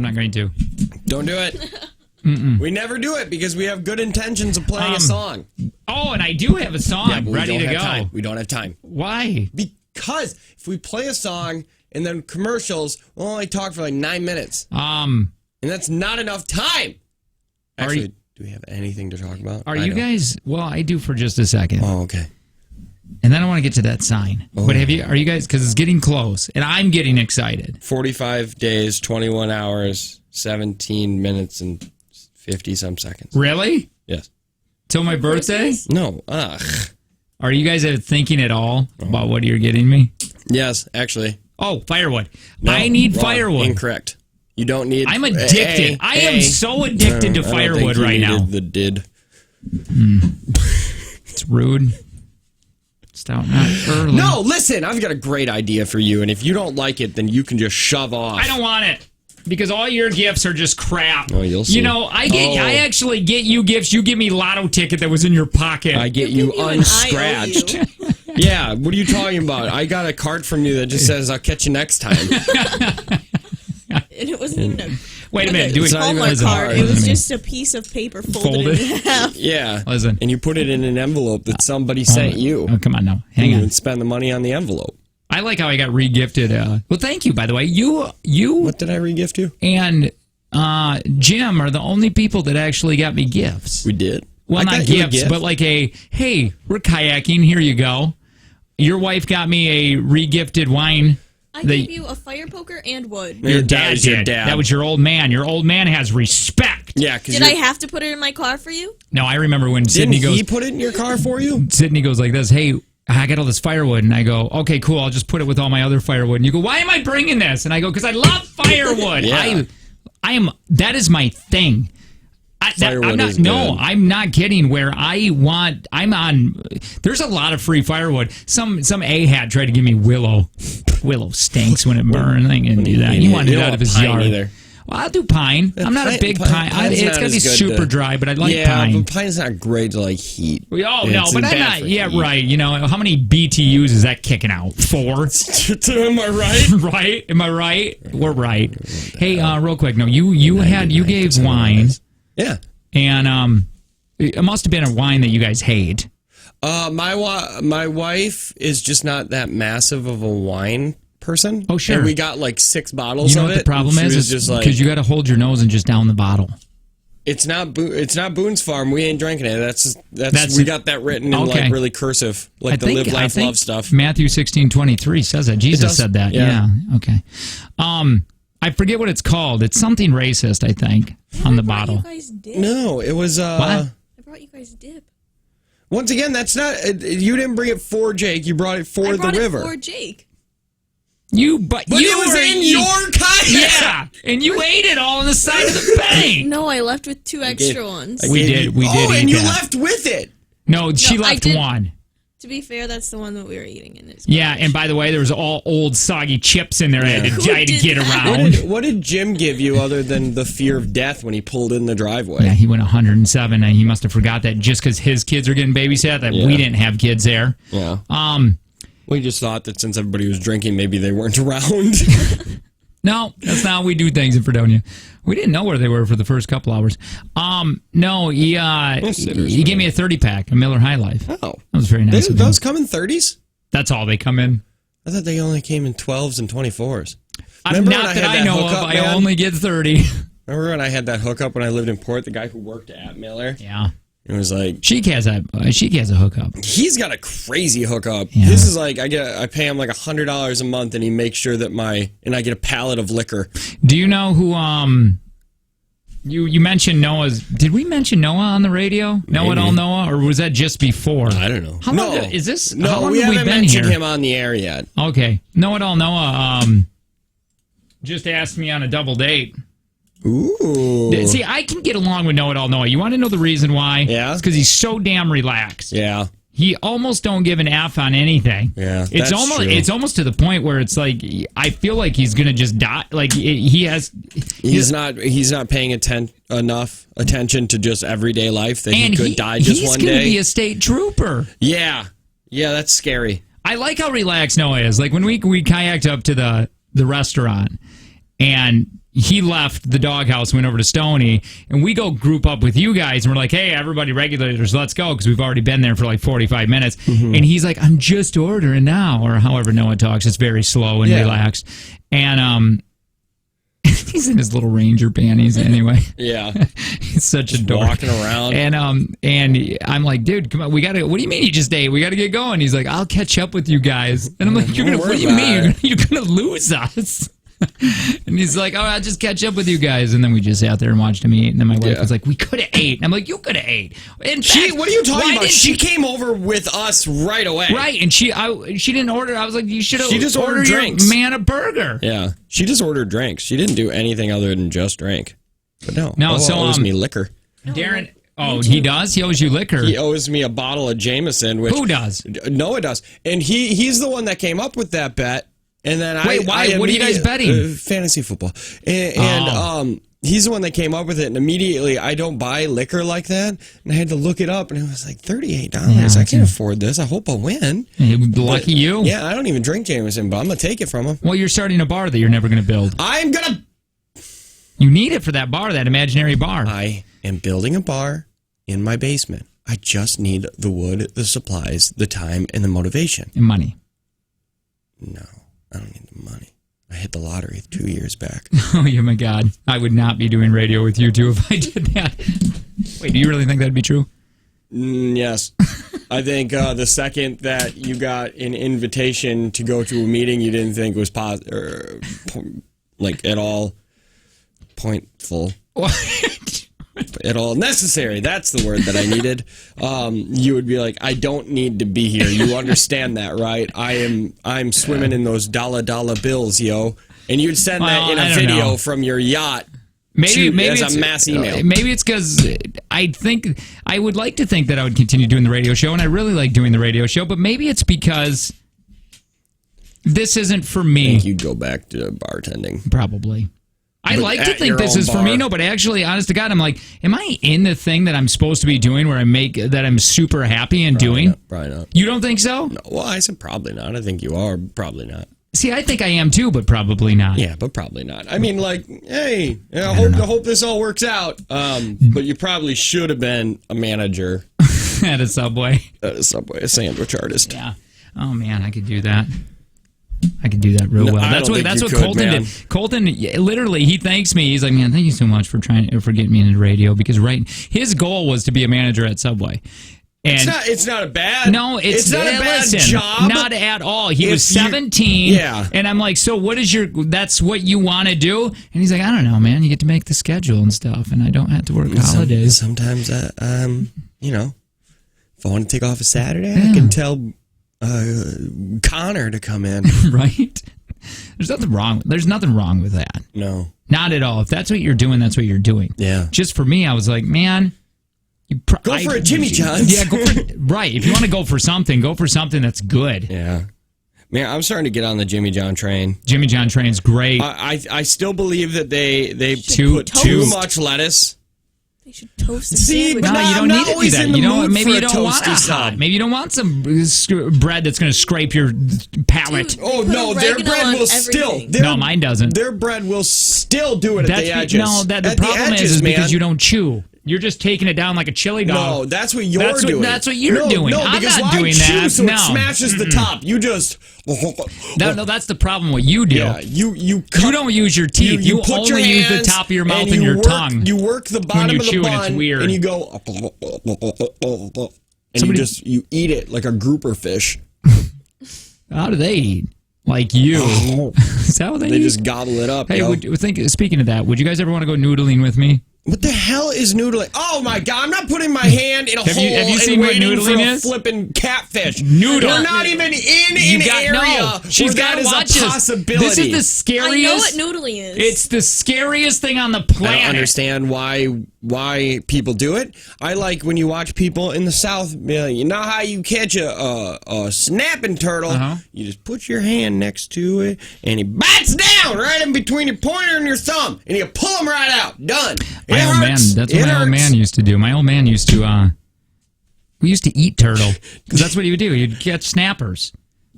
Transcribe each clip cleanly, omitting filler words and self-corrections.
I'm not going to. Don't do it. We never do it because we have good intentions of playing a song. Oh, and I do have a song ready to go. Time. We don't have time. Why? Because if we play a song and then commercials, we'll only talk for like 9 minutes. And that's not enough time. Actually, do we have anything to talk about? Are you guys? Well, I do for just a second. Oh, okay. And then I want to get to that sign. Oh. But are you guys, because it's getting close, and I'm getting excited. 45 days, 21 hours, 17 minutes, and 50-some seconds. Really? Yes. Till my birthday? No. Ugh. Are you guys thinking at all about what you're getting me? Yes, actually. Oh, firewood. No, I need wrong. firewood. Incorrect. You don't need... I'm addicted. I am so addicted to firewood right now. Did. It's rude. It's out not early. No, listen, I've got a great idea for you, and if you don't like it, then you can just shove off. I don't want it. Because all your gifts are just crap. Oh, you'll see. You know, I actually get you gifts. You give me lotto ticket that was in your pocket. I get you unscratched. Yeah, what are you talking about? I got a card from you that just says, I'll catch you next time. And it wasn't even a... Wait a minute. Do it. Hallmark card. It was just a piece of paper folded in half. Yeah. Listen. And you put it in an envelope that somebody sent you. Oh, come on now. Hang on. And spend the money on the envelope. I like how I got re-gifted. Well, thank you, by the way. You. What did I re-gift you? And Jim are the only people that actually got me gifts. We did? Well, not gifts, but like hey, we're kayaking. Here you go. Your wife got me a re-gifted wine. I gave you a fire poker and wood. Your dad did. That was your old man. Your old man has respect. Yeah. Did I have to put it in my car for you? No, I remember when Sydney goes... Didn't he put it in your car for you? Sydney goes like this, hey... I got all this firewood, and I go, okay, cool, I'll just put it with all my other firewood. And you go, why am I bringing this? And I go, because I love firewood. Yeah. That is my thing. I'm not kidding. Where I'm on, there's a lot of free firewood. Some A-hat tried to give me willow. Willow stinks when it burns. I can't do that. He wanted it out of his yard. Either. Well, I'll do pine. I'm not a big pine. It's got to be super dry, but I like pine. Yeah, but pine's not great to like heat. Oh, no, but I'm not. Yeah, right. You know, how many BTUs is that kicking out? 4? Am I right? Right? Am I right? We're right. Hey, real quick. No, you gave wine. Yeah. And it must have been a wine that you guys hate. My wife is just not that massive of a wine person. Oh, sure. And we got like 6 bottles of it. You know what the problem is? It's just because you got to hold your nose and just down the bottle. It's not Boone's Farm. We ain't drinking it. That's we got that written in like really cursive, like the live, laugh, love stuff. Matthew 16:23 says that. Jesus said that. Yeah. Okay. I forget what it's called. It's something racist, I think, on the bottle. You guys dip. No, it was. What? I brought you guys dip. Once again, that's not. You didn't bring it for Jake. You brought it for the river. I brought it for Jake. But it was in your kayak. Yeah, and you ate it all on the side of the bank. No, I left with 2 extra ones. We did. Oh, and you left with it. No, she left one. To be fair, that's the one that we were eating in his Yeah, and by the way, there was all old soggy chips in there. I had to get around. What did Jim give you other than the fear of death when he pulled in the driveway? Yeah, he went 107, and he must have forgot that just because his kids are getting babysat, that we didn't have kids there. Yeah. We just thought that since everybody was drinking, maybe they weren't around. No, that's not how we do things in Fredonia. We didn't know where they were for the first couple hours. No, he gave me a 30-pack, a Miller High Life. Oh. That was very nice of him. Those come in 30s? That's all they come in. I thought they only came in 12s and 24s. Not that I know of. I only get 30. Remember when I had that hookup when I lived in Port, the guy who worked at Miller? Yeah. It was like... Sheik has a hookup. He's got a crazy hookup. Yeah. This is like, I pay him like $100 a month, and he makes sure that and I get a pallet of liquor. Do you know who, you mentioned Noah's... Did we mention Noah on the radio? Know It All Noah? Or was that just before? I don't know. How long is this? No, how long we have haven't been mentioned here? him on the air yet. Okay. Know It All Noah, just asked me on a double date. Ooh. See, I can get along with Know It All Noah. You want to know the reason why? Yeah. It's because he's so damn relaxed. Yeah. He almost don't give an F on anything. Yeah, it's almost to the point where it's like I feel like he's gonna just die. Like he's not paying enough attention to just everyday life that he could die just one day. He's gonna be a state trooper. Yeah, that's scary. I like how relaxed Noah is. Like when we kayaked up to the restaurant, and he left the doghouse, went over to Stony, and we go group up with you guys, and we're like, hey, everybody, regulators, let's go, because we've already been there for like 45 minutes. Mm-hmm. And he's like, I'm just ordering now, or however Noah talks. It's very slow and relaxed. And he's in his little Ranger panties anyway. Yeah. He's such a dork. Walking around. And I'm like, dude, come on, what do you mean you just ate? We got to get going. He's like, I'll catch up with you guys. And I'm like, what do you mean? You're going to lose us. And he's like, oh, I'll just catch up with you guys. And then we just sat there and watched him eat. And then my wife was like, we could have ate. And I'm like, you could have ate. In fact, what are you talking about? She came over with us right away. Right. And she didn't order. I was like, you should have just ordered drinks. Man a burger. Yeah. She just ordered drinks. She didn't do anything other than just drink. But no. So owes me liquor. Darren. Oh, he does? He owes you liquor. He owes me a bottle of Jameson. Who does? Noah does. And he's the one that came up with that bet. And then why? What are you guys betting? Fantasy football. And he's the one that came up with it. And immediately, I don't buy liquor like that. And I had to look it up. And it was like $38. Yeah, I can't afford this. I hope I'll win. Lucky you. Yeah, I don't even drink Jameson, but I'm going to take it from him. Well, you're starting a bar that you're never going to build. I'm going to... You need it for that bar, that imaginary bar. I am building a bar in my basement. I just need the wood, the supplies, the time, and the motivation. And money. No. I don't need the money. I hit the lottery 2 years back. Oh, yeah, my God. I would not be doing radio with you two if I did that. Wait, do you really think that'd be true? Yes. I think the second that you got an invitation to go to a meeting you didn't think was at all pointful. What? At all necessary. That's the word that I needed. You would be like, I don't need to be here. You understand that, right? I'm swimming in those dollar bills, yo. And you'd send that in a video from your yacht. Maybe as a mass email. Maybe it's because I would like to think that I would continue doing the radio show, and I really like doing the radio show. But maybe it's because this isn't for me. I think you'd go back to bartending. Probably. I like to think this is for me. No, but actually, honest to God, I'm like, am I in the thing that I'm supposed to be doing where that I'm super happy and doing? Probably not. You don't think so? No, well, I said probably not. I think you are. Probably not. See, I think I am too, but probably not. Yeah, but probably not. I mean, like, hey, I hope this all works out. But you probably should have been a manager at a Subway. A sandwich artist. Yeah. Oh man, I could do that. I could do that real well. That's what Colton did. Colton literally, he thanks me. He's like, man, thank you so much for getting me into radio, because his goal was to be a manager at Subway. And it's not a bad. No, it's not a bad job. Not at all. He was 17. And I'm like, so what is that's what you want to do? And he's like, I don't know, man. You get to make the schedule and stuff, and I don't have to work holidays. Sometimes, if I want to take off a Saturday, I can tell Connor to come in. Right? There's nothing wrong with that. No. Not at all. If that's what you're doing, that's what you're doing. Yeah. Just for me, I was like, man, go for a Jimmy John's. Yeah, right. If you want to go for something that's good. Yeah. Man, I'm starting to get on the Jimmy John train. Jimmy John train's great. I still believe that they put too much lettuce. They should toast a sandwich. No, you don't need to do that. Maybe you don't want hot. Maybe you don't want some bread that's going to scrape your palate. Dude, no, their bread will still. No, mine doesn't. Their bread will still do it at the edges. No, the problem is because you don't chew. You're just taking it down like a chili dog. No, that's what you're doing. That's what you're doing. No, I'm because not doing that. So it smashes the top. You just. No, that's the problem. What you do. Yeah, you don't use your teeth. You put only use the top of your mouth and your tongue. You work the bottom of the bun, and it's weird. And you go. And you eat it like a grouper fish. How do they eat? Like you. Is that what they eat? They just gobble it up. Hey, speaking of that, would you guys ever want to go noodling with me? What the hell is noodling? Oh my God! I'm not putting my hand in a hole have you seen and what waiting noodling for a is? flipping catfish. Noodle. We're not even in an area She's where that is a possibility. This is the scariest. I know what noodling is. It's the scariest thing on the planet. I don't understand why people do it. I like when you watch people in the South. You know how you catch a snapping turtle? You just put your hand next to it, and he bites down right in between your pointer and your thumb, and you pull them right out. Done. My old man. That's what my old man used to do. My old man used to. We used to eat turtle because that's what he would do. He'd catch snappers.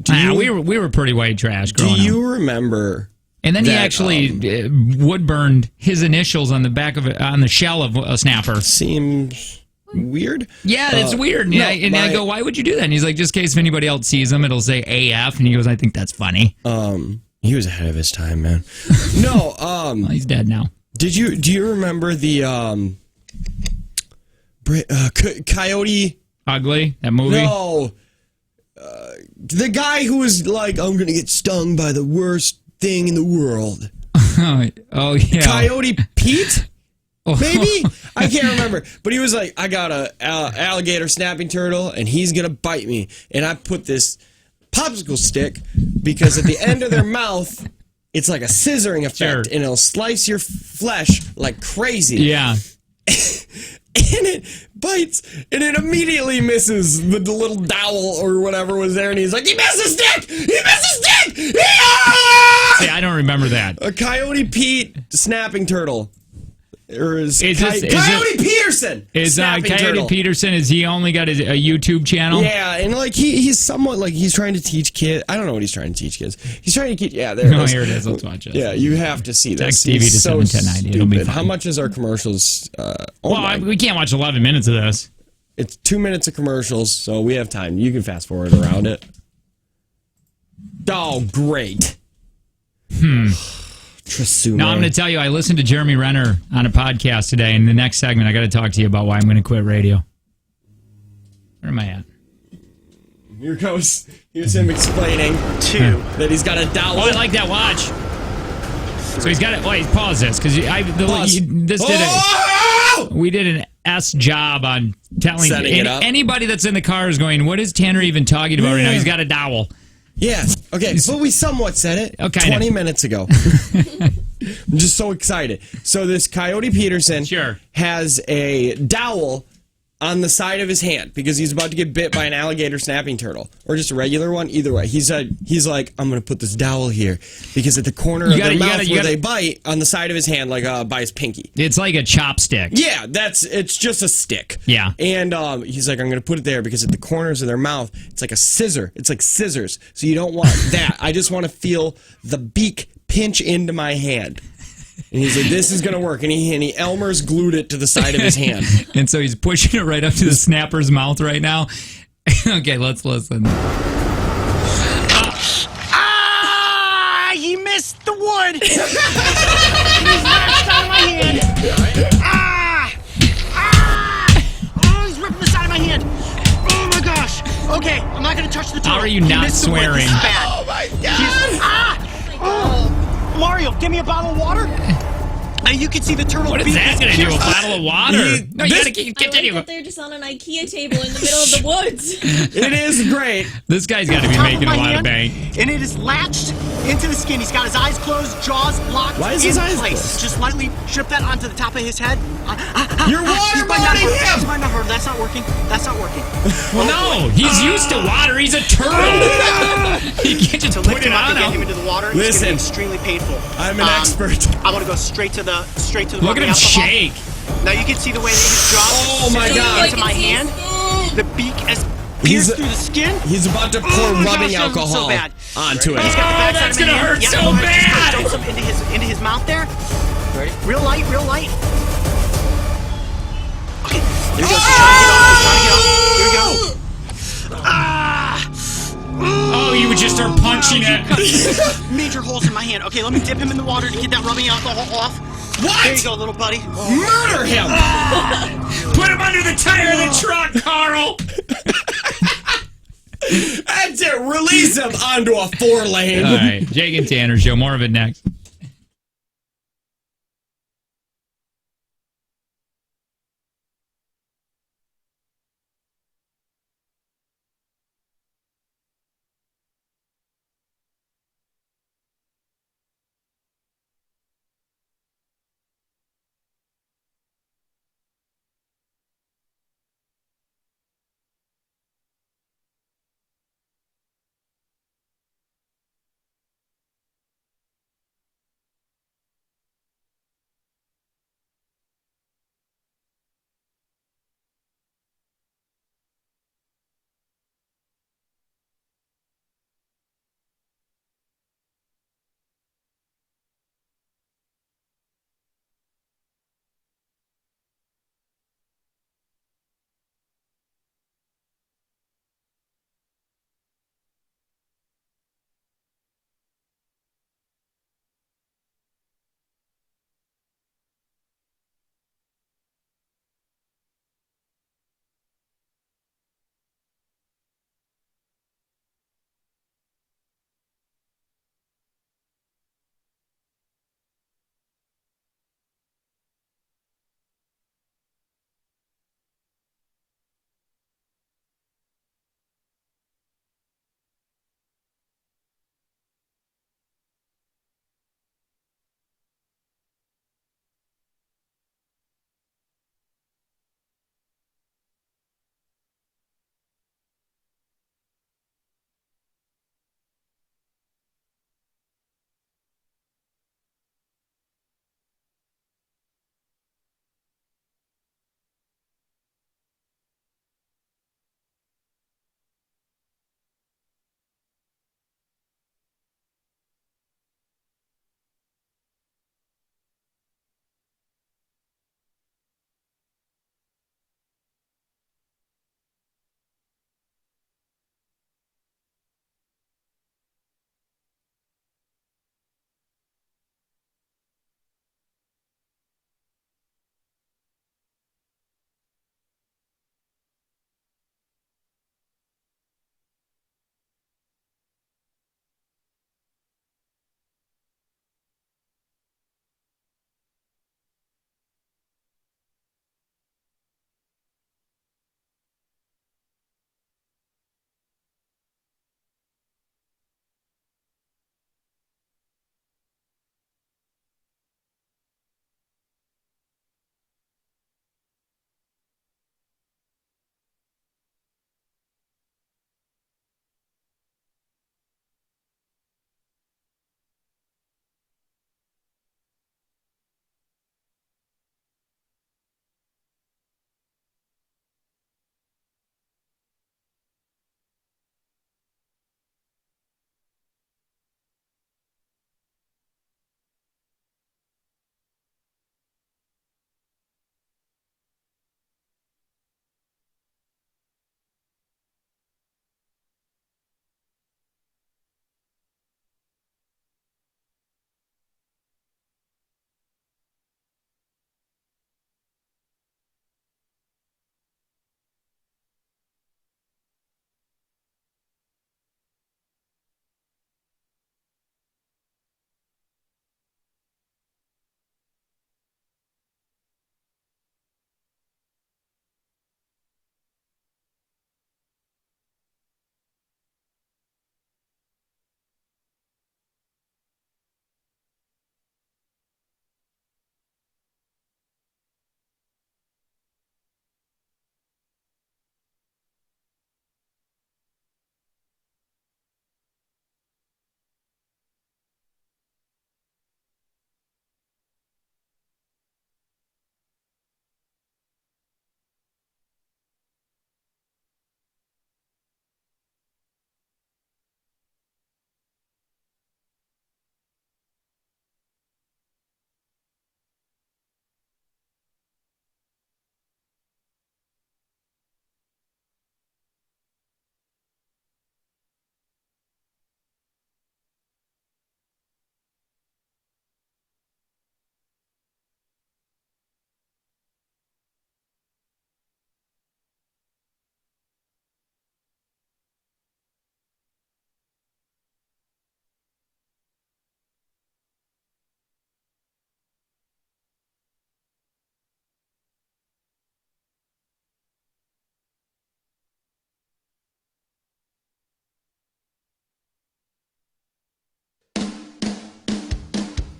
We were pretty white trash growing up. Do you remember And then he actually wood burned his initials on the back of on the shell of a snapper. Seems weird. Yeah, that's weird. And, I go, why would you do that? And he's like, just in case if anybody else sees them, it'll say AF. And he goes, I think that's funny. He was ahead of his time, man. No, well, he's dead now. Do you remember the Coyote Ugly, that movie? No. The guy who was like, I'm going to get stung by the worst thing in the world. Oh, yeah. Coyote Pete? Maybe? I can't remember. But he was like, I got a alligator snapping turtle, and he's going to bite me. And I put this popsicle stick, because at the end of their mouth, it's like a scissoring effect, and it'll slice your flesh like crazy. Yeah. And it bites, and it immediately misses the little dowel or whatever was there, and he's like, he missed a stick! He missed a stick! See, I don't remember that. A Coyote Pete snapping turtle. Or Coyote Peterson! Is Coyote Peterson, is he only got a YouTube channel? Yeah, and like he's somewhat like he's trying to teach kids. I don't know what he's trying to teach kids. He's trying to teach. Yeah, there it is. Here it is. Let's watch it. Yeah, you have to see this. Text TV to 71090. It'll be fun. How much is our commercials? We can't watch 11 minutes of this. It's 2 minutes of commercials, so we have time. You can fast forward around it. Oh, great. Trasume. No, I'm going to tell you, I listened to Jeremy Renner on a podcast today. In the next segment, I got to talk to you about why I'm going to quit radio. Where am I at? Here goes. Here's him explaining that he's got a dowel. Oh, I like that watch. So he's got it. Wait, pause this because we did an S job on telling anybody that's in the car is going, what is Tanner even talking about right now? He's got a dowel. Yeah. Okay. But we somewhat said it 20 minutes ago. I'm just so excited. So this Coyote Peterson has a dowel on the side of his hand because he's about to get bit by an alligator snapping turtle or just a regular one. Either way, he's like, I'm going to put this dowel here because at the corner of their mouth where they bite on the side of his hand, like by his pinky. It's like a chopstick. Yeah, it's just a stick. Yeah. And he's like, I'm going to put it there because at the corners of their mouth, it's like a scissor. It's like scissors. So you don't want that. I just want to feel the beak pinch into my hand. And he's like, this is going to work. And he Elmer's glued it to the side of his hand. And so he's pushing it right up to the snapper's mouth right now. Okay, let's listen. He missed the wood. He's lashed out of my hand. Oh, he's ripping the side of my hand. Oh, my gosh. Okay, I'm not going to touch the turtle. How are you not swearing? Oh, my God. Mario, give me a bottle of water. You can see the turtle. What is that going to do? A bottle of water? No, you got to continue. I like that they're just on an IKEA table in the middle of the woods. It is great. This guy's got to be making a lot of bank. And it is latched into the skin. He's got his eyes closed, jaws locked in place. Just lightly strip that onto the top of his head. You're waterboarding him! He's my number. That's not working. That's not working. Well, no, he's used to water. He's a turtle. You can't just put it on him. Get him into the water. Listen, it's extremely painful. I'm an expert. I want to go straight to the Look at him shake. Now you can see the way that his jaw. Oh my God! Into my hand. The beak has pierced through the skin. He's about to pour rubbing alcohol onto it. He's got the backside that's gonna hurt so bad. Dump some into his mouth there. Ready? Real light, real light. Okay. Here we go. He's trying to get off. Here we go. Oh, you would just start punching it. Major holes in my hand. Okay, let me dip him in the water to get that rubbing alcohol off. What? There you go, little buddy. Murder him! Put him under the tire of the truck, Carl. That's it. Release him onto a 4-lane. All right, Jake and Tanner show. More of it next.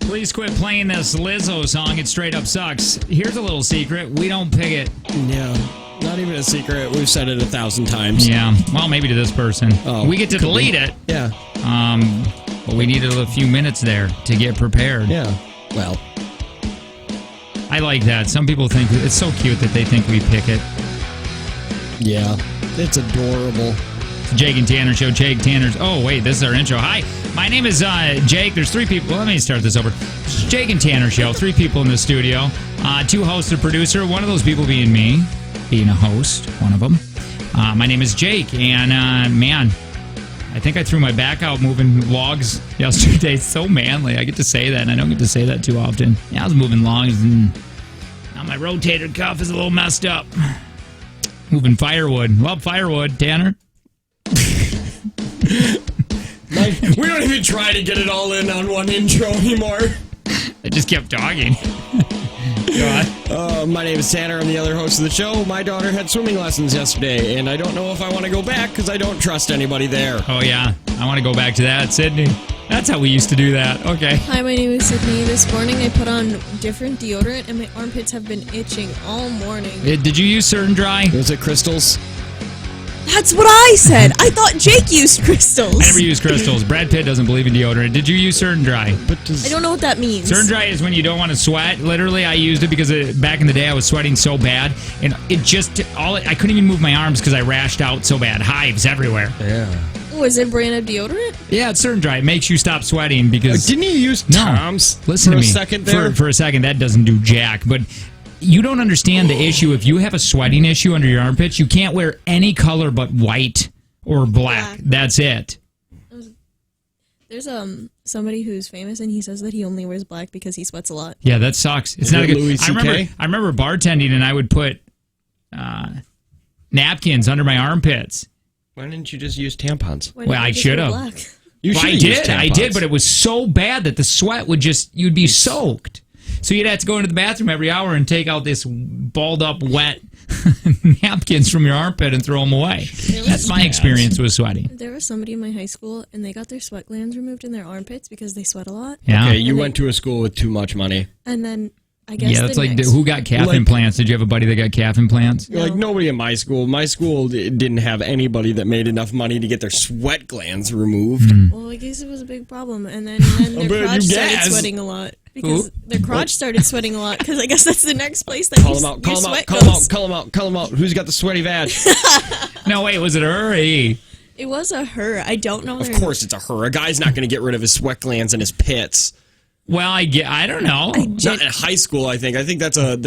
Please quit playing this Lizzo song. It straight up sucks. Here's a little secret. We don't pick it. Yeah. Not even a secret. We've said it 1,000 times. Yeah. Well, maybe to this person. Oh, we get to delete it. Yeah. But we needed a few minutes there to get prepared. Yeah. Well. I like that. Some people think it's so cute that they think we pick it. Yeah. It's adorable. Jake and Tanner Show. Jake Tanner's. Oh, wait. This is our intro. Hi. My name is Jake. There's 3 people. Let me start this over. It's Jake and Tanner Show. 3 people in the studio. 2 hosts, a producer. One of those people being me. Being a host. One of them. My name is Jake. And, man, I think I threw my back out moving logs yesterday. It's so manly. I get to say that, and I don't get to say that too often. Yeah, I was moving logs, and now my rotator cuff is a little messed up. Moving firewood. Love firewood, Tanner. We don't even try to get it all in on one intro anymore. I just kept talking. My name is Tanner. I'm the other host of the show. My daughter had swimming lessons yesterday, and I don't know if I want to go back because I don't trust anybody there. Oh, yeah. I want to go back to that. Sydney. That's how we used to do that. Okay. Hi, my name is Sydney. This morning I put on different deodorant, and my armpits have been itching all morning. Did you use Certain Dry? Was it Crystals? That's what I said. I thought Jake used crystals. I never use crystals. Brad Pitt doesn't believe in deodorant. Did you use Certain Dry? I don't know what that means. Certain Dry is when you don't want to sweat. Literally, I used it because back in the day I was sweating so bad, and I couldn't even move my arms because I rashed out so bad. Hives everywhere. Yeah. Was it brand of deodorant? Yeah, it's Certain Dry. It makes you stop sweating because... Didn't you use Tom's listen for to me. a second there? For a second, that doesn't do jack, but... You don't understand the issue. If you have a sweating issue under your armpits, you can't wear any color but white or black. That's it. There's somebody who's famous, and he says that he only wears black because he sweats a lot. Yeah, that sucks. It's not a good. I remember bartending, and I would put napkins under my armpits. Why didn't you just use tampons? Well, I should have. I did, but it was so bad that the sweat you'd be soaked. So you'd have to go into the bathroom every hour and take out this balled up, wet napkins from your armpit and throw them away. That's my experience with sweating. There was somebody in my high school, and they got their sweat glands removed in their armpits because they sweat a lot. Yeah. Okay, you went to a school with too much money. And then I guess that's who got calf implants? Did you have a buddy that got calf implants? No. Like nobody in my school. My school didn't have anybody that made enough money to get their sweat glands removed. Well, I guess it was a big problem, and then their crotch started sweating a lot. Because their crotch started sweating a lot, because I guess that's the next place that Call them out. Who's got the sweaty vag? No, wait, was it her or he? It was a her. I don't know. Of course it's a her. A guy's not going to get rid of his sweat glands and his pits. Well, I don't know. Not in high school, I think. I think that's a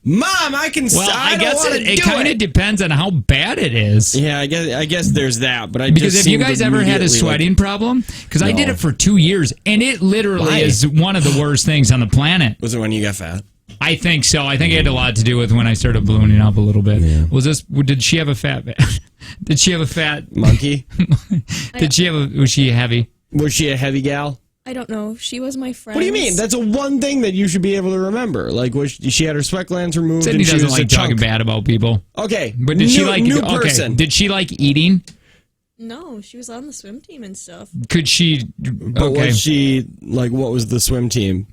Mom, I can. Well, I guess it kind of depends on how bad it is. Yeah, I guess there's that. But because if you guys ever had a sweating problem, because I did it for 2 years, and it literally is one of the worst things on the planet. Was it when you got fat? I think so. I think it had a lot to do with when I started ballooning up a little bit. Yeah. Did she have a fat? Did she have a fat monkey? Was she heavy? Was she a heavy gal? I don't know. She was my friend. What do you mean? That's a one thing that you should be able to remember. Like, she had her sweat glands removed. Sydney and she doesn't was like talking bad about people. Okay, but did she like new person? Did she like eating? No, she was on the swim team and stuff. Could she? Okay. Was she like? What was the swim team?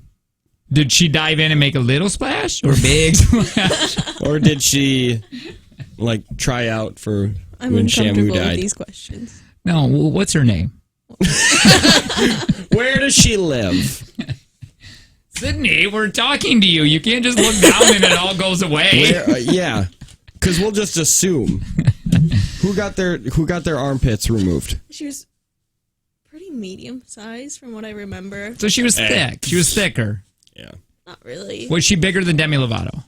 Did she dive in and make a little splash or big splash? Or did she like try out for when Shamu died? With these questions. No. What's her name? Where does she live? Sydney, we're talking to you. You can't just look down and it all goes away. Yeah, because we'll just assume. Who got their armpits removed? She was pretty medium size from what I remember. So she was thick. She was thicker. Yeah. Not really. Was she bigger than Demi Lovato?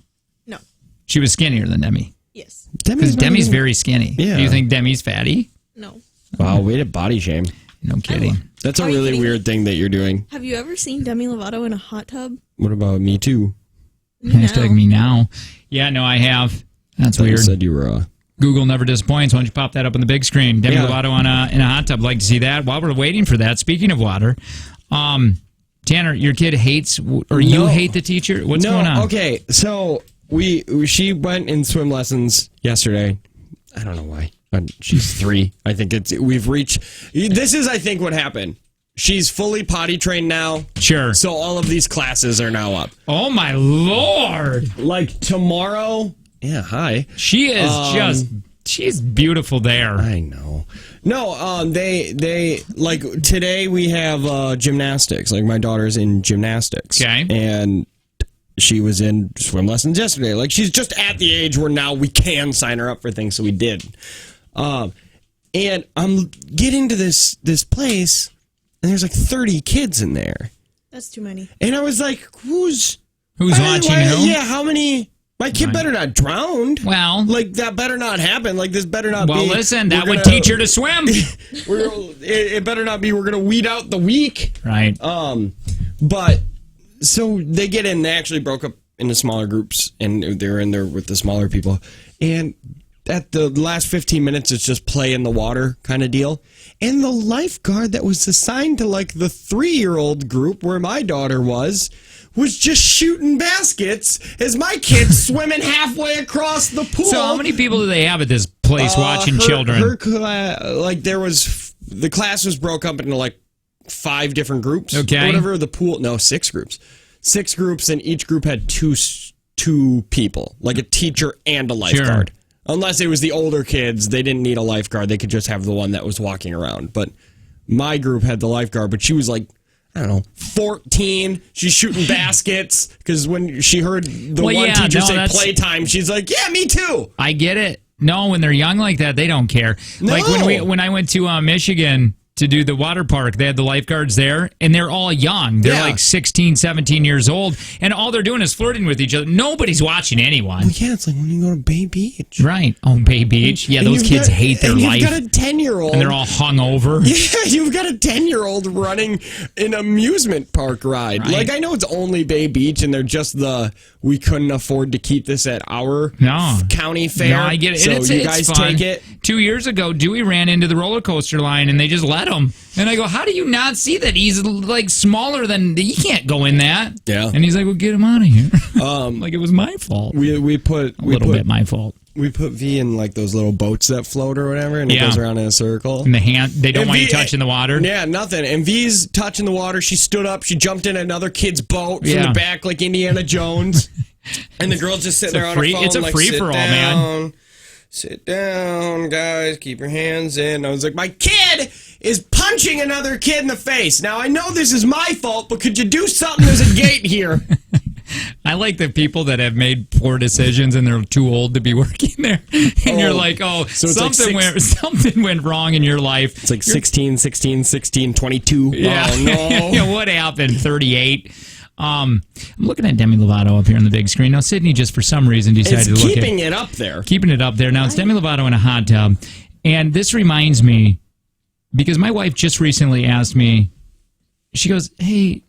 No. She was skinnier than Demi? Yes. Because Demi's very skinny. Yeah. Do you think Demi's fatty? No. Wow, way to body shame. No kidding. That's a really weird thing that you're doing. Have you ever seen Demi Lovato in a hot tub? What about Me Too? Hashtag Me Now. Yeah, no, I have. That's weird. You said you were Google never disappoints. Why don't you pop that up on the big screen? Demi Lovato in a hot tub. Like to see that. While we're waiting for that, speaking of water, Tanner, your kid hates, or you hate the teacher? What's going on? Okay, so she went in swim lessons yesterday. I don't know why. She's 3. I think we've reached. This is, I think, what happened. she's fully potty trained now. Sure. So all of these classes are now up. Oh my Lord! Like tomorrow. Yeah. Hi. She is she's beautiful there. I know. No. They like today we have gymnastics. Like my daughter's in gymnastics. Okay. And she was in swim lessons yesterday. Like she's just at the age where now we can sign her up for things, so we did. And I'm getting to this place, and there's like 30 kids in there. That's too many. And I was like, who's watching who? Yeah, how many? My kid better not drown. Well, like that better not happen. Like this better not be. Well, listen, that would teach her to swim. It better not be. We're gonna weed out the weak. Right. But so they get in. They actually broke up into smaller groups, and they're in there with the smaller people. And at the last 15 minutes, it's just play in the water kind of deal. And the lifeguard that was assigned to like the 3-year-old group where my daughter was just shooting baskets as my kid's swimming halfway across the pool. So how many people do they have at this place watching children? The class was broke up into like 5 different groups. Okay. Or whatever. The pool, no, 6 groups. 6 groups, and each group had two people, like a teacher and a lifeguard. Sure. Unless it was the older kids, they didn't need a lifeguard. They could just have the one that was walking around. But my group had the lifeguard, but she was like, I don't know, 14. She's shooting baskets because when she heard the teacher say playtime, she's like, yeah, me too. I get it. No, when they're young like that, they don't care. No. Like when I went to Michigan to do the water park, they had the lifeguards there, and they're all young. They're like 16, 17 years old, and all they're doing is flirting with each other. Nobody's watching anyone. Well, yeah, it's like when you go to Bay Beach. Right. Oh, Bay Beach. Yeah, those kids hate their life. You've got a 10-year-old. And they're all hungover. Yeah, you've got a 10-year-old running an amusement park ride. Right. Like, I know it's only Bay Beach, and they're just we couldn't afford to keep this at our county fair. No, I get it. So it's guys fun. take it. 2 years ago, Dewey ran into the roller coaster line, and they just let him. And I go, how do you not see that he's like smaller than he can't go in that? Yeah. And he's like, well, get him out of here. Like it was my fault. We put a little bit my fault. We put V in like those little boats that float or whatever, and it goes around in a circle. And they don't want you touching the water. Yeah, nothing. And V's touching the water. She stood up. She jumped in another kid's boat from the back like Indiana Jones. And the girl's just sitting there on her phone. It's a free-for-all, man. Sit down, guys. Keep your hands in. I was like, my kid is punching another kid in the face. Now, I know this is my fault, but could you do something? There's a gate here. I like the people that have made poor decisions and they're too old to be working there. And you're like, so something went wrong in your life. It's like 16, 22. Yeah. Oh, no. Yeah, what happened? 38. I'm looking at Demi Lovato up here on the big screen. Now, Sydney just for some reason decided to look at... keeping it up there. Keeping it up there. Now, it's Demi Lovato in a hot tub. And this reminds me, because my wife just recently asked me, she goes, hey,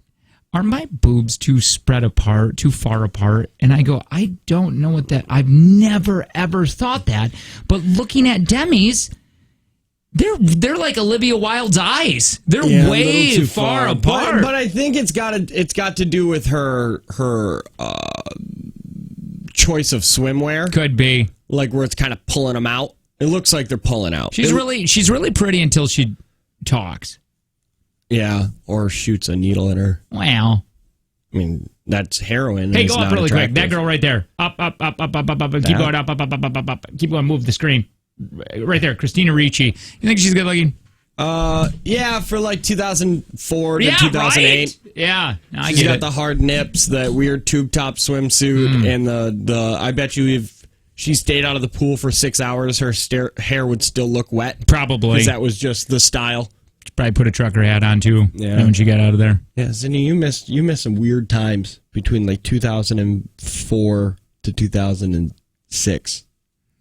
are my boobs too spread apart, too far apart? And I go, I don't know what that... I've never, ever thought that. But looking at Demi's... They're like Olivia Wilde's eyes. They're way too far apart. But I think it's got to do with her choice of swimwear. Could be like where it's kind of pulling them out. It looks like they're pulling out. She's really pretty until she talks. Yeah, or shoots a needle in her. Wow. I mean, that's heroin. Hey, go up really quick. That girl right there. Up. Keep going up. Keep going. Move the screen. Right there, Christina Ricci. You think she's good looking? Yeah, for like 2004 to 2008. Right? Yeah, she's got the hard nips, that weird tube top swimsuit, and the. I bet you if she stayed out of the pool for 6 hours, her hair would still look wet. Probably, because that was just the style. She probably put a trucker hat on too. Yeah, when she got out of there. Yeah, Zinni, you missed some weird times between like 2004 to 2006.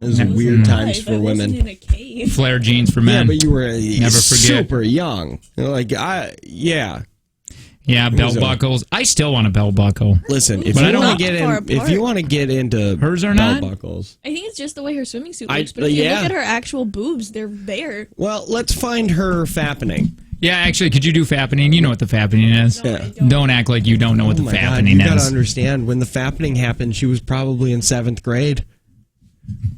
Those are weird times for women. In a cave. Flare jeans for men. Yeah, but you were never forget. Super young. Like Yeah, belt buckles. I still want a belt buckle. Listen, if you want to get into hers or belt not buckles, I think it's just the way her swimming suit looks. But if you look at her actual boobs, they're bare. Well, let's find her fappening. Yeah, actually, could you do fappening? You know what the fappening is. No, yeah. Don't act like you don't know what the fappening is. You got to understand, when the fappening happened, she was probably in 7th grade.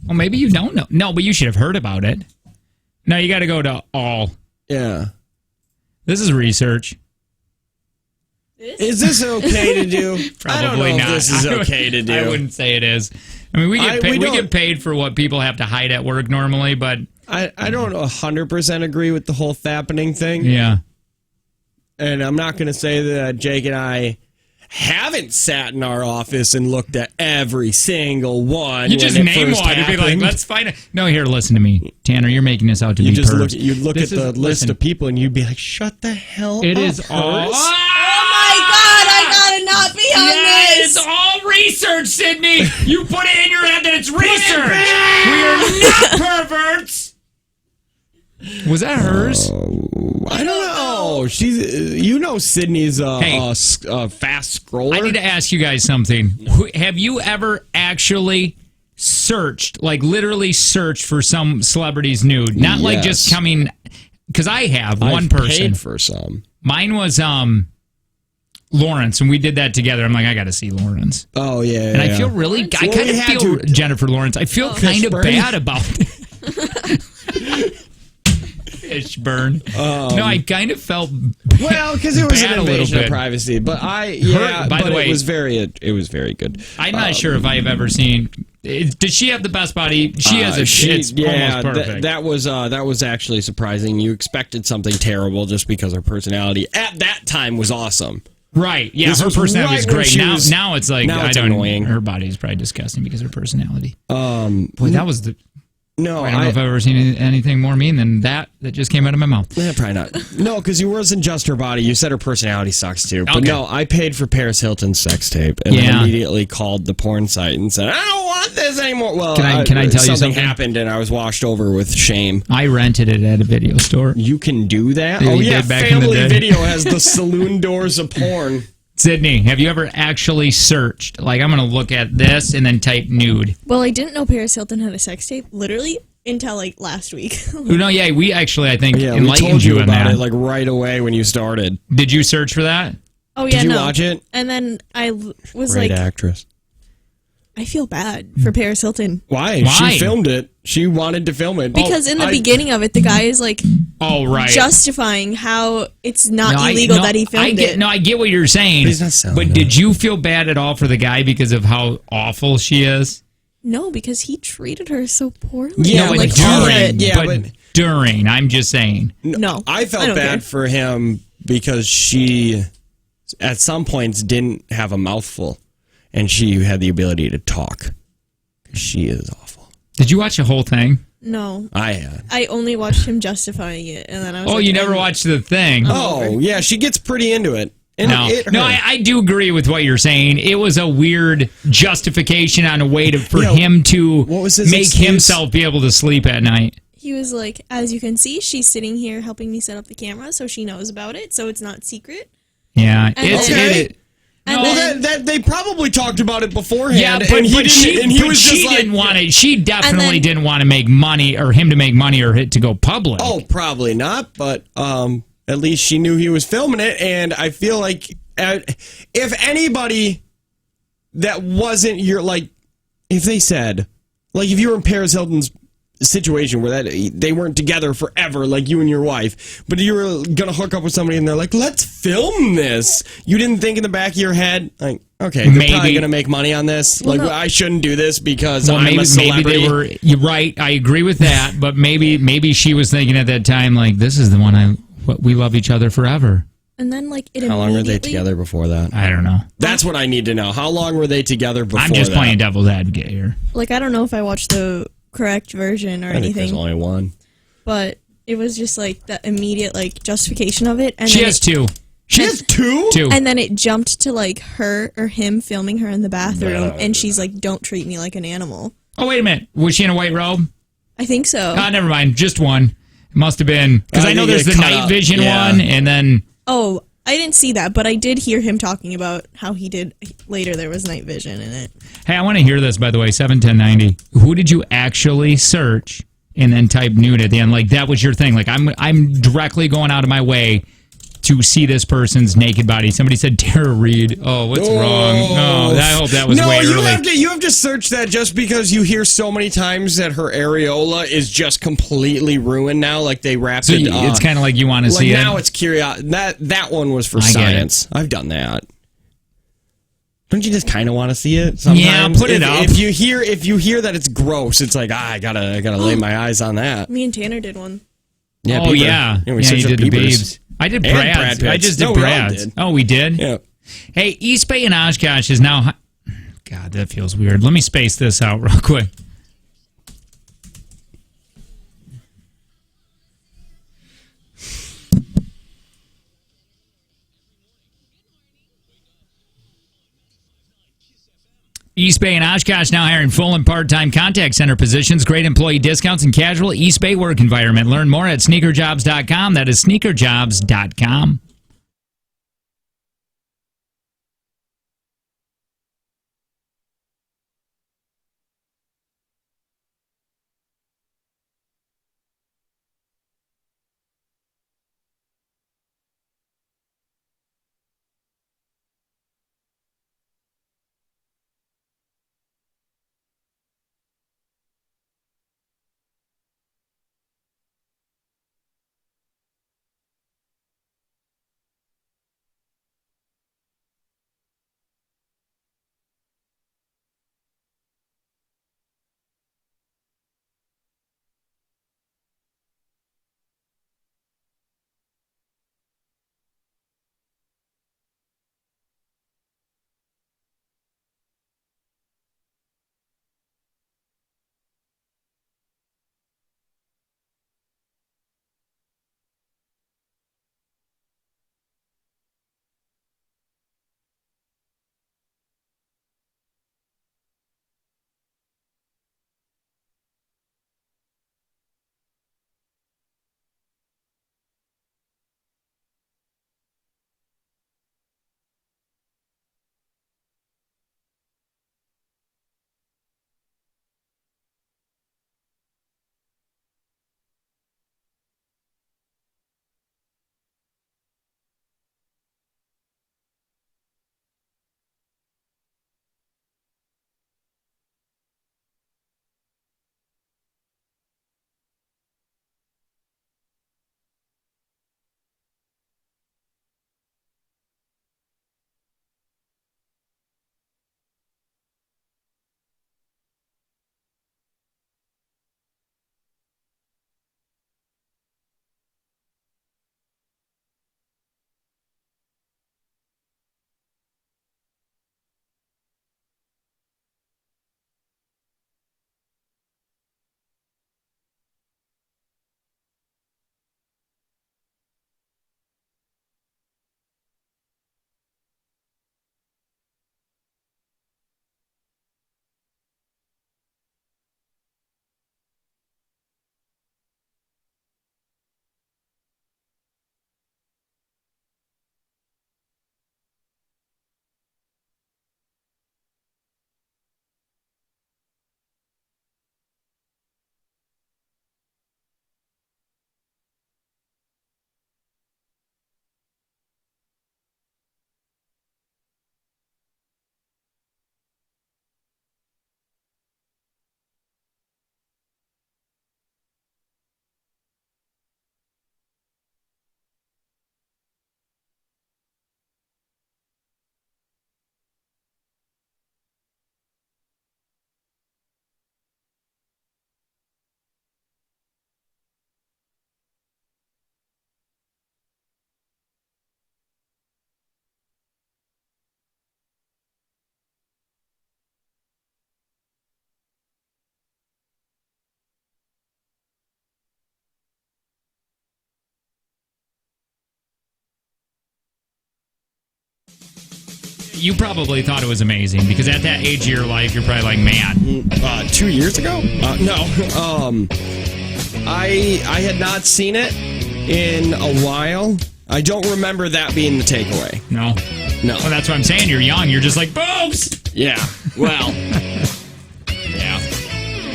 Well, maybe you don't know. No, but you should have heard about it. Now you got to go to all. Yeah. This is research. Is this okay to do? Probably I don't know not. if this is okay to do. I wouldn't say it is. I mean, we get paid for what people have to hide at work normally, but I don't 100% agree with the whole fappening thing. Yeah. And I'm not going to say that Jake and I haven't sat in our office and looked at every single one. You just name one and be like, let's find it. No, here, listen to me. Tanner, you're making this out to be pervs. You'd look at the list of people and you'd be like, shut the hell up. It is all... I gotta not be on this. It's all research, Sydney. You put it in your head that it's research. We are not perverts. Was that hers? I don't know. She's, Sydney's a fast scroller. I need to ask you guys something. Have you ever actually searched, like literally searched for some celebrity's nude? Not like just coming, because I have one person. Paid for some. Mine was Lawrence, and we did that together. I'm like, I got to see Lawrence. Oh, yeah. And I feel really, I kind of feel Jennifer Lawrence. I feel kind of bad about it. Fishburne. No, I kind of felt because it was an invasion of privacy. But it was very good. I'm not sure if I've ever seen. Did she have the best body? She has it's almost perfect. That was actually surprising. You expected something terrible just because her personality at that time was awesome. Right. Yeah, her personality was great. Now it's like annoying. Her body is probably disgusting because of her personality. Boy, that was the. No, I don't know if I've ever seen anything more mean than that just came out of my mouth. Yeah, probably not. No, because you wasn't just her body. You said her personality sucks too. But no, I paid for Paris Hilton's sex tape and I immediately called the porn site and said, I don't want this anymore. Well, can I tell you something? Happened and I was washed over with shame. I rented it at a video store. You can do that? Yeah, Family Video has the saloon doors of porn. Sydney, have you ever actually searched? Like, I'm going to look at this and then type nude. Well, I didn't know Paris Hilton had a sex tape, literally, until, like, last week. No, yeah, we actually, I think, enlightened you about that. It, like, right away when you started. Did you search for that? Oh, yeah, Did you watch it? And then I was Great actress. I feel bad for Paris Hilton. Why? She filmed it. She wanted to film it. Because in the beginning of it, the guy is like, justifying how it's not illegal that he filmed it. No, I get what you're saying. He's not selling but did you feel bad at all for the guy because of how awful she is? No, because he treated her so poorly. Yeah, like during. I'm just saying. No, I felt bad for him because she, at some points, didn't have a mouthful. And she had the ability to talk. She is awful. Did you watch the whole thing? No. I had. I only watched him justifying it, and then I was you never watched the thing? Oh, yeah, she gets pretty into it. And I do agree with what you're saying. It was a weird justification on a way for him to make himself be able to sleep at night. He was like, as you can see, she's sitting here helping me set up the camera, so she knows about it, so it's not secret. Yeah, they probably talked about it beforehand. Yeah, but she didn't want it. She definitely didn't want to make money, or him to make money, or it to go public. Oh, probably not. But at least she knew he was filming it, and I feel like if anybody that wasn't if they said, like, if you were in Paris Hilton's situation where they weren't together forever, like you and your wife, but you were gonna hook up with somebody and they're like, let's film this, you didn't think in the back of your head, like, okay, they're probably gonna make money on this, I shouldn't do this because I'm a celebrity. Maybe you're right, I agree with that, but maybe she was thinking at that time, like, this is the one we love each other forever. And then, like, how long were they together before that? I don't know. That's what I need to know. How long were they together before that? I'm just playing devil's advocate here. Like, I don't know if I watched the correct version or anything. I think there's only one. But it was just, like, the immediate, like, justification of it. And she has two. She has two? Two. And then it jumped to, like, her or him filming her in the bathroom, and she's like, don't treat me like an animal. Oh, wait a minute. Was she in a white robe? I think so. Never mind. Just one. It must have been. Because I know there's the night vision one, and then... Oh, I didn't see that, but I did hear him talking about how he did later. There was night vision in it. Hey, I want to hear this, by the way. 71090. Who did you actually search and then type nude at the end? Like, that was your thing. Like, I'm directly going out of my way to see this person's naked body. Somebody said Tara Reid. Oh, what's wrong? No, I hope that was way early. You have to search that just because you hear so many times that her areola is just completely ruined now. Like they wrapped it. It's kind of like you want to see it. Now it's curiosity. That one was for science. I've done that. Don't you just kind of want to see it sometimes? Yeah, put it up. If you hear that it's gross, it's like I gotta lay my eyes on that. Me and Tanner did one. Yeah, oh, yeah. We you did the Babes. I did Brad's. Brad I just did Brad's. Oh, we did? Yeah. Hey, East Bay and Oshkosh is now... God, that feels weird. Let me space this out real quick. East Bay and Oshkosh now hiring full and part-time contact center positions, great employee discounts, and casual East Bay work environment. Learn more at sneakerjobs.com. That is sneakerjobs.com. You probably thought it was amazing because at that age of your life, you're probably like, man. 2 years ago? No. I had not seen it in a while. I don't remember that being the takeaway. No. Well, that's what I'm saying. You're young. You're just like, boobs! Yeah. Well. Yeah.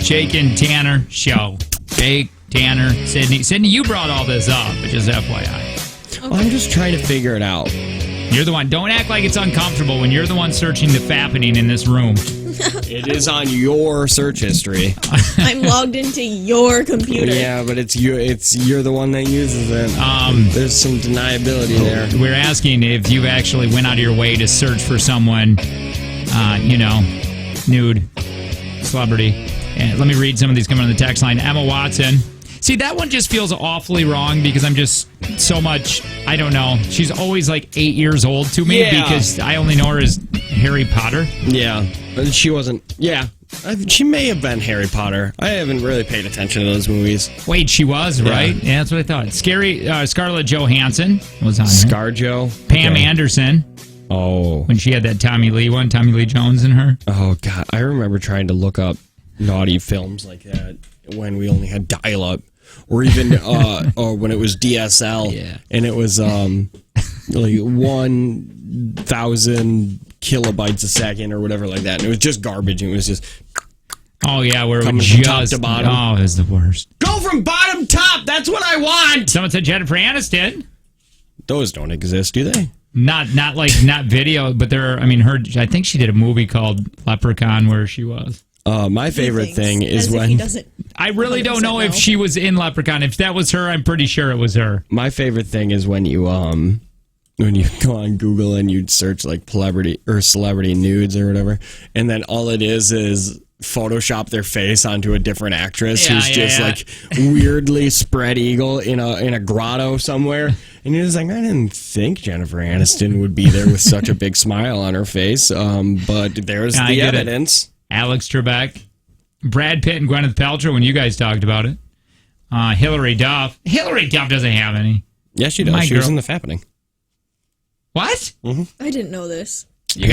Jake and Tanner show. Jake, Tanner, Sydney. Sydney, you brought all this up, but just FYI. Okay. I'm just trying to figure it out. You're the one. Don't act like it's uncomfortable when you're the one searching the fappening in this room. It is on your search history. I'm logged into your computer. Yeah, but you're the one that uses it. There's some deniability there. We're asking if you actually went out of your way to search for someone, nude, celebrity. And let me read some of these coming on the text line. Emma Watson. See, that one just feels awfully wrong because I'm just so much, I don't know. She's always like 8 years old to me because I only know her as Harry Potter. Yeah, but she wasn't. Yeah, she may have been Harry Potter. I haven't really paid attention to those movies. Wait, she was, right? Yeah, that's what I thought. Scarlett Johansson was on there. ScarJo. Pam Anderson. Oh. When she had that Tommy Lee Jones in her. Oh, God. I remember trying to look up naughty films like that when we only had dial-up. Or even or when it was DSL, and it was like 1,000 kilobytes a second or whatever like that, and it was just garbage. And it was just where it coming was from just top to bottom. Oh, it was the worst. Go from bottom top. That's what I want. Someone said Jennifer Aniston. Those don't exist, do they? Not video, but there. I think she did a movie called Leprechaun where she was. My favorite thing is when I really don't know if she was in Leprechaun. If that was her, I'm pretty sure it was her. My favorite thing is when you go on Google and you search like celebrity nudes or whatever, and then all it is Photoshop their face onto a different actress who's just like weirdly spread eagle in a grotto somewhere, and you're just like, I didn't think Jennifer Aniston would be there with such a big smile on her face, but there's the evidence. Alex Trebek, Brad Pitt, and Gwyneth Paltrow when you guys talked about it. Hillary Duff. Hillary Duff doesn't have any. Yes, she does. She was in the Fappening. What? Mm-hmm. I didn't know this. You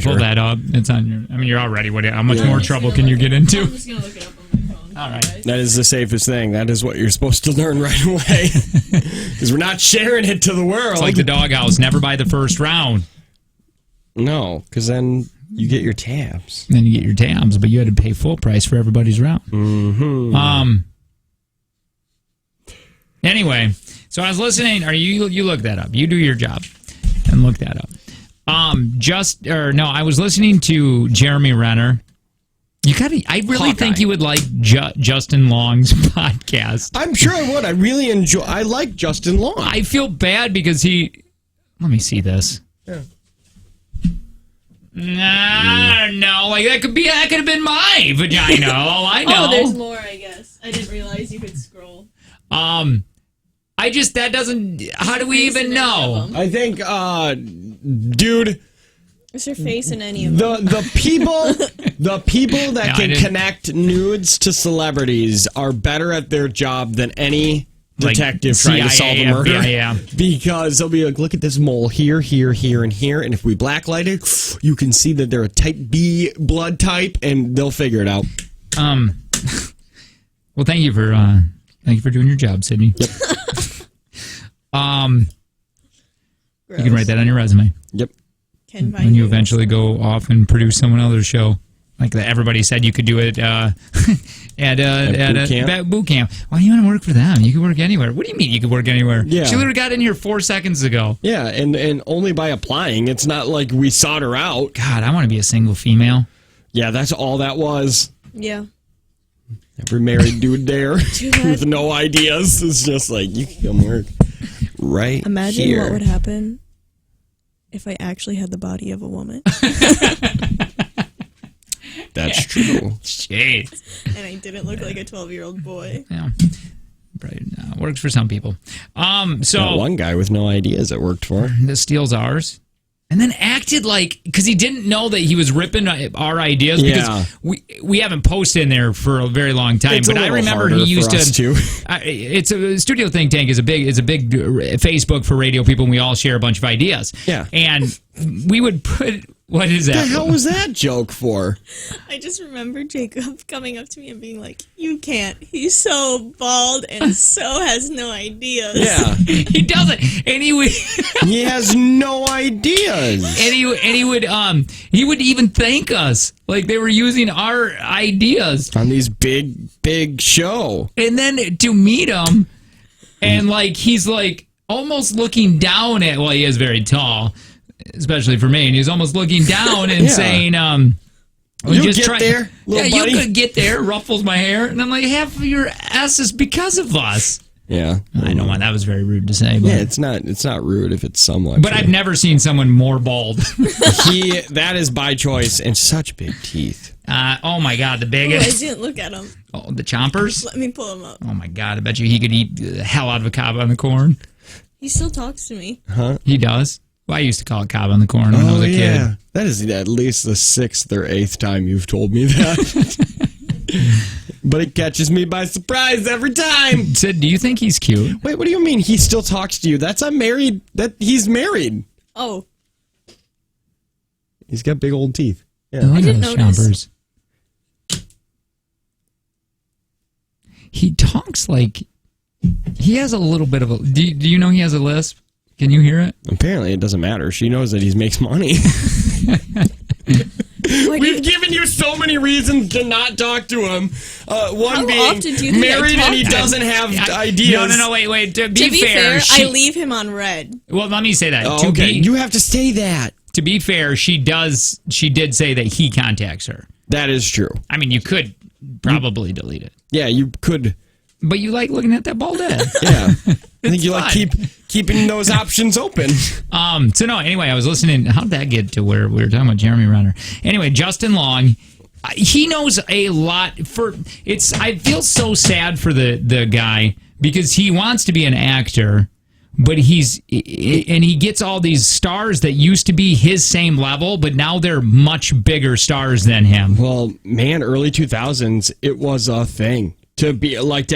pull that up. It's on your. You're already. How much more trouble can you get into? I'm just gonna look it up on my phone. All right. That is the safest thing. That is what you're supposed to learn right away, because we're not sharing it to the world. It's like the doghouse. Never buy the first round. No, because then you get your tabs. Then you get your tabs, but you had to pay full price for everybody's round. Mm-hmm. Anyway, so I was listening. You look that up. You do your job and look that up. I was listening to Jeremy Renner. I really think you would like Justin Long's podcast. I'm sure I would. I like Justin Long. I feel bad because let me see this. Yeah. I don't know. Like that could have been my vagina. All I know. Oh, there's more, I guess. I didn't realize you could scroll. That doesn't. How do we even know? I think, dude. Is her face in any of them? The people that can connect nudes to celebrities are better at their job than any detective trying to solve a murder. Because they'll be like, look at this mole here, here, here, and here, and if we blacklight it, you can see that they're a type B blood type, and they'll figure it out. Well, thank you for doing your job, Sydney. Yep. You can write that on your resume. Yep. When you eventually go off and produce someone else's show. Like everybody said you could do it at boot camp. Why do you want to work for them? You could work anywhere. What do you mean you could work anywhere? Yeah. She literally got in here 4 seconds ago. Yeah, and only by applying. It's not like we sought her out. God, I want to be a single female. Yeah, that's all that was. Yeah. Every married dude there with no ideas is just like, you can come work right Imagine here. what would happen if I actually had the body of a woman. That's true. Jeez. And I didn't look like a 12-year-old boy. Yeah. Works for some people. So that one guy with no ideas it worked for. That steals ours. And then acted like, because he didn't know that he was ripping our ideas. Because we haven't posted in there for a very long time. But I remember he used to. It's a Studio Think Tank is a big Facebook for radio people, and we all share a bunch of ideas. Yeah. And we would put. What is that? What the hell was that joke for? I just remember Jacob coming up to me and being like, you can't. He's so bald and so has no ideas. Yeah. He doesn't. And he has no ideas. And he would even thank us. Like they were using our ideas. On these big show. And then to meet him and like he's like, almost looking down at. Well, he is very tall, especially for me, and he's almost looking down and saying, "You just get there, little buddy. You could get there." Ruffles my hair, and I'm like, "Half of your ass is because of us." Yeah, I know why that was very rude to say. But. Yeah, it's not rude if it's somewhat. But true. I've never seen someone more bald. That is by choice, and such big teeth. Oh my God, the biggest. I didn't look at him. Oh, the chompers. Let me pull him up. Oh my God, I bet you he could eat the hell out of a cob on the corn. He still talks to me. Huh? He does. Well, I used to call it cob on the corn when I was a kid. That is at least the 6th or 8th time you've told me that. But it catches me by surprise every time. Sid, do you think he's cute? Wait, what do you mean he still talks to you? That's unmarried. He's married. Oh. He's got big old teeth. Yeah. I didn't notice. He talks like he has a little bit of a. Do you know he has a lisp? Can you hear it? Apparently, it doesn't matter. She knows that he makes money. We've given you so many reasons to not talk to him. One being married and he doesn't have ideas. No, wait. To be fair, I leave him on red. Well, let me say that. Oh, okay. You have to say that. To be fair, she did say that he contacts her. That is true. I mean, you could probably delete it. Yeah, you could. But you like looking at that bald head. Yeah. I think you like keeping those options open. So no, anyway, I was listening. How did that get to where we were talking about Jeremy Renner? Anyway, Justin Long, he knows a lot I feel so sad for the guy because he wants to be an actor, but he gets all these stars that used to be his same level, but now they're much bigger stars than him. Well, man, early 2000s, it was a thing to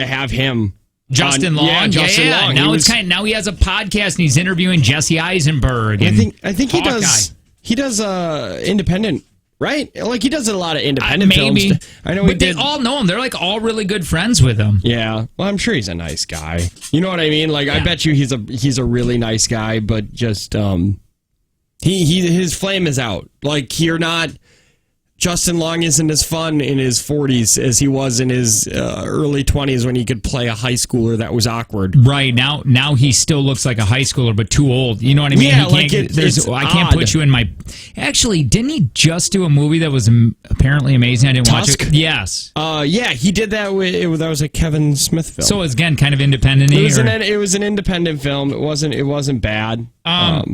have him. Justin Long, yeah, Justin Long. Now he has a podcast and he's interviewing Jesse Eisenberg. And I think he does independent, right? Like he does a lot of independent films. I know, but they all know him. They're like all really good friends with him. Yeah, well, I'm sure he's a nice guy. You know what I mean? Like I bet you he's a really nice guy, but just his flame is out. Like you're not. Justin Long isn't as fun in his 40s as he was in his early 20s when he could play a high schooler that was awkward. Right. Now he still looks like a high schooler, but too old. You know what I mean? Yeah, I can't put you in my... Actually, didn't he just do a movie that was apparently amazing? I didn't watch it. Yes. Yeah, he did that. That was a Kevin Smith film. So it's, again, kind of independent-y? It was an independent film. It wasn't bad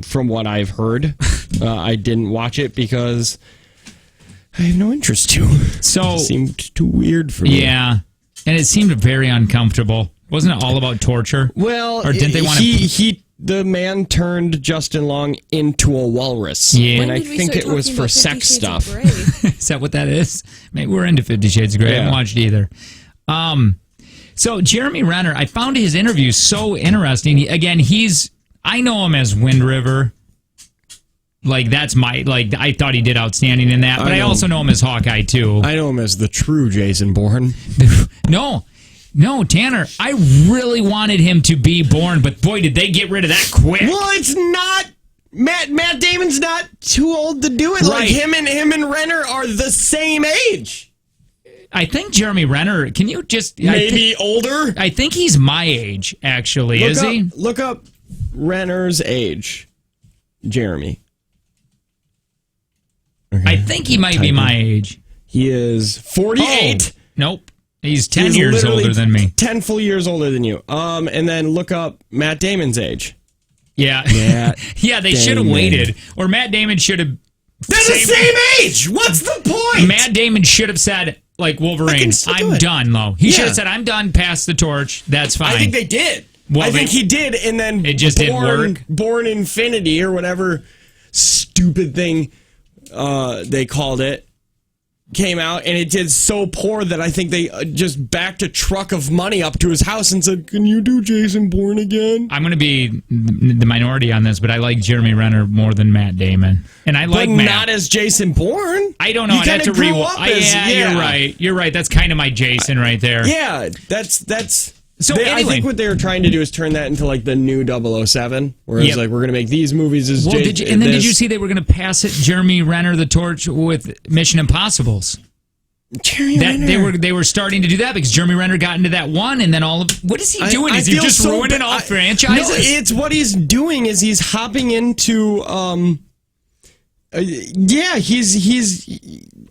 from what I've heard. I didn't watch it because... I have no interest to. So it seemed too weird for me. Yeah, and it seemed very uncomfortable. Wasn't it all about torture? Well, or didn't they want to? The man turned Justin Long into a walrus. Yeah, and I think it was for sex stuff. Is that what that is? Maybe we're into 50 Shades of Grey. I haven't watched either. So Jeremy Renner, I found his interview so interesting. I know him as Wind River. Like, that's I thought he did outstanding in that, but I also know him as Hawkeye, too. I know him as the true Jason Bourne. No, Tanner, I really wanted him to be Bourne, but boy, did they get rid of that quick. Well, it's not... Matt Damon's not too old to do it. Right. Like, him and Renner are the same age. I think Jeremy Renner, can you just... Maybe older? I think he's my age, actually. Is he? Look up Renner's age. Jeremy. Okay. I think he might be my age. He is 48. Oh, nope. He's 10 years older than me. 10 full years older than you. And then look up Matt Damon's age. Yeah. Yeah, they should have waited. Or Matt Damon should have... They're the same age! What's the point? Matt Damon should have said, like Wolverine, I'm done, Lo. He should have said, I'm done, pass the torch, that's fine. I think they did. Well, I think he did, and then it just didn't work. Bourne Infinity, or whatever stupid thing... they called it, came out, and it did so poor that I think they just backed a truck of money up to his house and said, "Can you do Jason Bourne again?" I'm going to be the minority on this, but I like Jeremy Renner more than Matt Damon, and I like Matt. Not as Jason Bourne. I don't know. I'd have to rewatch. You're right. That's kind of my Jason right there. Yeah, that's. So anyway, I think what they were trying to do is turn that into like the new 007, where it's like we're going to make these movies as did you see they were going to pass it Jeremy Renner the torch with Mission Impossibles? they were starting to do that because Jeremy Renner got into that one, and then what is he doing? Is he just ruining all franchises? No, it's what he's doing is he's hopping into he's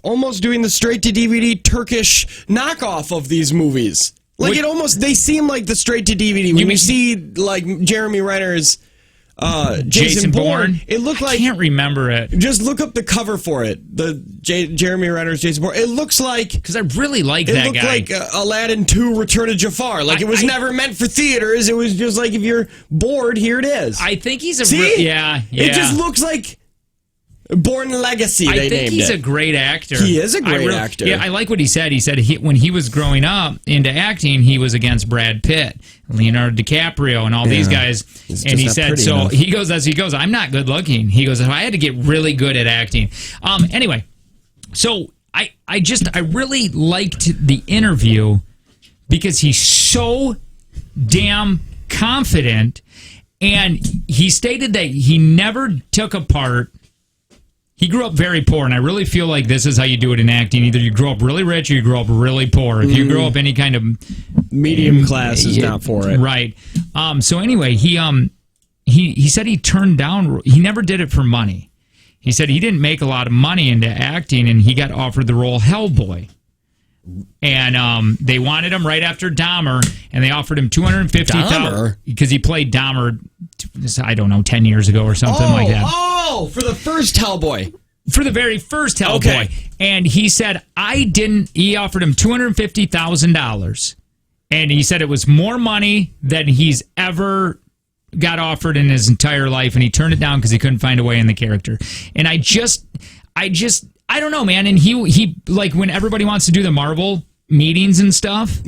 almost doing the straight to DVD Turkish knockoff of these movies. Like they seem like the straight to DVD. When you see like Jeremy Renner's Jason Bourne, it looked like, I can't remember it. Just look up the cover for it. The Jeremy Renner's Jason Bourne. It looks like, because I really like that guy. It looked like Aladdin 2: Return of Jafar. Like it was never meant for theaters. It was just like, if you're bored, here it is. I think he's a yeah. It just looks like Bourne Legacy. I think he's a great actor. He is a great actor. Yeah, I like what he said. He said when he was growing up into acting, he was against Brad Pitt, Leonardo DiCaprio, and all these guys. And he said, he goes, I'm not good looking. He goes, I had to get really good at acting. Anyway, so I really liked the interview because he's so damn confident, and he stated that he never took a part. He grew up very poor, and I really feel like this is how you do it in acting. Either you grow up really rich or you grow up really poor. If you grow up any kind of medium class is not for it. Right. So anyway, he said he turned down, he never did it for money. He said he didn't make a lot of money into acting, and he got offered the role Hellboy. And they wanted him right after Dahmer, and they offered him $250,000 because he played Dahmer, I don't know, 10 years ago or something like that. Oh, for the first Hellboy. For the very first Hellboy. Okay. And he said, he offered him $250,000. And he said it was more money than he's ever got offered in his entire life, and he turned it down because he couldn't find a way in the character. And I don't know, man. And he like, when everybody wants to do the Marvel meetings and stuff,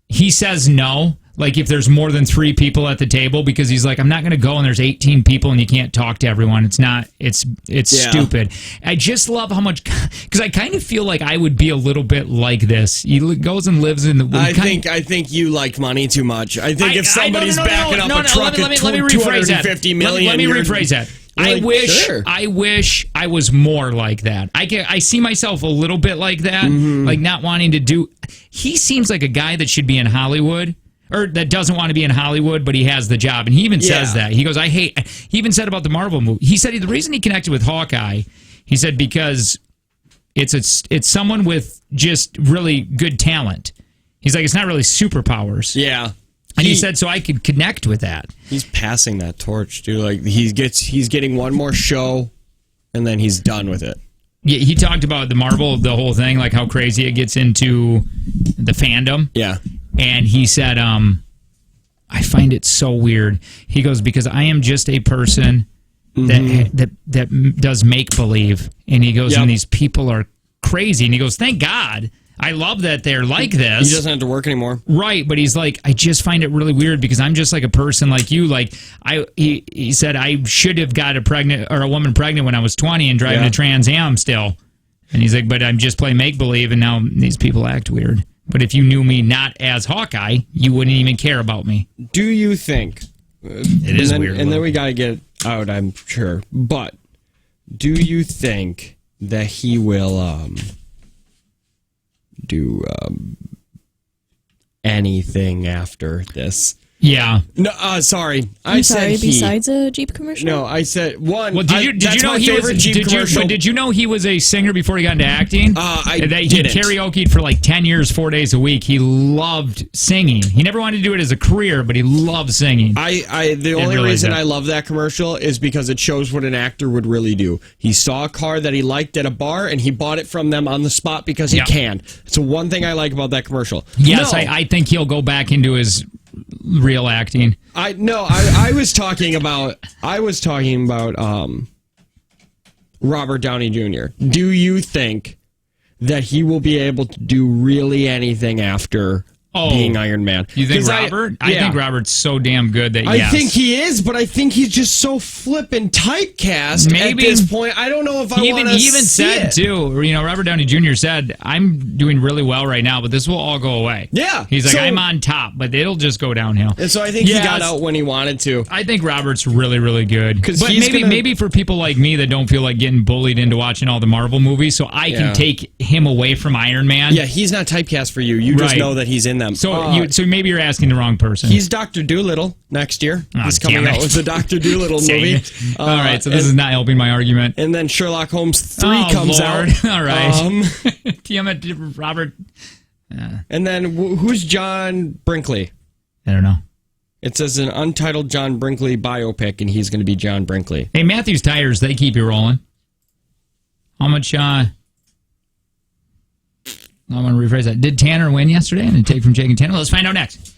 he says no. Like, if there's more than 3 people at the table, because he's like, I'm not going to go and there's 18 people and you can't talk to everyone. It's stupid. I just love how much, because I kind of feel like I would be a little bit like this. He goes and lives in the. I think you like money too much. I think if somebody's backing up a truck at $250 million. Let me rephrase that. I wish I was more like that. I see myself a little bit like that, like not wanting to do. He seems like a guy that should be in Hollywood, or that doesn't want to be in Hollywood, but he has the job, and he even says that. He goes, He even said about the Marvel movie. He said the reason he connected with Hawkeye, he said, because it's someone with just really good talent. He's like, it's not really superpowers. Yeah. And he said, so I could connect with that. He's passing that torch, dude. Like, he's getting one more show, and then he's done with it. Yeah, he talked about the Marvel, the whole thing, like how crazy it gets into the fandom. Yeah. And he said, I find it so weird. He goes, because I am just a person that does make-believe. And he goes, and these people are crazy. And he goes, thank God. I love that they're like this. He doesn't have to work anymore. Right, but he's like, I just find it really weird because I'm just like a person like you. Like, he said I should have got a woman pregnant when I was 20 and driving a Trans Am still. And he's like, but I'm just playing make-believe, and now these people act weird. But if you knew me not as Hawkeye, you wouldn't even care about me. Do you think... It is weird. And then we got to get out, I'm sure. But do you think that he will... do anything after this? Yeah. No, sorry. Besides a Jeep commercial? No, I said one. Well, did you know he was? Did you know he was a singer before he got into acting? I didn't. He karaoke'd for like 10 years, 4 days a week. He loved singing. He never wanted to do it as a career, but he loved singing. The only reason I love that commercial is because it shows what an actor would really do. He saw a car that he liked at a bar, and he bought it from them on the spot because he can. It's the one thing I like about that commercial. Yes, I think he'll go back into his real acting. I was talking about Robert Downey Jr. Do you think that he will be able to do really anything after being Iron Man. You think Robert? I think Robert's so damn good that I think he is, but I think he's just so flippin' typecast at this point. I don't know if I want to see it. He even said, too, Robert Downey Jr. said, I'm doing really well right now, but this will all go away. Yeah. He's like, I'm on top, but it'll just go downhill. And so I think he got out when he wanted to. I think Robert's really, really good. But maybe for people like me that don't feel like getting bullied into watching all the Marvel movies, so I can take him away from Iron Man. Yeah, he's not typecast for you. You just know that he's in them. So maybe you're asking the wrong person. He's Dr. Dolittle next year. He's coming out with the Dr. Dolittle movie. All right, so this is not helping my argument. And then Sherlock Holmes 3 comes out. All right. Damn it, Robert. And then who's John Brinkley? I don't know. It says an untitled John Brinkley biopic, and he's going to be John Brinkley. Hey, Matthews Tires, they keep you rolling. How much... I want to rephrase that. Did Tanner win yesterday? And a take from Jake and Tanner? Let's find out next.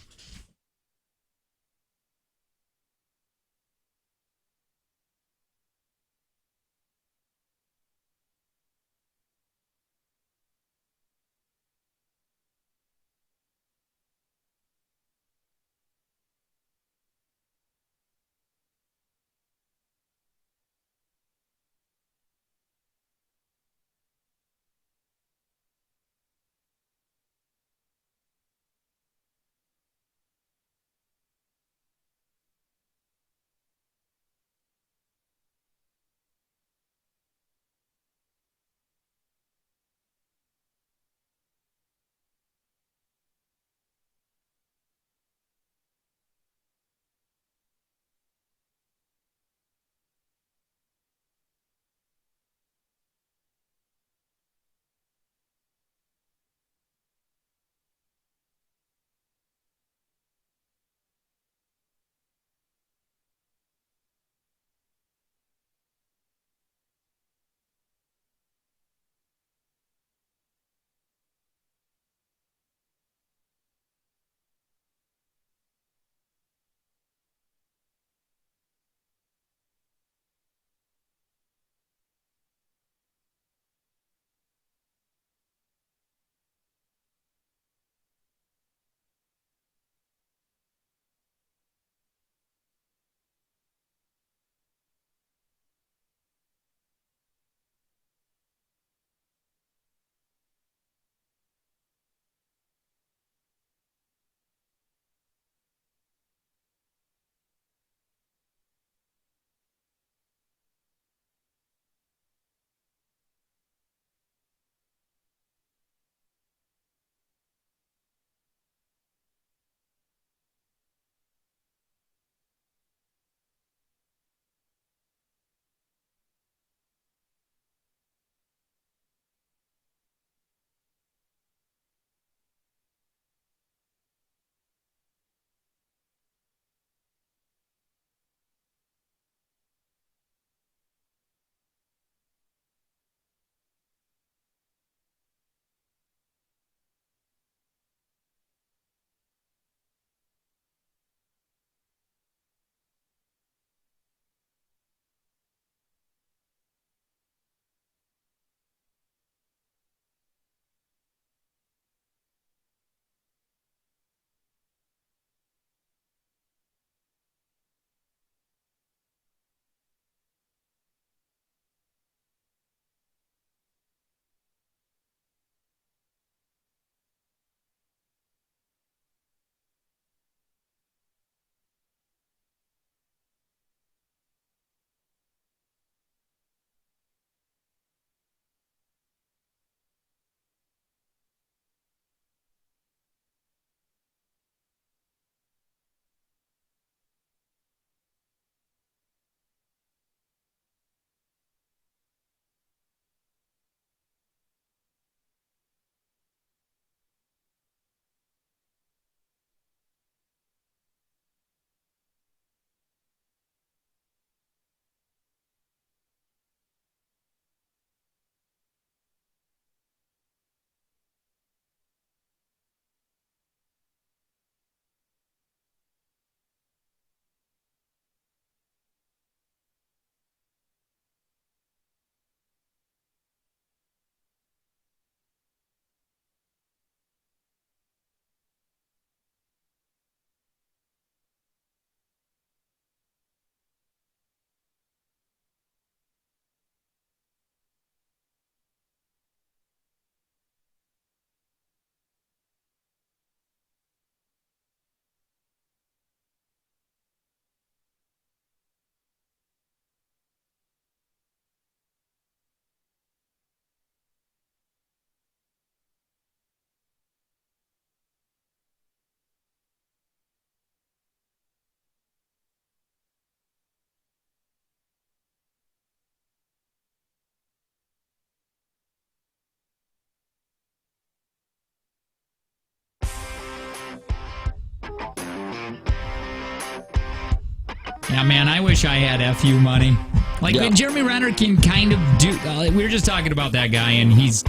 Yeah, man, I wish I had FU money. Like, Jeremy Renner can kind of do... we were just talking about that guy, and he's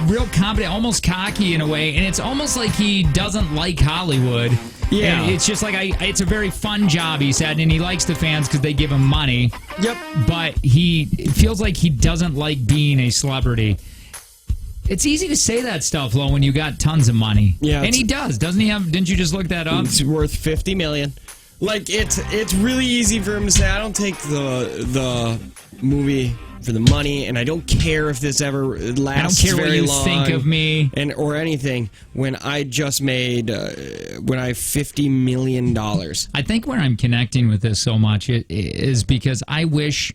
real competent, almost cocky in a way, and it's almost like he doesn't like Hollywood. Yeah. And it's just like, it's a very fun job, he said, and he likes the fans because they give him money. Yep. But it feels like he doesn't like being a celebrity. It's easy to say that stuff, though, when you got tons of money. Yeah. And he does. Doesn't he have... Didn't you just look that up? It's worth $50 million. Like, it's really easy for him to say, I don't take the movie for the money, and I don't care if this ever lasts very long. I don't care what you think of me. Or anything, when I just made, when I have $50 million. I think where I'm connecting with this so much is because I wish...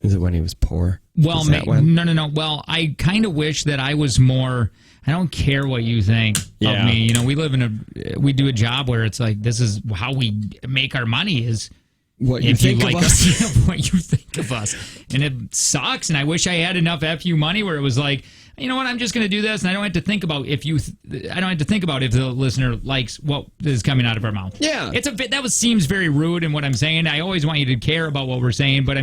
Is it when he was poor? Well, no. Well, I kind of wish that I was more... I don't care what you think of me. You know, we do a job where it's like, this is how we make our money is what you think of us. What you think of us. And it sucks. And I wish I had enough FU money where it was like, you know what, I'm just going to do this, and I don't have to think about if the listener likes what is coming out of our mouth. Yeah, it's seems very rude in what I'm saying. I always want you to care about what we're saying, but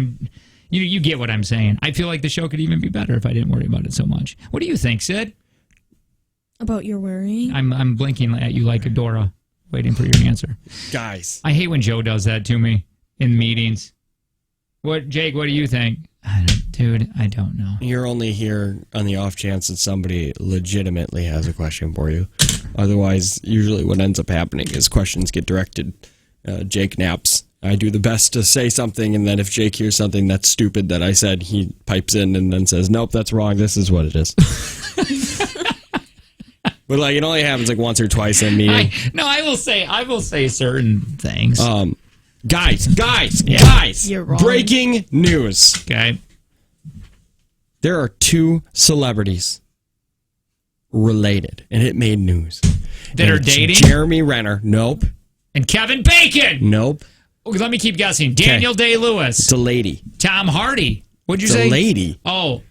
you get what I'm saying. I feel like the show could even be better if I didn't worry about it so much. What do you think, Sid? About your worrying? I'm blinking at you like Adora, waiting for your answer. Guys. I hate when Joe does that to me in meetings. Jake, what do you think? Dude, I don't know. You're only here on the off chance that somebody legitimately has a question for you. Otherwise, usually what ends up happening is questions get directed. Jake naps. I do the best to say something, and then if Jake hears something that's stupid that I said, he pipes in and then says, nope, that's wrong. This is what it is. But like it only happens like once or twice in a meeting. I will say certain things. Guys! You're wrong. Breaking news. Okay. There are two celebrities related, and it made news. That are dating? Jeremy Renner. Nope. And Kevin Bacon. Nope. Let me keep guessing. Daniel Day-Lewis. It's a lady. Tom Hardy. What'd you say? It's a lady. Oh,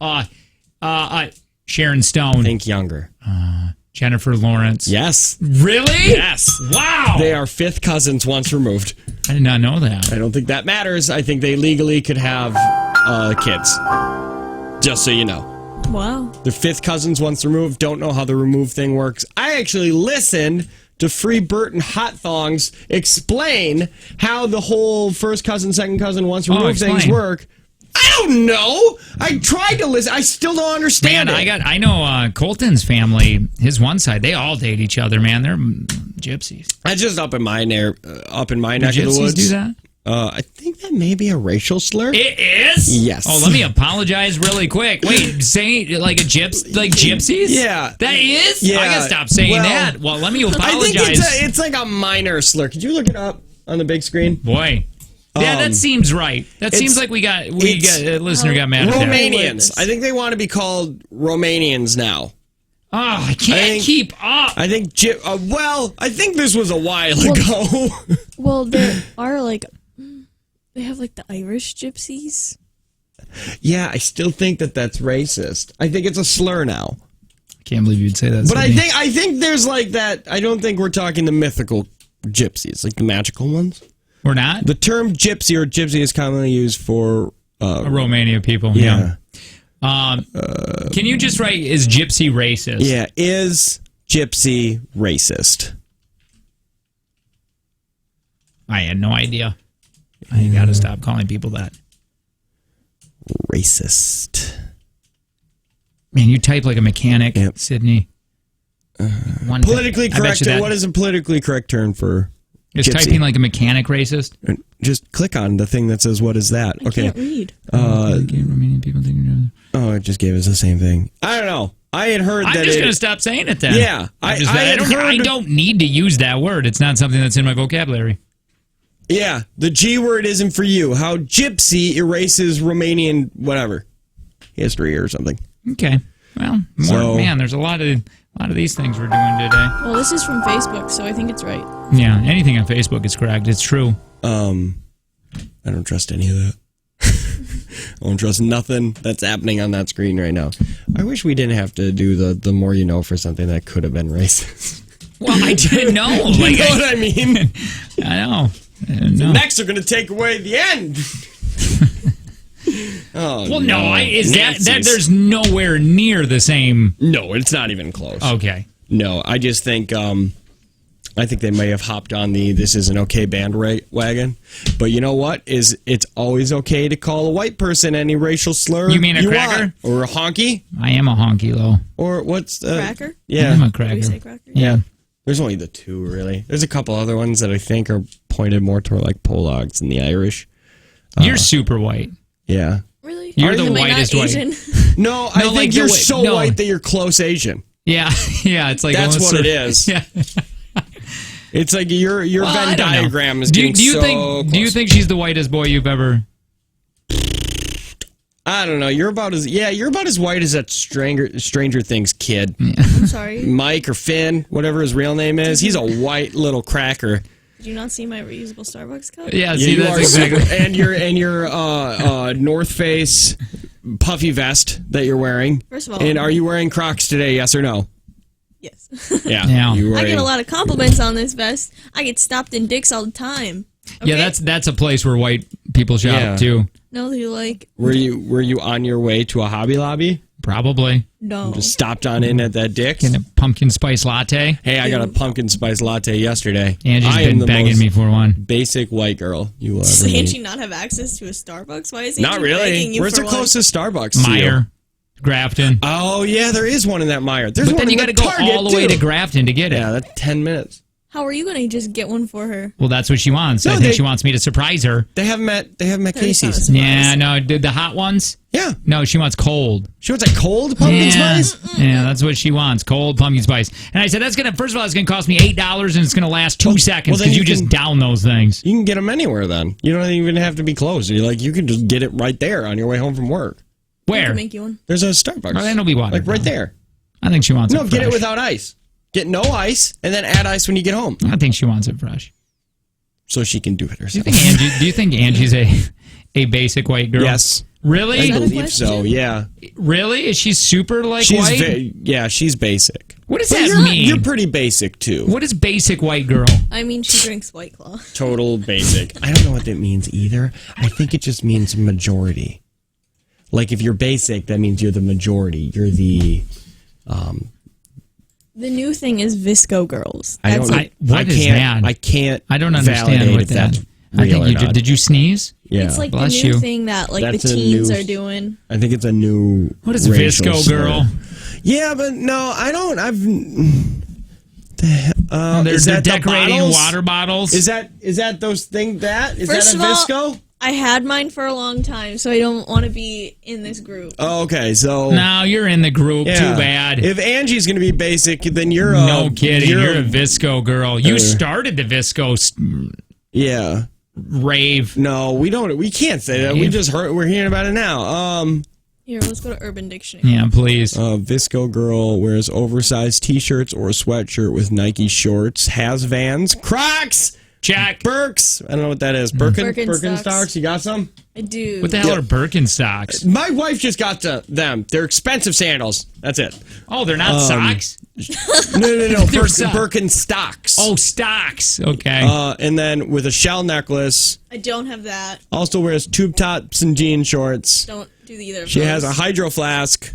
Sharon Stone. Think younger. Jennifer Lawrence. Yes. Really? Yes. Wow. They are fifth cousins once removed. I did not know that. I don't think that matters. I think they legally could have kids. Just so you know. Wow. They're fifth cousins once removed. Don't know how the remove thing works. I actually listened to Free Burton Hot Thongs explain how the whole first cousin, second cousin, once removed things work. I don't know. I tried to listen. I still don't understand it. I know Colton's family, his one side, they all date each other, man. They're gypsies. That's just up in my neck of the woods. Do that? I think that may be a racial slur. It is? Yes. Oh, let me apologize really quick. Wait, say like gypsies? Yeah. That is? Yeah. I gotta stop saying that. Well, let me apologize. I think it's like a minor slur. Could you look it up on the big screen? Boy. Yeah, that seems right. That seems like a listener got mad at that. Romanians. I think they want to be called Romanians now. Oh, I can't keep up. I think, I think this was a while ago. Well, there are they have the Irish gypsies. Yeah, I still think that's racist. I think it's a slur now. I can't believe you'd say that. But I think there's that. I don't think we're talking the mythical gypsies, like the magical ones. We're not? The term gypsy or gypsy is commonly used for Romania people. Yeah. Can you just write, is gypsy racist? Yeah, is gypsy racist? I had no idea. I got to stop calling people that. Racist. Man, you type like a mechanic, Sydney. Politically correct. What is a politically correct term for Is gypsy? Typing like a mechanic racist? Just click on the thing that says, what is that? I can't read. It just gave us the same thing. I don't know. I had heard I'm just going to stop saying it then. Yeah. I don't need to use that word. It's not something that's in my vocabulary. Yeah. The G word isn't for you. How gypsy erases Romanian whatever. History or something. Okay. Well, there's a lot of these things we're doing today. Well, this is from Facebook, so I think it's right. Yeah, anything on Facebook is correct. It's true. I don't trust any of that. I don't trust nothing that's happening on that screen right now. I wish we didn't have to do the more you know for something that could have been racist. Well, I didn't know. You know what I mean? I know. No. Next, they're going to take away the end. Oh, well, no. Is that there's nowhere near the same? No, it's not even close. Okay. No, I just think I think they may have hopped on the "this is an okay" bandwagon. But you know what? It's always okay to call a white person any racial slur. You mean a cracker or a honky? I am a honky, though. Or what's cracker? Yeah, I'm a cracker. We say cracker? Yeah. There's only the two, really. There's a couple other ones that I think are pointed more toward like Polags and the Irish. You're super white. Yeah. Really? You're the Am I not whitest white. Asian? No, I think like you're so white that you're close Asian. Yeah, yeah. It's like that's what it is. Yeah. It's like your Venn diagram is getting so close. Do you think she's the whitest boy you've ever? I don't know. You're about as white as that Stranger Things kid. Yeah. I'm sorry. Mike or Finn, whatever his real name is. He's a white little cracker. Did you not see my reusable Starbucks cup? Yeah, see, that's exactly. And your North Face puffy vest that you're wearing. First of all, and are you wearing Crocs today? Yes or no? Yes. Yeah. I get a lot of compliments on this vest. I get stopped in Dick's all the time. Okay? Yeah, that's a place where white people shop too. No, they like. Were you on your way to a Hobby Lobby? Probably. No. Just stopped on in at that Dick's. Getting a pumpkin spice latte. Hey, I got a pumpkin spice latte yesterday. Angie's been begging me for one. Basic white girl you will ever Does meet. Angie not have access to a Starbucks? Why is Angie Not really. begging you Where's for the closest Starbucks? Meyer, Grafton. Oh yeah, there is one in that Meyer. There's but one then you got to go all the way to Grafton to get it. Yeah, that's 10 minutes. How are you going to just get one for her? Well, that's what she wants. No, I think she wants me to surprise her. They have them at Casey's. Yeah, no, the hot ones? Yeah. No, she wants cold. She wants a cold pumpkin spice? Yeah, that's what she wants. Cold pumpkin spice. And I said, first of all, it's going to cost me $8 and it's going to last 2 seconds because you just down those things. You can get them anywhere then. You don't even have to be close. You can just get it right there on your way home from work. Where? I can make you one. There's a Starbucks. Oh, then it'll be water. Like right there. I think she wants it fresh. No, get it without ice. Get no ice and then add ice when you get home. I think she wants it fresh. So she can do it herself. Do you think Angie's a basic white girl? Yes. Really? I believe so, yeah. Really? Is she super white? Yeah, she's basic. What does that mean? You're pretty basic, too. What is basic white girl? I mean, she drinks White Claw. Total basic. I don't know what that means either. I think it just means majority. Like, if you're basic, that means you're the majority. You're the... The new thing is Visco girls. What is that? I can't. I don't understand what that. I think you did. Did you sneeze? Yeah. It's like Bless the new you. thing that the teens are doing. I think it's a new. What is Visco girl? Yeah, but no, I don't. They're decorating water bottles. Is that those things? First that a of all, Visco? I had mine for a long time, so I don't want to be in this group. Oh, okay, so now you're in the group. Yeah. Too bad. If Angie's going to be basic, then you're no kidding. You're a Visco girl. You started the Visco. Rave. No, we don't. We can't say that. We just heard. We're hearing about it now. Here, let's go to Urban Dictionary. Yeah, please. Visco girl wears oversized T-shirts or a sweatshirt with Nike shorts. Has Vans, Crocs. Check. Birks. I don't know what that is. Birkenstocks. You got some? I do. What the hell are Birkenstocks? My wife just got them. They're expensive sandals. That's it. Oh, they're not socks? No. Birkenstocks. Oh, stocks. Okay. And then with a shell necklace. I don't have that. Also wears tube tops and jean shorts. Don't do either of She those. has a hydro flask.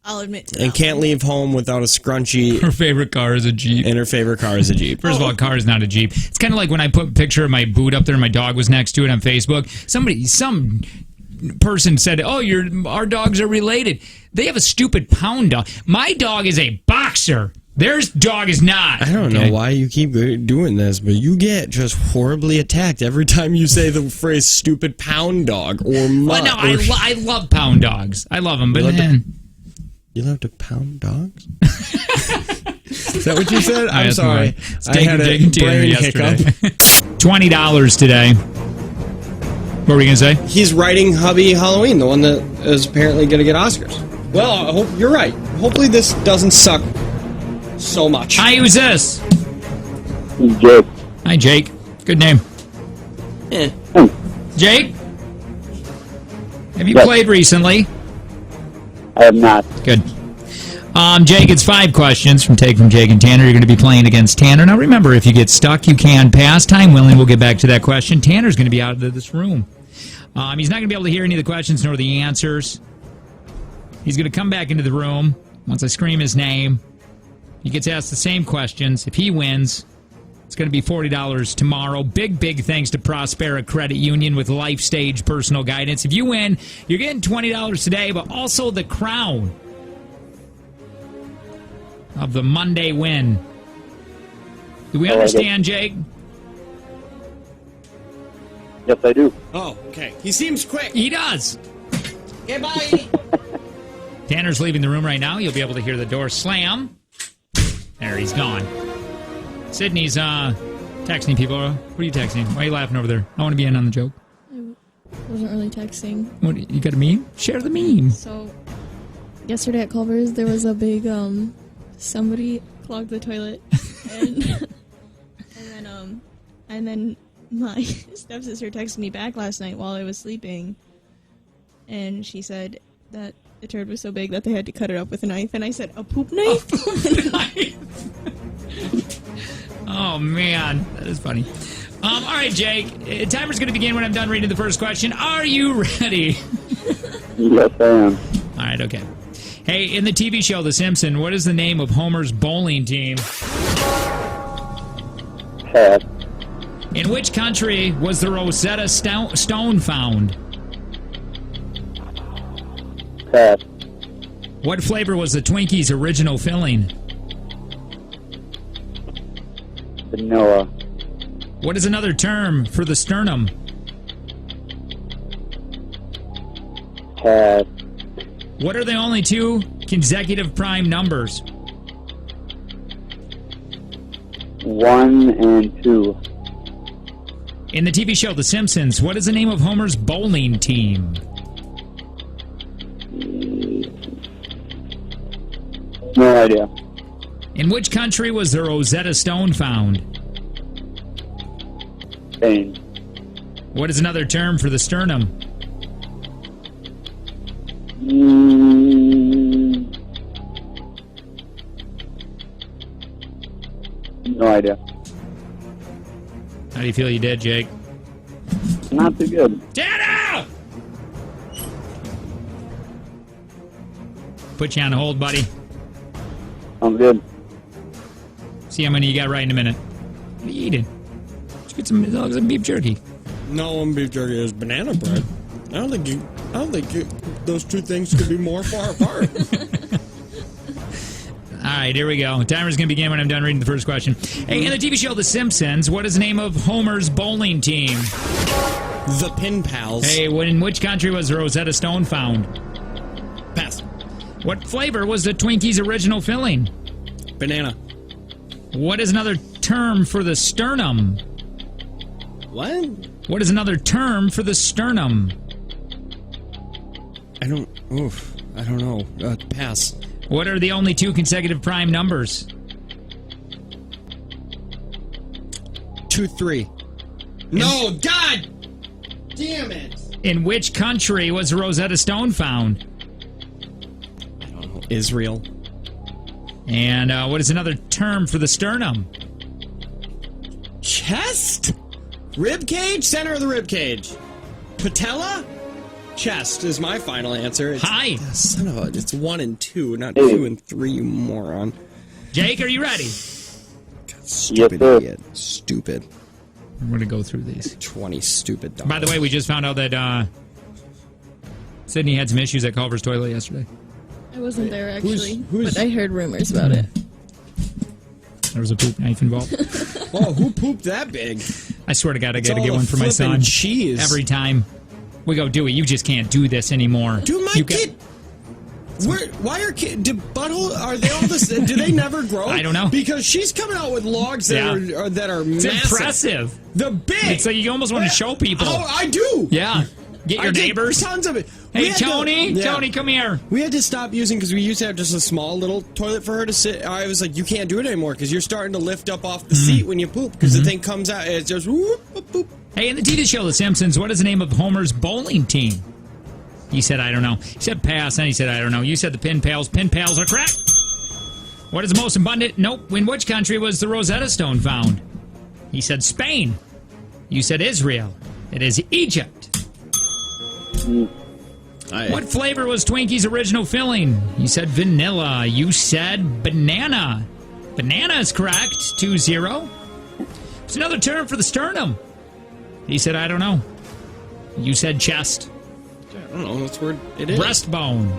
I'll admit to that. And can't leave home without a scrunchie. Her favorite car is a Jeep. And her favorite car is a Jeep. First of all, a car is not a Jeep. It's kind of like when I put a picture of my boot up there and my dog was next to it on Facebook. Some person said, "Oh, our dogs are related." They have a stupid pound dog. My dog is a boxer. Their dog is not. I don't know why you keep doing this, but you get just horribly attacked every time you say the phrase "stupid pound dog" or mutt. Well, no, I love pound dogs. I love them, but you love to pound dogs? Is that what you said? I'm sorry. I had a brain hiccup. $20 today. What were you going to say? He's writing Hubby Halloween, the one that is apparently going to get Oscars. Well, I hope you're right. Hopefully this doesn't suck so much. Hi, who's this? Jake. Hi, Jake. Good name. Jake? Have you played recently? I have not. Good. Jake, it's 5 questions from Jake and Tanner. You're going to be playing against Tanner. Now, remember, if you get stuck, you can pass. Time willing, we'll get back to that question. Tanner's going to be out of this room. He's not going to be able to hear any of the questions nor the answers. He's going to come back into the room once I scream his name. He gets asked the same questions. If he wins, it's going to be $40 tomorrow. Big thanks to Prospera Credit Union with Life Stage Personal Guidance. If you win, you're getting $20 today, but also the crown of the Monday win. Do we understand, Jake? Yes, I do. Oh, okay. He seems quick. He does. Okay, bye. Tanner's leaving the room right now. You'll be able to hear the door slam. There, he's gone. Sydney's texting people. What are you texting? Why are you laughing over there? I want to be in on the joke. I wasn't really texting. What, you got a meme? Share the meme. So, yesterday at Culver's, there was a big, somebody clogged the toilet. And then my stepsister texted me back last night while I was sleeping. And she said that the turd was so big that they had to cut it up with a knife. And I said, a poop knife? A poop knife. Oh, man. That is funny. All right, Jake. Timer's going to begin when I'm done reading the first question. Are you ready? Yes, I am. All right, okay. Hey, in the TV show The Simpsons, what is the name of Homer's bowling team? Pass. In which country was the Rosetta Stone found? Pass. What flavor was the Twinkies' original filling? Vanilla. What is another term for the sternum? Pass. What are the only 2 consecutive prime numbers? 1 and 2. In the TV show The Simpsons, what is the name of Homer's bowling team? No idea. In which country was the Rosetta Stone found? Spain. What is another term for the sternum? No idea. How do you feel you did, Jake? Not too good. Tanner! Put you on hold, buddy. I'm good. See how many you got right in a minute. What are you eating? Let's get some beef jerky. No, beef jerky is banana bread. I don't think those two things could be more far apart. All right, here we go. Timer's going to begin when I'm done reading the first question. Hey, in the TV show The Simpsons, what is the name of Homer's bowling team? The Pin Pals. Hey, in which country was Rosetta Stone found? Pass. What flavor was the Twinkies' original filling? Banana. What is another term for the sternum? What? What is another term for the sternum? I don't know. Pass. What are the only 2 consecutive prime numbers? 2, 3. No, God! Damn it! In which country was Rosetta Stone found? I don't know. Israel. And what is another term for the sternum? Chest? Rib cage? Center of the rib cage. Patella? Chest is my final answer. Hi. Son of a... It's 1 and 2, not 2 and 3, you moron. Jake, are you ready? God, stupid idiot. Stupid. I'm going to go through these. 20 stupid dogs. By the way, we just found out that Sydney had some issues at Culver's toilet yesterday. I wasn't there, actually, but I heard rumors about it. There was a poop knife involved. Oh, who pooped that big? I swear to God, I got to get one for my son. Cheese. Every time we go, Dewey, you just can't do this anymore. Dude, my kid... Why are kids... Are they all this... Do they never grow? I don't know. Because she's coming out with logs that are it's massive. Impressive. The big... It's like you almost want to show people. Oh, I do. Yeah. Get your neighbors. Tons of it. Hey, Tony. Tony, come here. We had to stop using because we used to have just a small little toilet for her to sit. I was like, you can't do it anymore because you're starting to lift up off the seat when you poop because the thing comes out. It's just whoop, whoop, whoop. Hey, in the TV show The Simpsons, what is the name of Homer's bowling team? He said, I don't know. He said pass, and he said, I don't know. You said the Pin Pals. Pin Pals are correct. What is the most abundant? Nope. In which country was the Rosetta Stone found? He said Spain. You said Israel. It is Egypt. What flavor was Twinkie's original filling? You said vanilla. You said banana. Banana is correct. 2-0. It's another term for the sternum. He said, I don't know. You said chest. I don't know. That's where it is. Breastbone.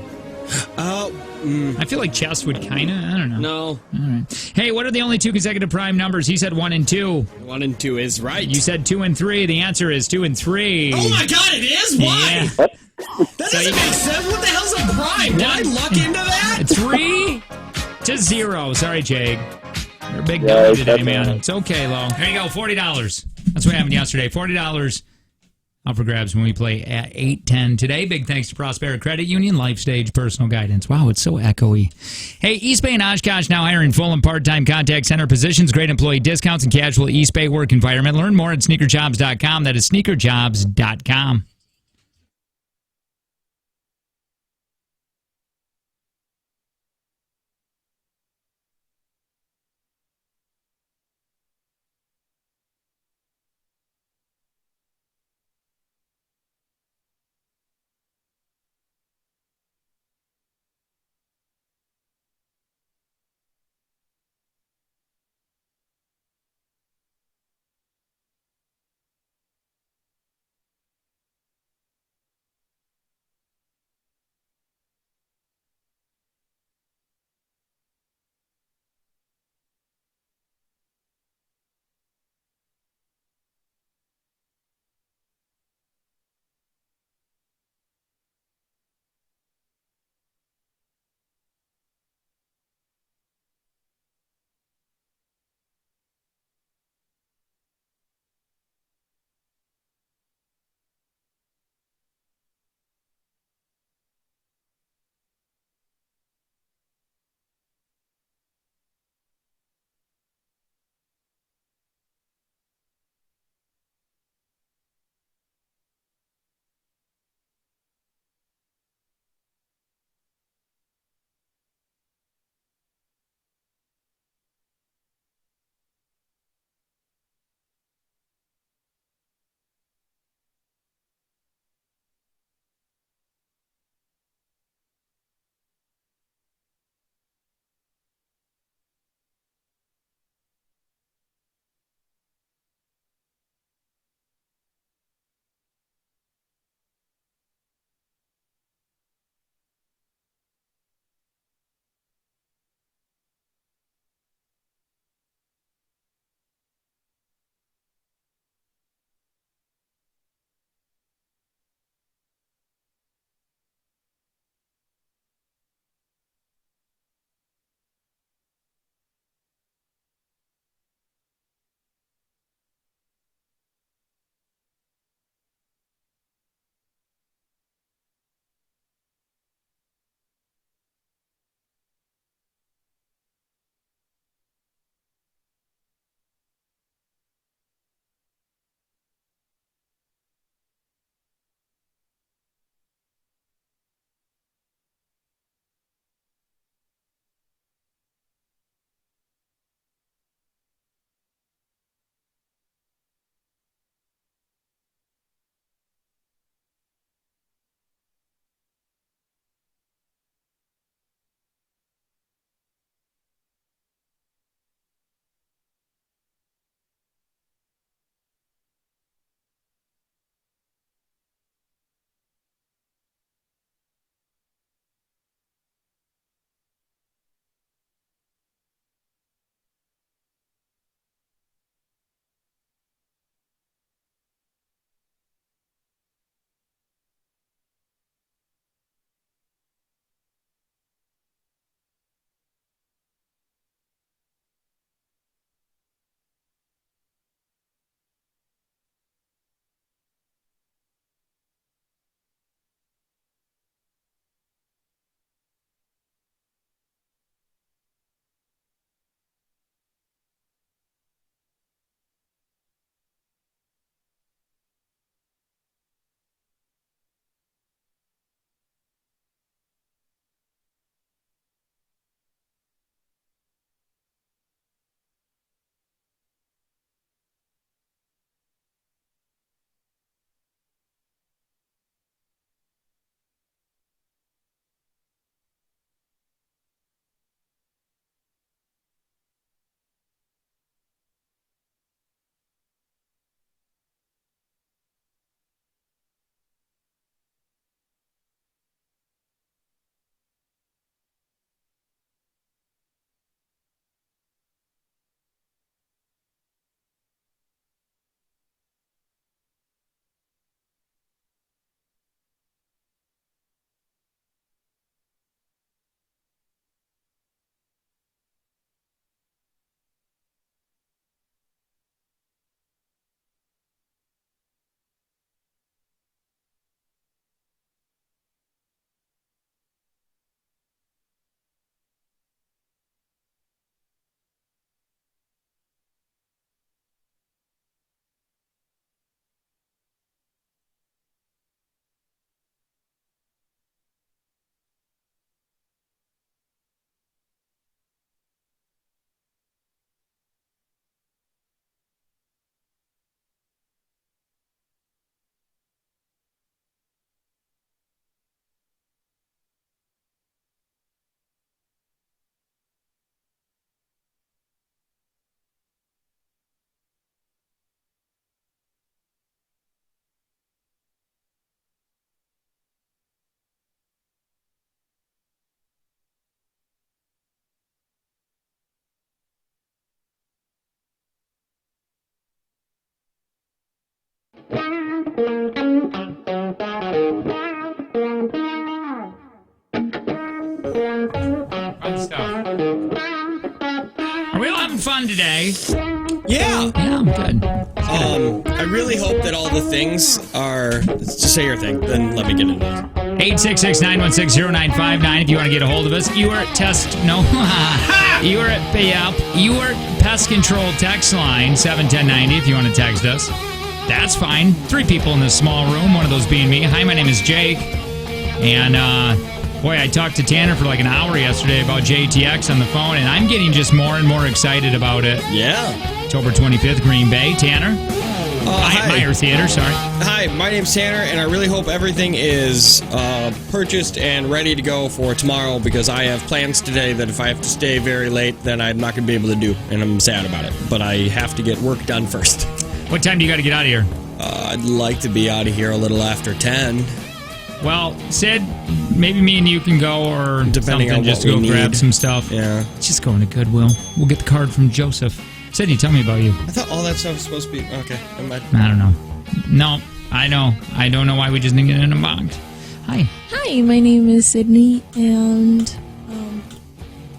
I feel like chest would kind of, I don't know. No. All right. Hey, what are the only two consecutive prime numbers? He said 1 and 2. 1 and 2 is right. You said 2 and 3. The answer is 2 and 3. Oh my God, it is? Why? Yeah. That doesn't make sense. What the hell's a prime? Did I luck into that? 3-0. Sorry, Jake. You're a big guy today, man. It's okay, Lo. There you go, $40. That's what happened yesterday. $40 up for grabs when we play at 8:10 today. Big thanks to Prospera Credit Union, Life Stage Personal Guidance. Wow, it's so echoey. Hey, East Bay and Oshkosh now hiring full and part-time contact center positions, great employee discounts, and casual East Bay work environment. Learn more at sneakerjobs.com. That is sneakerjobs.com. Fun stuff. Are we all having fun today? Yeah. Yeah, I'm good. I really hope that all the things are. Just say your thing, then let me get into it. 866-916-0959 if you want to get a hold of us. You are at you are at Pest Control text line 71090 if you want to text us. That's fine. 3 people in this small room, one of those being me. Hi, my name is Jake. And boy, I talked to Tanner for like an hour yesterday about JTX on the phone, and I'm getting just more and more excited about it. Yeah. October 25th, Green Bay. Tanner? Hi. Meyer Theater, sorry. Hi, my name's Tanner, and I really hope everything is purchased and ready to go for tomorrow, because I have plans today that if I have to stay very late, then I'm not going to be able to do, and I'm sad about it. But I have to get work done first. What time do you got to get out of here? I'd like to be out of here a little after 10. Well, Sid, maybe me and you can go, or depending on just what go we grab need. some stuff. Yeah. Let's just go into Goodwill. We'll get the card from Joseph. Sydney, tell me about you. I thought all that stuff was supposed to be... Okay, never mind. I don't know. No, I know. I don't know why we just didn't get in a box. Hi. Hi, my name is Sydney, and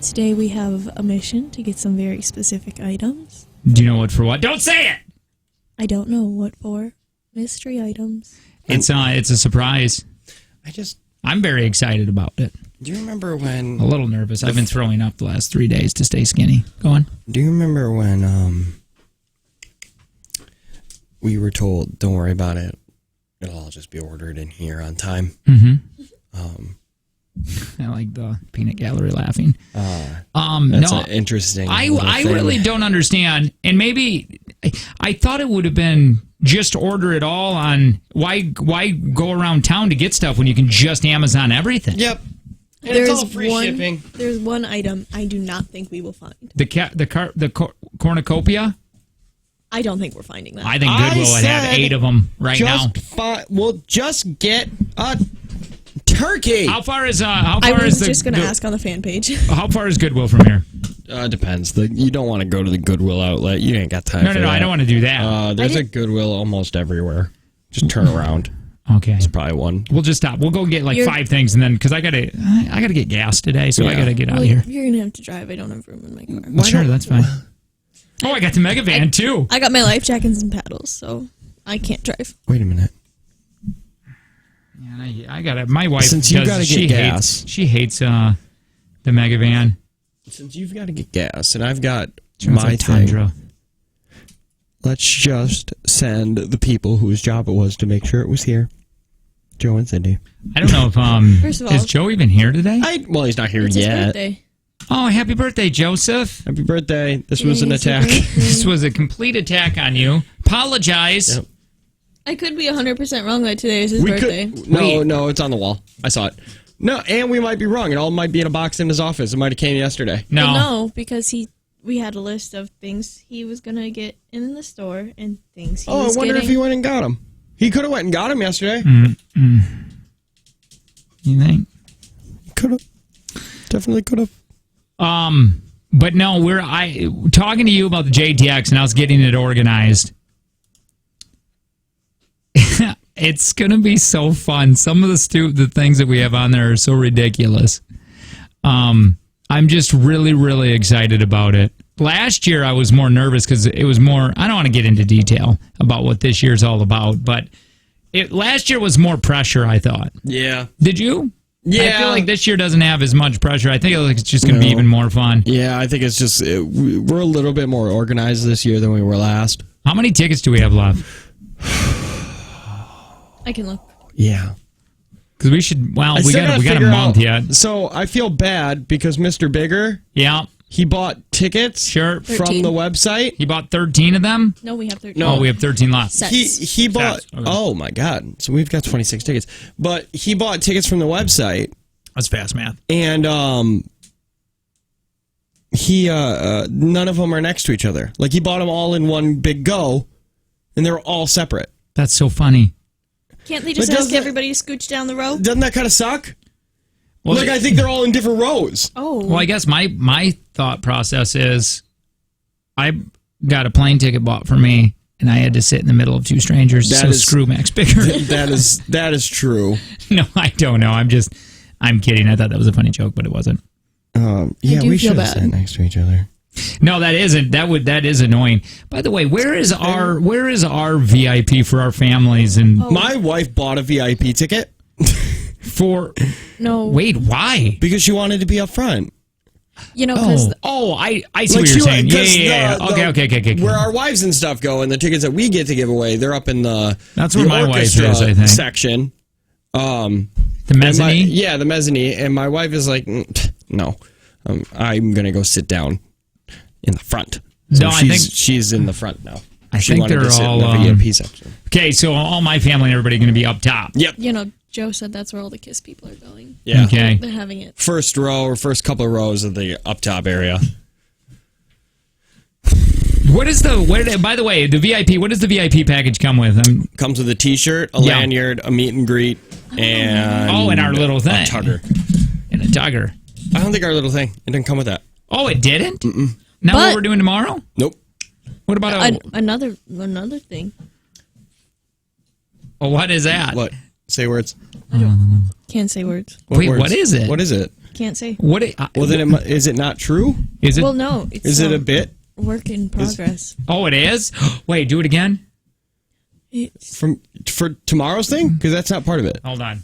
today we have a mission to get some very specific items. Do you know what for what? Don't say it! I don't know what for. Mystery items. It's a surprise. I'm very excited about it. Do you remember when... A little nervous. I've been throwing up the last 3 days to stay skinny. Go on. Do you remember when we were told, don't worry about it, it'll all just be ordered in here on time? Mm-hmm. I like the peanut gallery laughing. That's no, interesting. I really don't understand. And maybe I thought it would have been just order it all on... Why go around town to get stuff when you can just Amazon everything? Yep. And it's all free shipping. There's one item I do not think we will find. The cornucopia? I don't think we're finding that. I think Goodwill would have 8 of them right now. We'll just get a turkey. How far is I was just going to ask on the fan page. How far is Goodwill from here? Depends. You don't want to go to the Goodwill outlet. You ain't got time for that. No, I don't want to do that. There's a Goodwill almost everywhere. Just turn around. Okay. It's probably one. We'll just stop. We'll go get like 5 things, and then, because I gotta get gas today, so I gotta get out of here. You're going to have to drive. I don't have room in my car. Well, sure, that's fine. Oh, I got the mega van too. I got my life jackets and paddles, so I can't drive. Wait a minute. Yeah, I got it. My wife, since you got to get gas, she hates the mega van. Since you've got to get gas, and I've got my like thing. Tundra. Let's just send the people whose job it was to make sure it was here. Joe and Cindy. I don't know if First of all, is Joe even here today? Well, he's not here it's yet. His birthday. Oh, happy birthday, Joseph. Happy birthday. This was an attack. This was a complete attack on you. Apologize. Yep. I could be 100% wrong that today is his birthday. No, it's on the wall. I saw it. No, and we might be wrong. It all might be in a box in his office. It might have came yesterday. No, because we had a list of things he was going to get in the store and things he was I wonder getting. if he went and got them. He could have went and got them yesterday. You think? Could have. Definitely could have. But no, talking to you about the JTX, and I was getting it organized. It's gonna be so fun. Some of the things that we have on there are so ridiculous. I'm just really, really excited about it. Last year, I was more nervous because it was more... I don't want to get into detail about what this year's all about, but last year was more pressure, I thought. Yeah. Did you? Yeah. I feel like this year doesn't have as much pressure. I think it's just going to be even more fun. Yeah, I think it's just... we're a little bit more organized this year than we were last. How many tickets do we have left? I can look. Yeah. Because we should... Well, we got a month yet. So I feel bad because Mr. Bigger... Yeah. He bought tickets from 13. the website. He bought 13 of them? No, we have 13. No, we have 13 left. Sets. He bought... Sets. Okay. Oh, my God. So we've got 26 tickets. But he bought tickets from the website. That's fast math. And he none of them are next to each other. Like, he bought them all in one big go, and they were all separate. That's so funny. Can't they just ask everybody to scooch down the row? Doesn't that kind of suck? Well, I think they're all in different rows. Oh. Well, I guess my thought process is I got a plane ticket bought for me, and I had to sit in the middle of two strangers. Screw Max Bigger. That is true. No, I don't know. I'm kidding. I thought that was a funny joke, but it wasn't. Yeah, we should have sat next to each other. No, that isn't. That is annoying. By the way, where is our VIP for our families? And my wife bought a VIP ticket for. No. Wait, why? Because she wanted to be up front. Because I see what you're saying. Yeah. Okay. Where our wives and stuff go, and the tickets that we get to give away, they're up in the where my wife is, I think. Section. The mezzanine. The mezzanine, and my wife is like, no, I'm gonna go sit down in the front. So no, I think she's in the front now. I think they're all in the VIP section. Okay, so all my family and everybody going to be up top. Yep. Joe said that's where all the KISS people are going. Yeah. Okay. They're having it. First row or first couple of rows of the up top area. By the way, the VIP, what does the VIP package come with? Comes with a t-shirt, a lanyard, a meet and greet, and... and our little thing. A tugger. And a tugger. I don't think our little thing. It didn't come with that. Oh, it didn't? Mm-mm. Not what we're doing tomorrow? Nope. What about another thing? Oh, what is that? What? Say words. Can't say words. Wait, what is it? What is it? Can't say. Well, then is it not true? Is it? Well, no. Is it a bit? Work in progress. It is? Wait, do it again? For tomorrow's thing? Because that's not part of it. Hold on.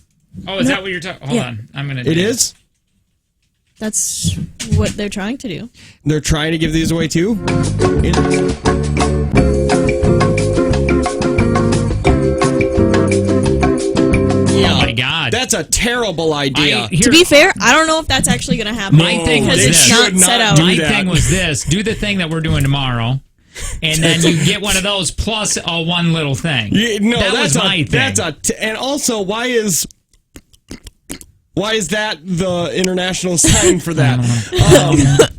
Oh, is that what you're talking? Hold on. I'm going to It is? That's what they're trying to do. They're trying to give these away too? Oh my God. That's a terrible idea. To be fair, I don't know if that's actually going to happen. My thing was it's not set out. My thing was this. Do the thing that we're doing tomorrow. And then you get one of those plus one little thing. That was my thing. And also, why is that the international sign for that?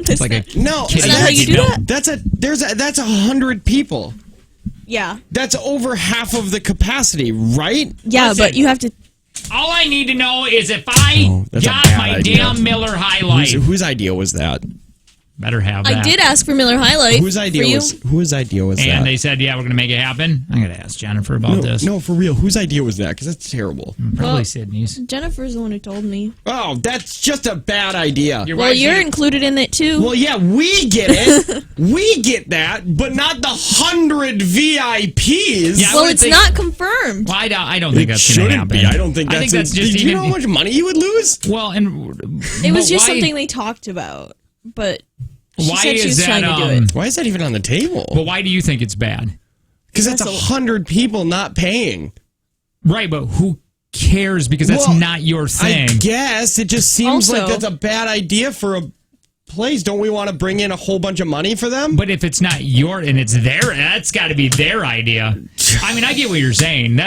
It's like a Is that how you do that? That's 100 people. Yeah. That's over half of the capacity, right? Yeah, but you have to. All I need to know is if I got my damn Miller High Life. Whose idea was that? Better have that. I did ask for Miller High Life. Whose idea was that? And they said, yeah, we're going to make it happen. I'm going to ask Jennifer about this. No, for real. Whose idea was that? Because that's terrible. Probably Sydney's. Jennifer's the one who told me. Oh, that's just a bad idea. You're included in it too. Well, yeah, we get it. We get that, but not the 100 VIPs. Yeah, well, it's not confirmed. Well, I don't think that's going to happen. I don't think that's just. Do you know how much money you would lose? Well, and it was just something they talked about, but. She said she was trying to do it. Why is that even on the table? But why do you think it's bad? Because that's 100 people not paying. Right, but who cares? Because that's not your thing. I guess it just seems like that's a bad idea for a place. Don't we want to bring in a whole bunch of money for them? But if it's not and it's that's got to be their idea. I mean, I get what you're saying.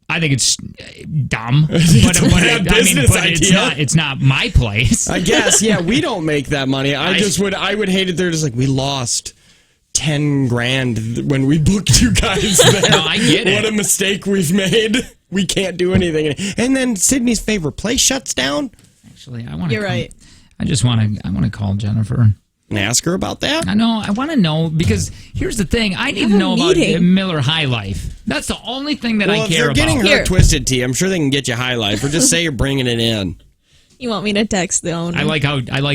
I think it's dumb, but it's not my place. I guess, yeah, we don't make that money. I would hate it. They're just like, we lost 10 grand when we booked you guys there. No, I get it. What a mistake we've made. We can't do anything. And then Sydney's favorite place shuts down. Actually, I want to. You're right. I want to call Jennifer. And ask her about that? I know. I want to know because here's the thing. I need to know about Miller High Life. That's the only thing that I care about. If they're getting her twisted, T, I'm sure they can get you High Life, or just say you're bringing it in. You want me to text the owner? I like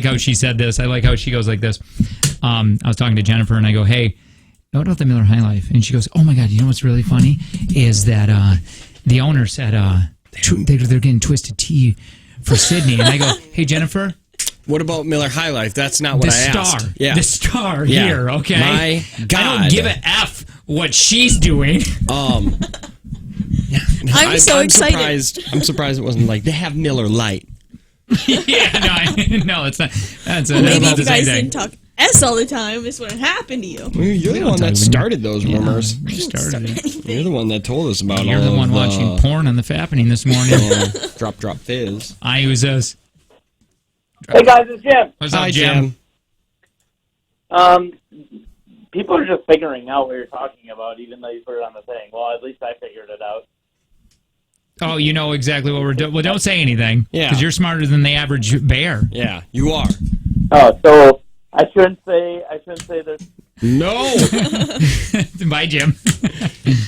how she said this. I like how she goes like this. I was talking to Jennifer and I go, hey, what about the Miller High Life? And she goes, oh my God, you know what's really funny is that the owner said they're getting Twisted Tea for Sydney. And I go, hey, Jennifer. What about Miller High Life? That's not what I asked. The star here, okay? My God. I don't give a F what she's doing. I'm so excited. I'm surprised it wasn't like, they have Miller Light. No, it's not. Maybe if you guys didn't talk S all the time, this wouldn't happen to you. You're the one that started those rumors. I started it. You're the one that told us about You're the one watching porn on the Fappening this morning. Drop fizz. I was Hey guys, it's Jim. What's up, Jim? People are just figuring out what you're talking about, even though you put it on the thing. Well, at least I figured it out. Oh, you know exactly what we're doing. Well, don't say anything. Yeah. Because you're smarter than the average bear. Yeah, you are. Oh, so I shouldn't say there's No. Bye, Jim.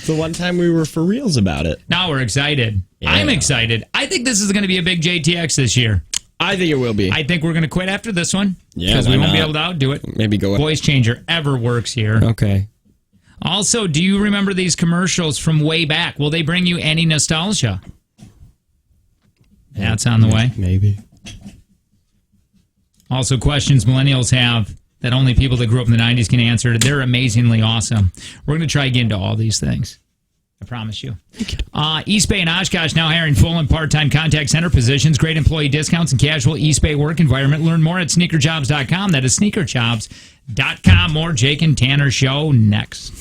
The one time we were for reals about it. Now we're excited. Yeah. I'm excited. I think this is going to be a big JTX this year. I think it will be. I think we're going to quit after this one. Yeah, because we won't be able to outdo it. Maybe go. Voice changer ever works here. Okay. Also, do you remember these commercials from way back? Will they bring you any nostalgia? That's on the way. Maybe. Also, questions millennials have that only people that grew up in the 90s can answer. They're amazingly awesome. We're going to try to get into all these things. I promise you. East Bay and Oshkosh now hiring full and part-time contact center positions. Great employee discounts and casual East Bay work environment. Learn more at sneakerjobs.com. That is sneakerjobs.com. More Jake and Tanner show next.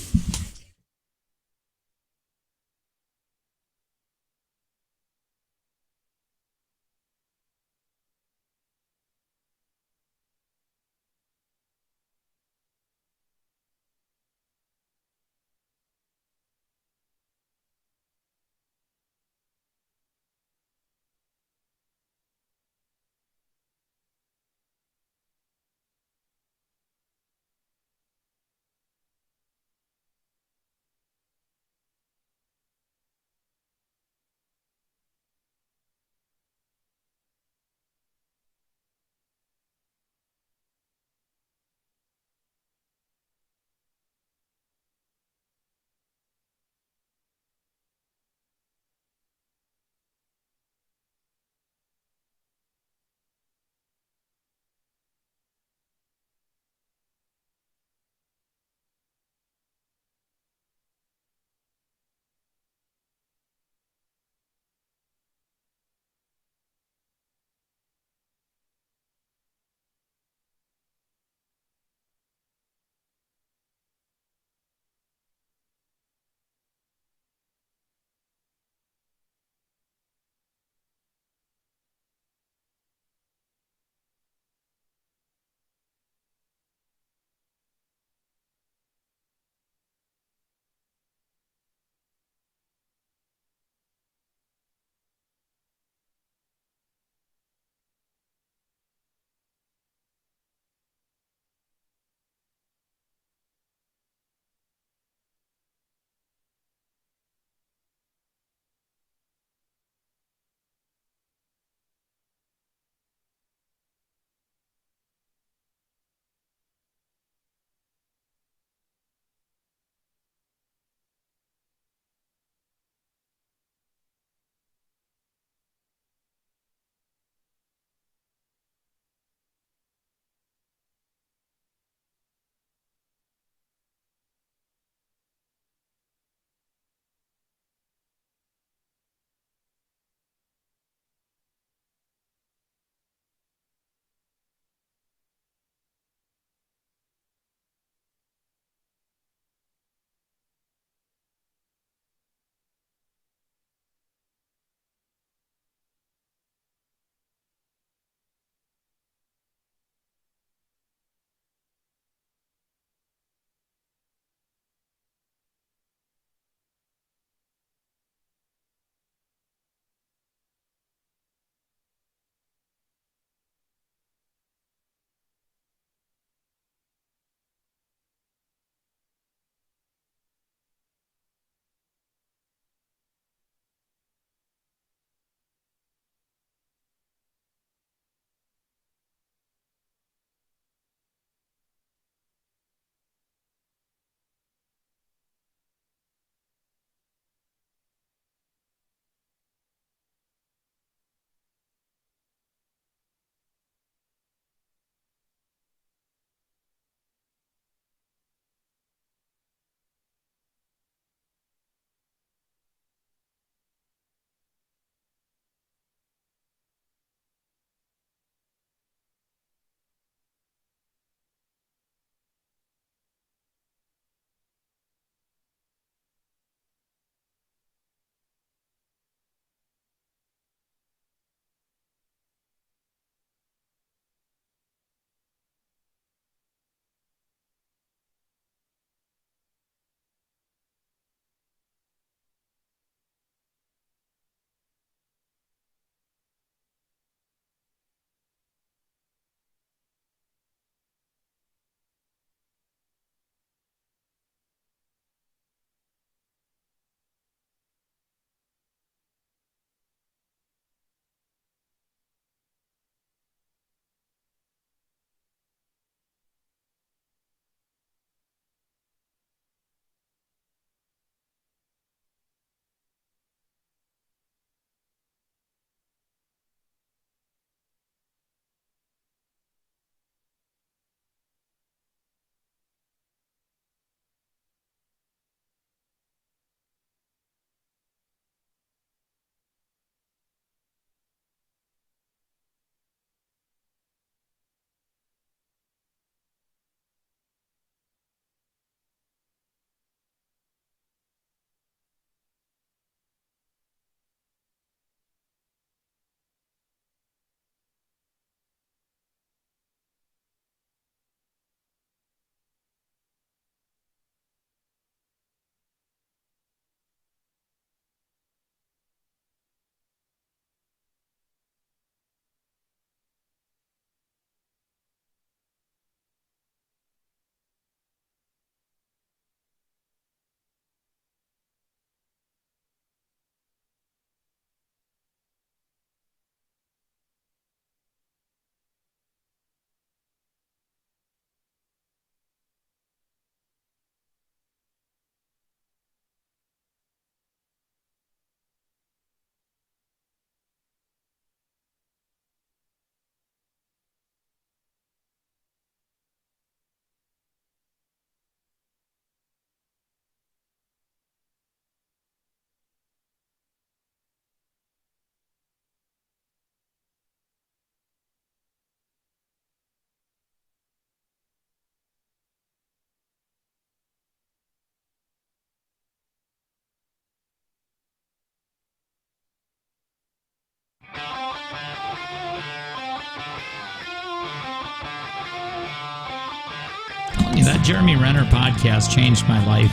That Jeremy Renner podcast changed my life.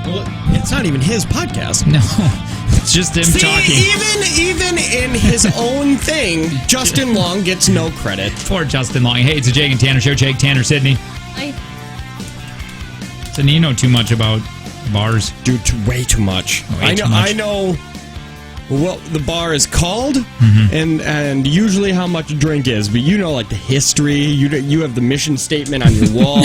Well, it's not even his podcast. No, it's just him talking. Even in his own thing, Justin Long gets no credit. Poor Justin Long. Hey, it's the Jake and Tanner Show. Jake, Tanner, Sydney. Hi. Sydney, you know too much about bars. Dude, way too much. I know what the bar is called and usually how much a drink is, but you know like the history. You have the mission statement on your wall.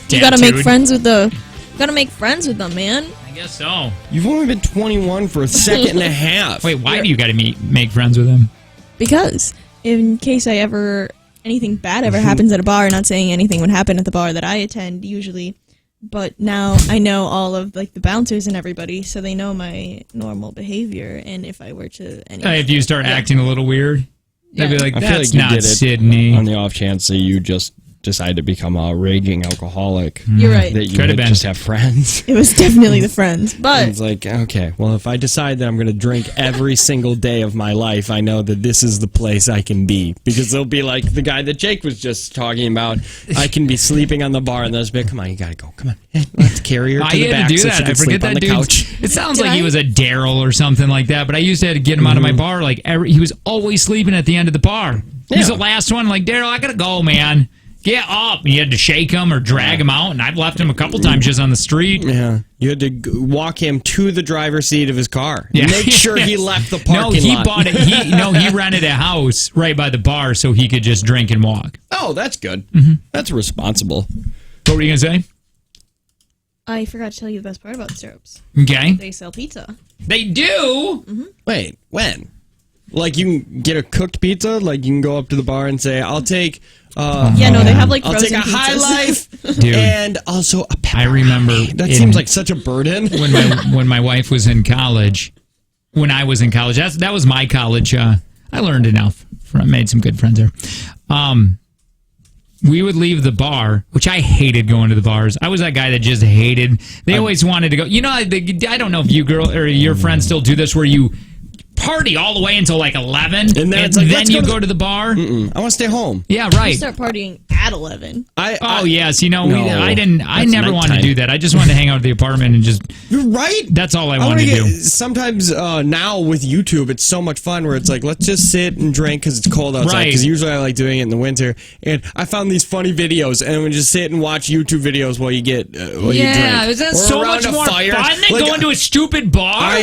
You gotta make friends with them, man. I guess so. You've only been 21 for a second and a half. Wait, why do you got to make friends with him? Because in case anything bad ever happens at a bar, not saying anything would happen at the bar that I attend usually, but now I know all of like the bouncers and everybody, so they know my normal behavior. And if I were to, if you start acting a little weird, they'd be like, I "That's feel like not Sydney." On the off chance that you just decide to become a raging alcoholic. You're right. That you would just have friends. It was definitely the friends, but it's like, okay, well, if I decide that I'm going to drink every single day of my life, I know that this is the place I can be, because they'll be like the guy that Jake was just talking about. I can be sleeping on the bar, and they'll just be, come on, you got to go, come on, let's carry her to the back so she can sleep on the couch. It sounds like he was a Daryl or something like that, but I used to have to get him out of my bar. Like he was always sleeping at the end of the bar. He was the last one. Like, Daryl, I got to go, man. Get up. You had to shake him or drag him out, and I've left him a couple times just on the street. Yeah. You had to walk him to the driver's seat of his car. Yeah. Make sure he left the parking lot. He rented a house right by the bar so he could just drink and walk. Oh, that's good. That's responsible. What were you going to say? I forgot to tell you the best part about Syrups. Okay. They sell pizza. They do? Wait, when? Like, you can get a cooked pizza? Like, you can go up to the bar and say, I'll take... they have like frozen I'll take a pizzas. High Life Dude, and also a pepperoni. I remember that seems like such a burden. when my wife was in college, when I was in college, that was my college. I learned enough. Made some good friends there. We would leave the bar, which I hated going to the bars. I was that guy that just hated. They always wanted to go. You know, I don't know if you girl or your friends still do this, where you party all the way until like 11, and then you go to the bar. I want to stay home. Yeah, right. You start partying at 11. Yes, I never wanted to do that. I just wanted to hang out at the apartment and just. You're right. That's all I wanted to do. Sometimes now with YouTube, it's so much fun where it's like, let's just sit and drink because it's cold outside. Because usually I like doing it in the winter, and I found these funny videos, and we just sit and watch YouTube videos while you get you drink. Yeah, that's so much more fun than going to a stupid bar.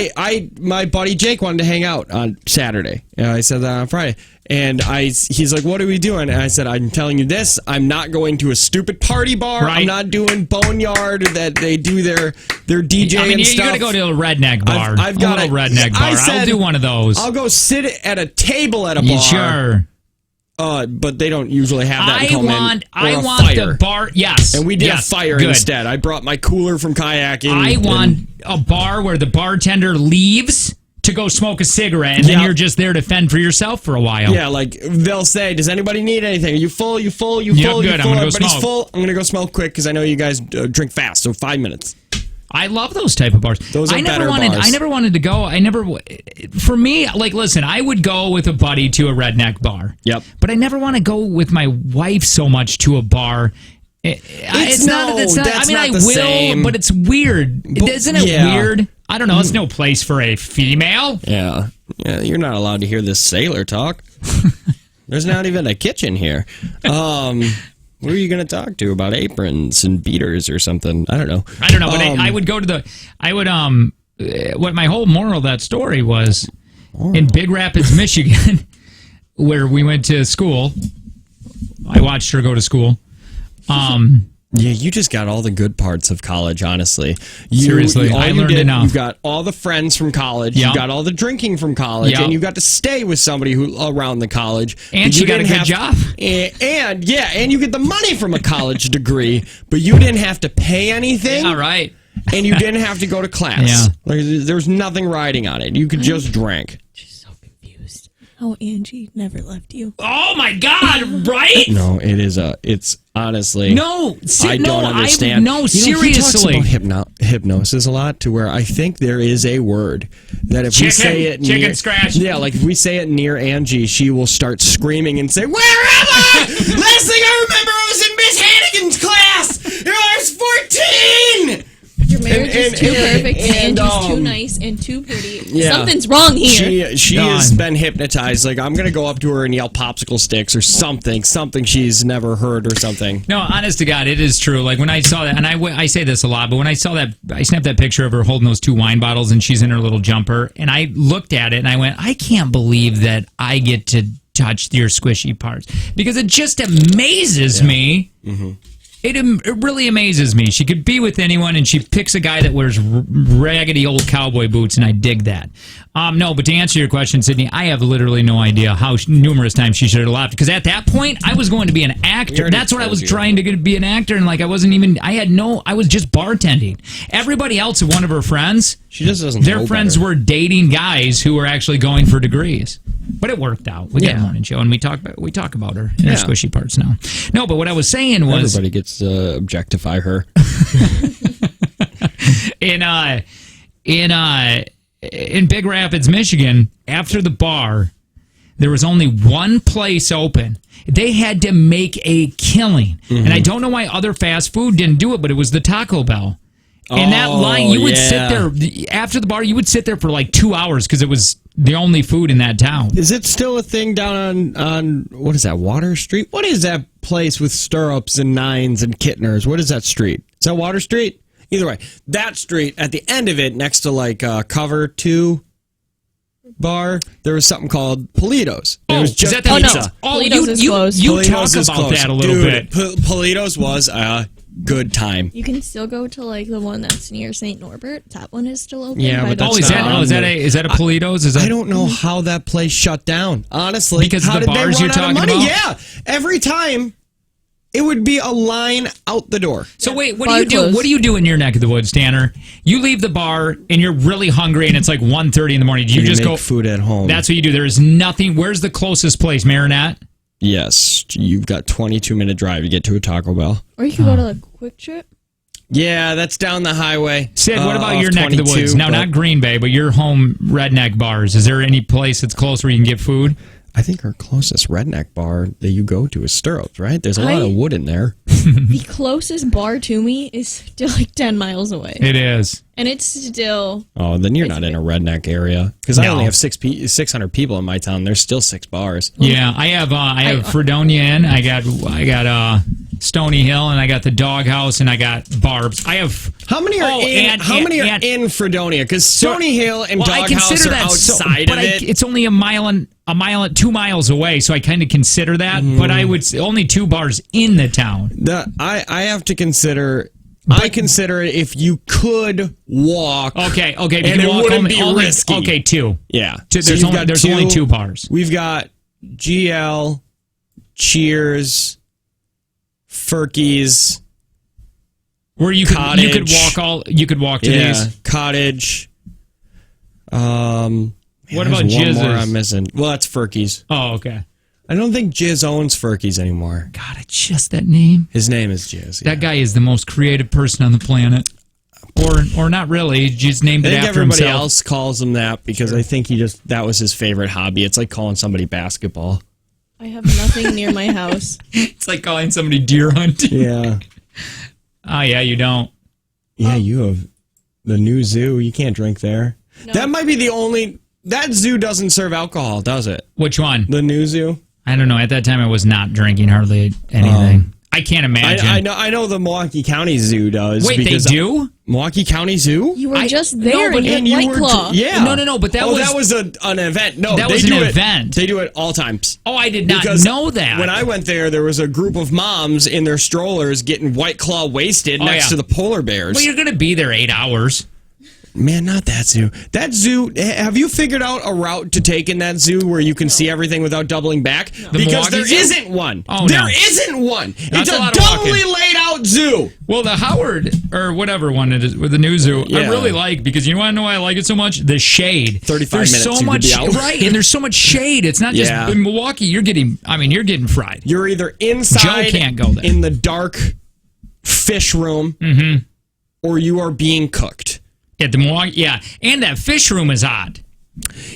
My buddy Jake wanted to hang out on Saturday. I said that on Friday. And he's like, what are we doing? And I said, I'm telling you this, I'm not going to a stupid party bar. Right. I'm not doing Boneyard that they do their DJ and stuff. You gotta go to a redneck bar. I've got a redneck bar. I'll do one of those. I'll go sit at a table at a bar. Sure. But they don't usually have that in Coleman. I want the bar. Yes. And we did a fire instead. I brought my cooler from kayaking. I want a bar where the bartender leaves to go smoke a cigarette, and then you're just there to fend for yourself for a while. Yeah, like they'll say, does anybody need anything? Are you full? You full? You full? Good. I'm gonna go smoke. Full. I'm gonna go smoke quick because I know you guys drink fast. So 5 minutes. I love those type of bars. Those are better bars. I never wanted to go. For me, like, listen, I would go with a buddy to a redneck bar. Yep. But I never want to go with my wife so much to a bar. It's not. I mean, I will, same. But it's weird. Isn't it weird? I don't know. It's no place for a female. Yeah. You're not allowed to hear this sailor talk. There's not even a kitchen here. What are you going to talk to about aprons and beaters or something? I don't know. But I would go to what my whole moral of that story was in Big Rapids, Michigan, where we went to school. I watched her go to school. Yeah, you just got all the good parts of college, honestly. Seriously, I learned enough. You got all the friends from college. Yep. You got all the drinking from college. Yep. And you got to stay with somebody around the college. And you got a good job. And you get the money from a college degree, but you didn't have to pay anything. Yeah, right. And you didn't have to go to class. Yeah. There was nothing riding on it. You could just drink. confused how Angie never left you. Oh my God! Right? No, it's honestly. No, I don't understand. Seriously. He talks about hypnosis a lot, to where I think there is a word that if we say it chicken scratch. Yeah, like if we say it near Angie, she will start screaming and say, "Where am I?" Last thing I remember, I was in Miss Hannigan's class. It was Angie's too perfect, and Angie's too nice and too pretty. Yeah. Something's wrong here. She has been hypnotized. Like, I'm going to go up to her and yell popsicle sticks or something she's never heard or something. No, honest to God, it is true. Like, when I saw that, and I say this a lot, but when I saw that, I snapped that picture of her holding those 2 wine bottles and she's in her little jumper, and I looked at it and I went, I can't believe that I get to touch your squishy parts, because it just amazes me. Mm-hmm. It really amazes me. She could be with anyone, and she picks a guy that wears raggedy old cowboy boots, and I dig that. No, but to answer your question, Sydney, I have literally no idea how numerous times she should have left, because at that point, I was going to be an actor. That's what I was trying to be an actor, and like I was just bartending. Everybody else, one of her friends, she just doesn't. Their friends were dating guys who were actually going for degrees. But it worked out. We got a morning show, and we talk about her and her squishy parts now. No, but what I was saying was everybody gets to objectify her. In Big Rapids, Michigan, after the bar, there was only one place open. They had to make a killing, and I don't know why other fast food didn't do it, but it was the Taco Bell. In that line, you would sit there after the bar. You would sit there for like 2 hours because it was the only food in that town. Is it still a thing down on what is that, Water Street? What is that place with stirrups and nines and Kittners? What is that street? Is that Water Street? Either way, that street at the end of it, next to like Cover 2 bar, there was something called Politos. It was just is that pizza. Politos is closed. You talk about that a little bit. Politos was good time. You can still go to like the one that's near St. Norbert. That one is still open. Yeah, but is that a Politos? I don't know how that place shut down. Honestly, because of the bars you're talking about. Yeah, every time it would be a line out the door. So wait, what do you do? What do you do in your neck of the woods, Tanner? You leave the bar and you're really hungry, and it's like 1:30 in the morning. Do you just make go food at home? That's what you do. There is nothing. Where's the closest place, Marinette? Yes, you've got 22-minute drive to get to a Taco Bell. Or you can go to a Quick Trip. Yeah, that's down the highway. Sid, what about your neck of the woods? Now, not Green Bay, but your home redneck bars. Is there any place that's close where you can get food? I think our closest redneck bar that you go to is Stirrups, right? There's a lot of wood in there. The closest bar to me is still like 10 miles away. It is. And it's still... Oh, then you're not in a redneck area. Because I only have 600 people in my town. There's still 6 bars. Yeah, I have Fredonia Inn. I got Stony Hill, and I got the Doghouse, and I got Barb's. I have... How many are in Fredonia? Because Stony Hill and Doghouse are outside of it. It's only a mile 2 miles away, so I kind of consider that. But I would say only 2 bars in the town. I have to consider... I consider it if you could walk. Okay. And it wouldn't be risky. Okay, 2. Yeah. There's only 2 bars. We've got GL, Cheers, Ferky's, where you could walk to these. Cottage. What about Jizz's? One more I'm missing. Well, that's Ferky's. Oh, okay. I don't think Jizz owns Ferky's anymore. God, it's just that name. His name is Jizz. That guy is the most creative person on the planet. Or not really. He just named it after himself. Everybody else calls him that because I think that was his favorite hobby. It's like calling somebody basketball. I have nothing near my house. It's like calling somebody deer hunting. Yeah. Oh, yeah, you don't. Yeah, you have the new zoo. You can't drink there. No. That might be the only... That zoo doesn't serve alcohol, does it? Which one? The new zoo? I don't know. At that time, I was not drinking hardly anything. I can't imagine. I know the Milwaukee County Zoo does. Wait, they do? Milwaukee County Zoo? You were just there and you White Claw. Yeah. No, but that was an event. No, that was an event. They do it all times. Oh, I did not know that. When I went there was a group of moms in their strollers getting White Claw wasted next to the polar bears. Well, you're going to be there 8 hours. Man, not that zoo. That zoo, have you figured out a route to take in that zoo where you can see everything without doubling back? No. Because there isn't one. Oh, there isn't one. That's it's a doubly laid out zoo. Well, the Howard, or whatever one it is, with the new zoo, I really like, because you want to know why I like it so much? The shade. 35 minutes so much, right, and there's so much shade. It's not just in Milwaukee, you're getting fried. You're either inside Joe can't go there. In the dark fish room, or you are being cooked. At the Milwaukee, and that fish room is odd.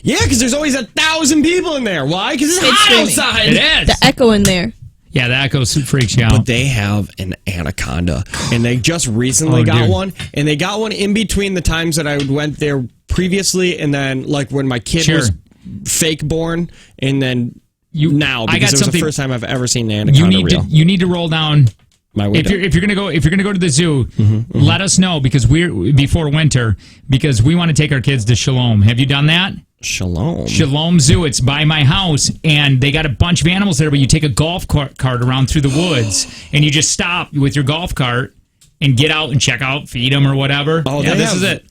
Yeah, because there's always 1,000 people in there. Why? Because it's hot outside. It is. The echo in there. Yeah, that freaks you out. But they have an anaconda, and they just recently got one, and they got one in between the times that I went there previously, and then like when my kid was fake born, and then now because it was the first time I've ever seen an anaconda. You need to roll down. If you're gonna go to the zoo, let us know before winter because we want to take our kids to Shalom. Have you done that? Shalom Zoo. It's by my house, and they got a bunch of animals there. But you take a golf cart around through the woods, and you just stop with your golf cart and get out and check out, feed them or whatever. Oh, yeah, this is it.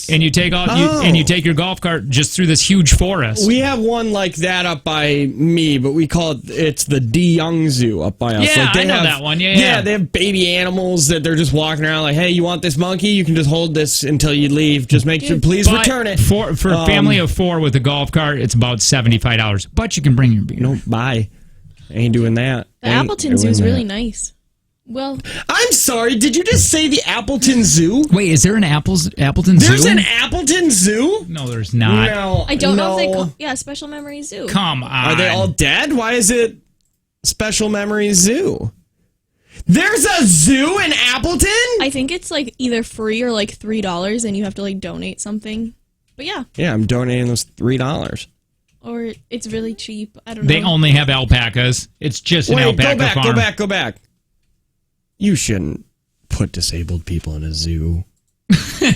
And you take out you take your golf cart just through this huge forest. We have one like that up by me, but we call it's the De Young Zoo up by us. Yeah, like I know that one. Yeah, they have baby animals that they're just walking around like, hey, you want this monkey? You can just hold this until you leave. Just make sure, please return it. For a family of 4 with a golf cart, it's about $75. But you can bring your beer. No, bye. Ain't doing that. The Appleton Zoo is really nice. Well, I'm sorry. Did you just say the Appleton Zoo? Wait, is there an Appleton Zoo? There's an Appleton Zoo? No, there's not. No, I don't know if they Special Memories Zoo. Come on. Are they all dead? Why is it Special Memories Zoo? There's a zoo in Appleton? I think it's like either free or like $3 and you have to like donate something. But yeah. Yeah, I'm donating those $3. Or it's really cheap. I don't know. They only have alpacas. It's just an alpaca farm. Go back. You shouldn't put disabled people in a zoo.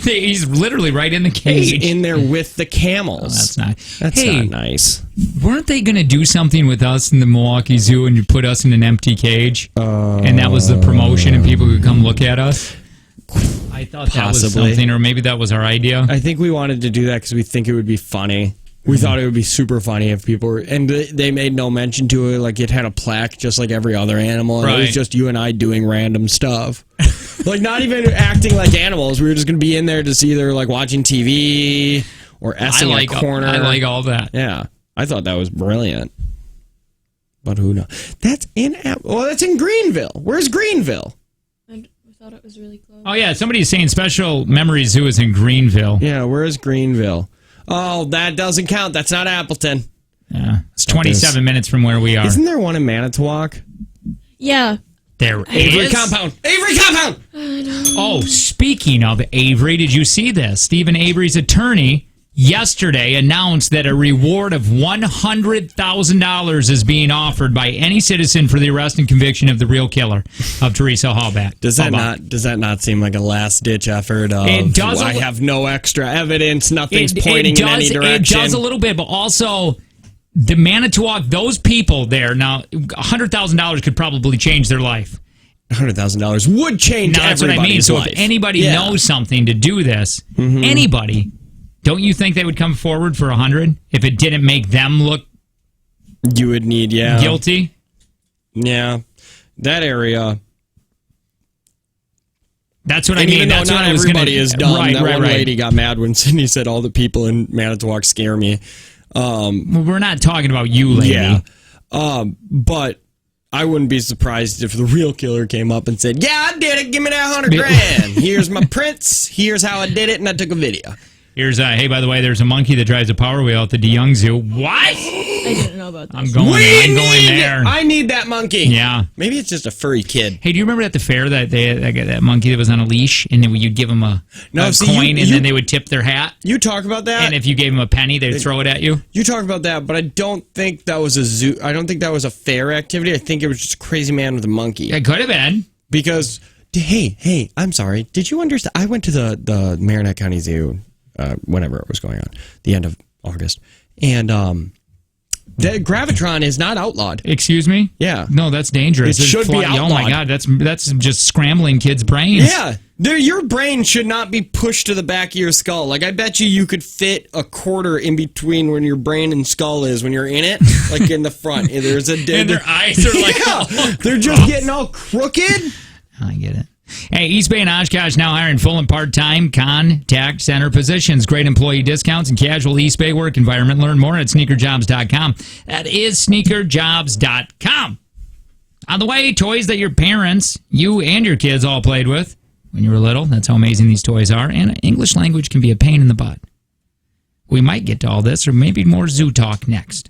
He's literally right in the cage. He's in there with the camels. Oh, that's nice. That's not nice. Weren't they going to do something with us in the Milwaukee Zoo and you put us in an empty cage? And that was the promotion and people could come look at us? I thought that was something, or maybe that was our idea. I think we wanted to do that because we think it would be funny. We thought it would be super funny if people were... And they made no mention to it. Like, it had a plaque just like every other animal. And it was just you and I doing random stuff. Like, not even acting like animals. We were just going to be in there just either, like, watching TV or S-ing in a corner. I like all that. Yeah. I thought that was brilliant. But who knows? That's in Greenville. Where's Greenville? I thought it was really close. Oh, yeah. Somebody's saying Special Memories Zoo is in Greenville. Yeah, where is Greenville? Oh, that doesn't count. That's not Appleton. Yeah, it's 27 minutes from where we are. Isn't there one in Manitowoc? Yeah. There Avery is? Compound. Avery Compound! Oh, speaking of Avery, did you see this? Stephen Avery's attorney yesterday announced that a reward of $100,000 is being offered by any citizen for the arrest and conviction of the real killer of Teresa Halbach. Does that not seem like a last ditch effort? It does. I have no extra evidence. Nothing's pointing in any direction. It does a little bit, but also the Manitowoc, those people there now, $100,000 could probably change their life. $100,000 would change everybody's life. That's what I mean. So if anybody knows something to do this, anybody. Don't you think they would come forward for 100 if it didn't make them look? You would need, guilty. Yeah, that area. That's what I mean. That's what everybody is dumb. That one lady got mad when Sydney said all the people in Manitowoc scare me. Well, we're not talking about you, lady. Yeah, but I wouldn't be surprised if the real killer came up and said, "Yeah, I did it. Give me that $100,000. Here's my prints. Here's how I did it, and I took a video." Here's hey, by the way, there's a monkey that drives a Power Wheel at the De Young Zoo. What? I didn't know about that. I'm going there. I need that monkey. Yeah. Maybe it's just a furry kid. Hey, do you remember at the fair that that monkey that was on a leash, and then you'd give him a coin, and then they would tip their hat? You talk about that? And if you gave him a penny, they'd throw it at you? You talk about that, but I don't think that was a zoo. I don't think that was a fair activity. I think it was just a crazy man with a monkey. It could have been. Because, hey, I'm sorry. Did you understand? I went to the Marinette County Zoo whenever it was going on, the end of August. And the Gravitron is not outlawed. Excuse me? Yeah. No, that's dangerous. It should be outlawed. Oh my God, that's just scrambling kids' brains. Yeah. Your brain should not be pushed to the back of your skull. Like, I bet you could fit a quarter in between when your brain and skull is when you're in it, like in the front. There's a and their eyes are like, they're just getting all crooked. I get it. Hey, East Bay and Oshkosh now hiring full and part-time contact center positions. Great employee discounts and casual East Bay work environment. Learn more at sneakerjobs.com. That is sneakerjobs.com. On the way, toys that your parents, you and your kids all played with when you were little. That's how amazing these toys are. And English language can be a pain in the butt. We might get to all this, or maybe more zoo talk next.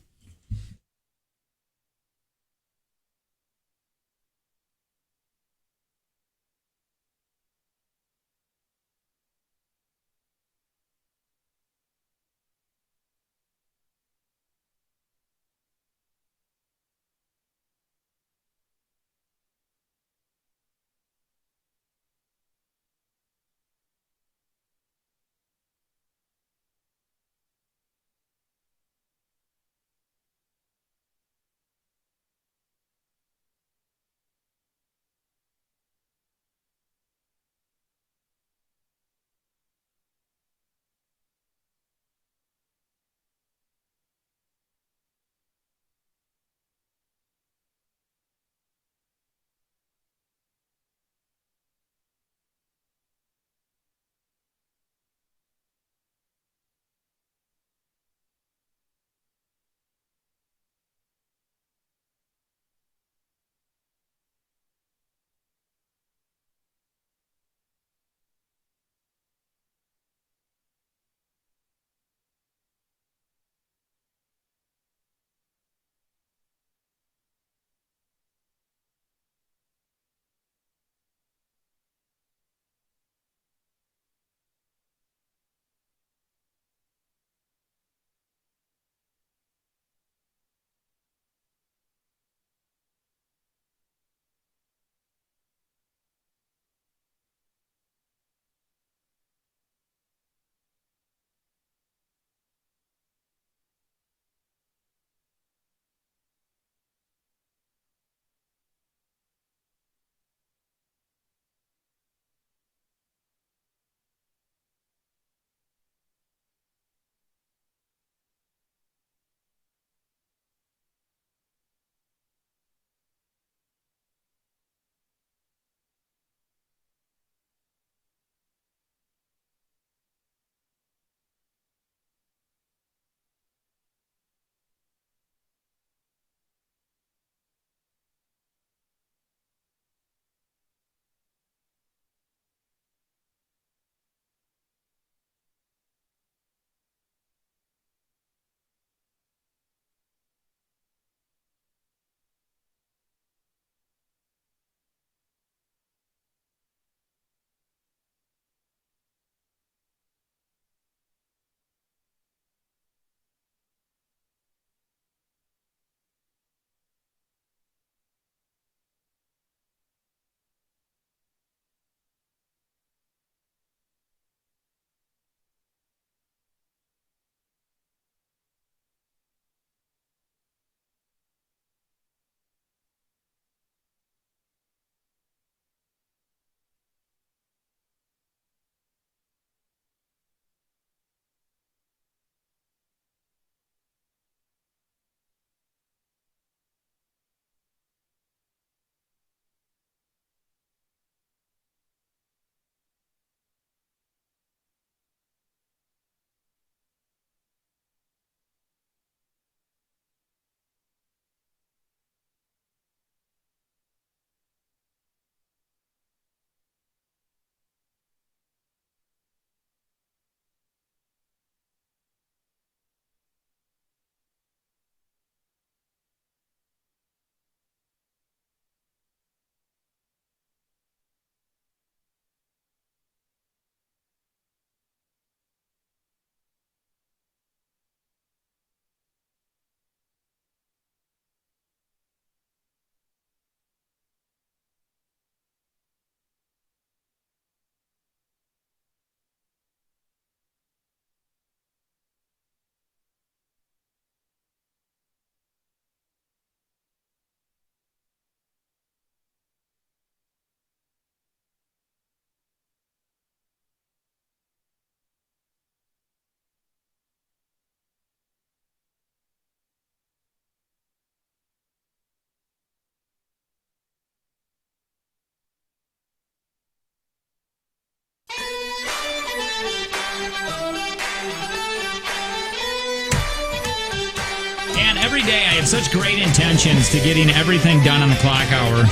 Dan, every day I have such great intentions to getting everything done on the clock hour.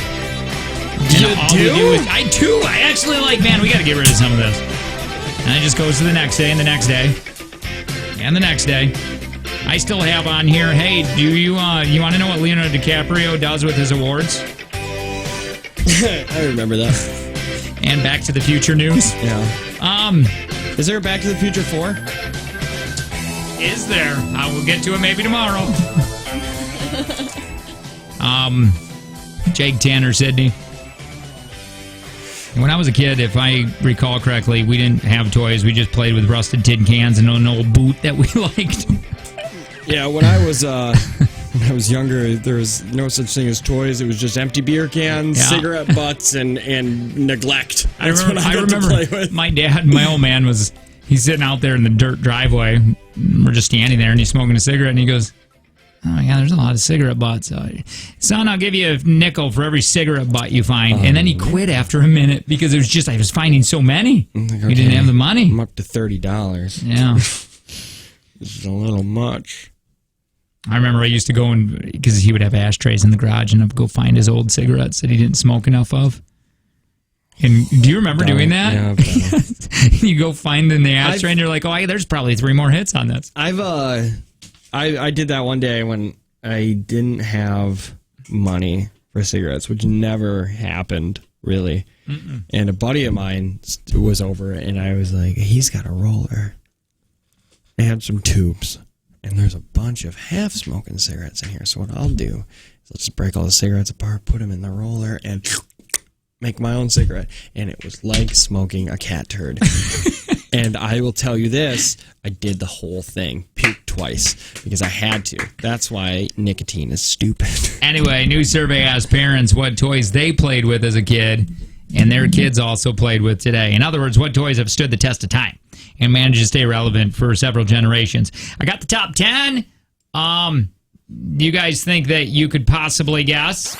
I do. I actually like, man, we got to get rid of some of this. And it just goes to the next day and the next day. And the next day. I still have on here, hey, do you want to know what Leonardo DiCaprio does with his awards? I remember that. And Back to the Future news. Yeah. Is there a Back to the Future 4? Is there? I will get to it maybe tomorrow. Jake Tanner, Sydney. When I was a kid, if I recall correctly, we didn't have toys. We just played with rusted tin cans and an old boot that we liked. Yeah, when I was younger, there was no such thing as toys. It was just empty beer cans, cigarette butts, and neglect. That's what I remember to play with. My dad, my old man, he's sitting out there in the dirt driveway. We're just standing there, and he's smoking a cigarette, and he goes, oh, yeah, there's a lot of cigarette butts. Son, I'll give you a nickel for every cigarette butt you find. And then he quit after a minute because it was just, I was finding so many. Like, okay, he didn't have the money. I'm up to $30. Yeah. This is a little much. I remember I used to go because he would have ashtrays in the garage, and I'd go find his old cigarettes that he didn't smoke enough of. And do you remember doing that? Yeah. You go find in the ashtray, and you're like, oh, there's probably 3 more hits on this. I did that one day when I didn't have money for cigarettes, which never happened, really. Mm-mm. And a buddy of mine was over, and I was like, he's got a roller. I had some tubes, and there's a bunch of half-smoking cigarettes in here. So what I'll do is I'll just break all the cigarettes apart, put them in the roller, and make my own cigarette. And it was like smoking a cat turd. And I will tell you this, I did the whole thing, puked twice, because I had to. That's why nicotine is stupid. Anyway, new survey asked parents what toys they played with as a kid, and their kids also played with today. In other words, what toys have stood the test of time and managed to stay relevant for several generations. I got the top 10. Do you guys think that you could possibly guess?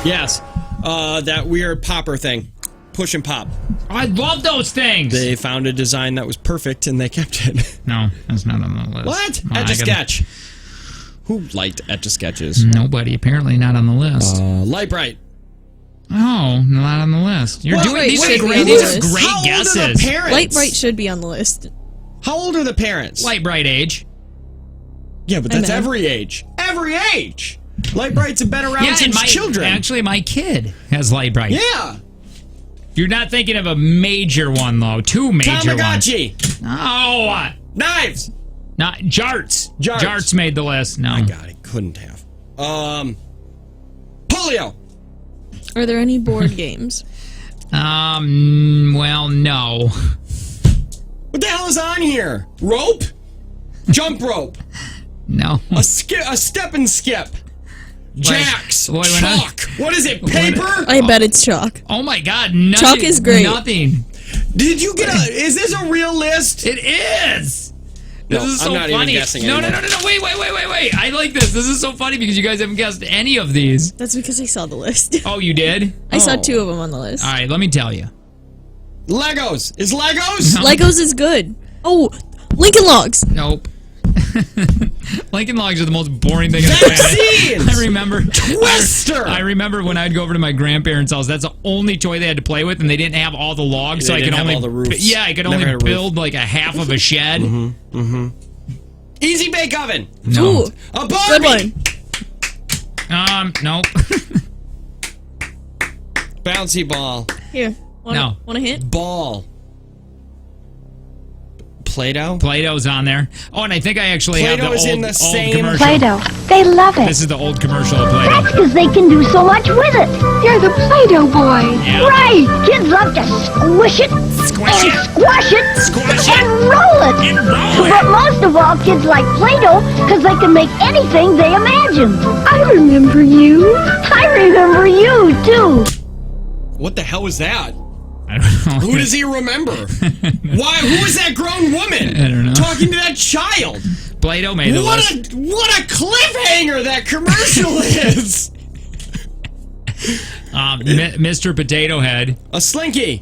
Yes. That weird popper thing. Push and pop. I love those things. They found a design that was perfect and they kept it. No, that's not on the list. What? Etch-a-Sketch. Who liked Etch-a-Sketches? Nobody. Apparently not on the list. Light-Brite. Oh, not on the list. You're doing these are great guesses. Old are the parents? Light-Brite should be on the list. How old are the parents? Light-Brite age. Yeah, but that's every age. Every age. Light-Brite's been around since children. Actually, my kid has Light-Brite. Yeah. You're not thinking of a major one, though. 2 major Tamagotchi. ones. Oh. Knives. Not Jarts. Jarts made the list. No. My God, it couldn't have. Polio. Are there any board games? Well, no. What the hell is on here? Rope? Jump rope. No. A step and skip. Jacks. Chalk. What is it? Paper? I bet it's chalk. Oh my God. Chalk is great. Nothing. Did you get is this a real list? It is. This is so I'm not funny. Even guessing No. anymore. Wait. I like this. This is so funny because you guys haven't guessed any of these. That's because I saw the list. Oh, you did? I saw 2 of them on the list. All right, let me tell you. Legos. Is Legos? No. Legos is good. Oh, Lincoln Logs. Nope. Lincoln Logs are the most boring thing on the planet. I remember Twister. I remember when I'd go over to my grandparents' house. That's the only toy they had to play with, and they didn't have all the logs, so I could only all the roofs. I could only build like a half of a shed. Easy bake oven. No. Ooh, a Barbie. good one. Nope. Bouncy ball. Here. Want a hint? Ball. Play-Doh? Play-Doh's on there. Oh, and I think I actually have the old commercial. Play-Doh. They love it. This is the old commercial of Play-Doh. That's because they can do so much with it. You're the Play-Doh boy. Yeah. Right. Kids love to squish it, Squish and it. squash it, Squish and it. roll it. And roll it. But most of all, kids like Play-Doh because they can make anything they imagine. I remember you. I remember you, too. What the hell was that? I don't know. Who does he remember? Why? Who is that grown woman? I don't know. Talking to that child. Play-Doh made the list. What a cliffhanger that commercial is. Mr. Potato Head. A Slinky.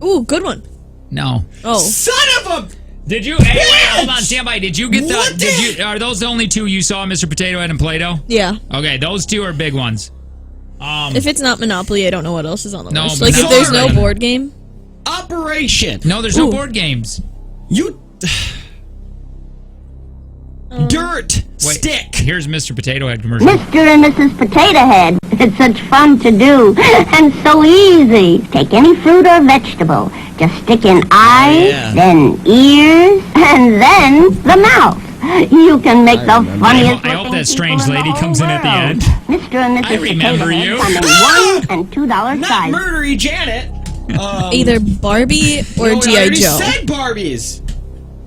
Ooh, good one. No. Oh. Son of a... Did you? Hey, wait, hold on, stand by. Did you get the? Are those the only two you saw, Mr. Potato Head and Play-Doh? Yeah. Okay, those two are big ones. If it's not Monopoly, I don't know what else is on the list. Monopoly. Like if there's no board game. Operation. No, there's no board games. You. Dirt. Stick. Here's Mr. Potato Head commercial. Mr. and Mrs. Potato Head. It's such fun to do and so easy. Take any fruit or vegetable. Just stick in eyes, then ears, and then the mouth. You can make the funniest. I hope that strange lady comes in at the end. Mr. and Mrs. I remember Potato you. Head come in $1 and $2 Not sizes. murdery Janet. Either Barbie or no, I G.I. already Joe. said Barbies.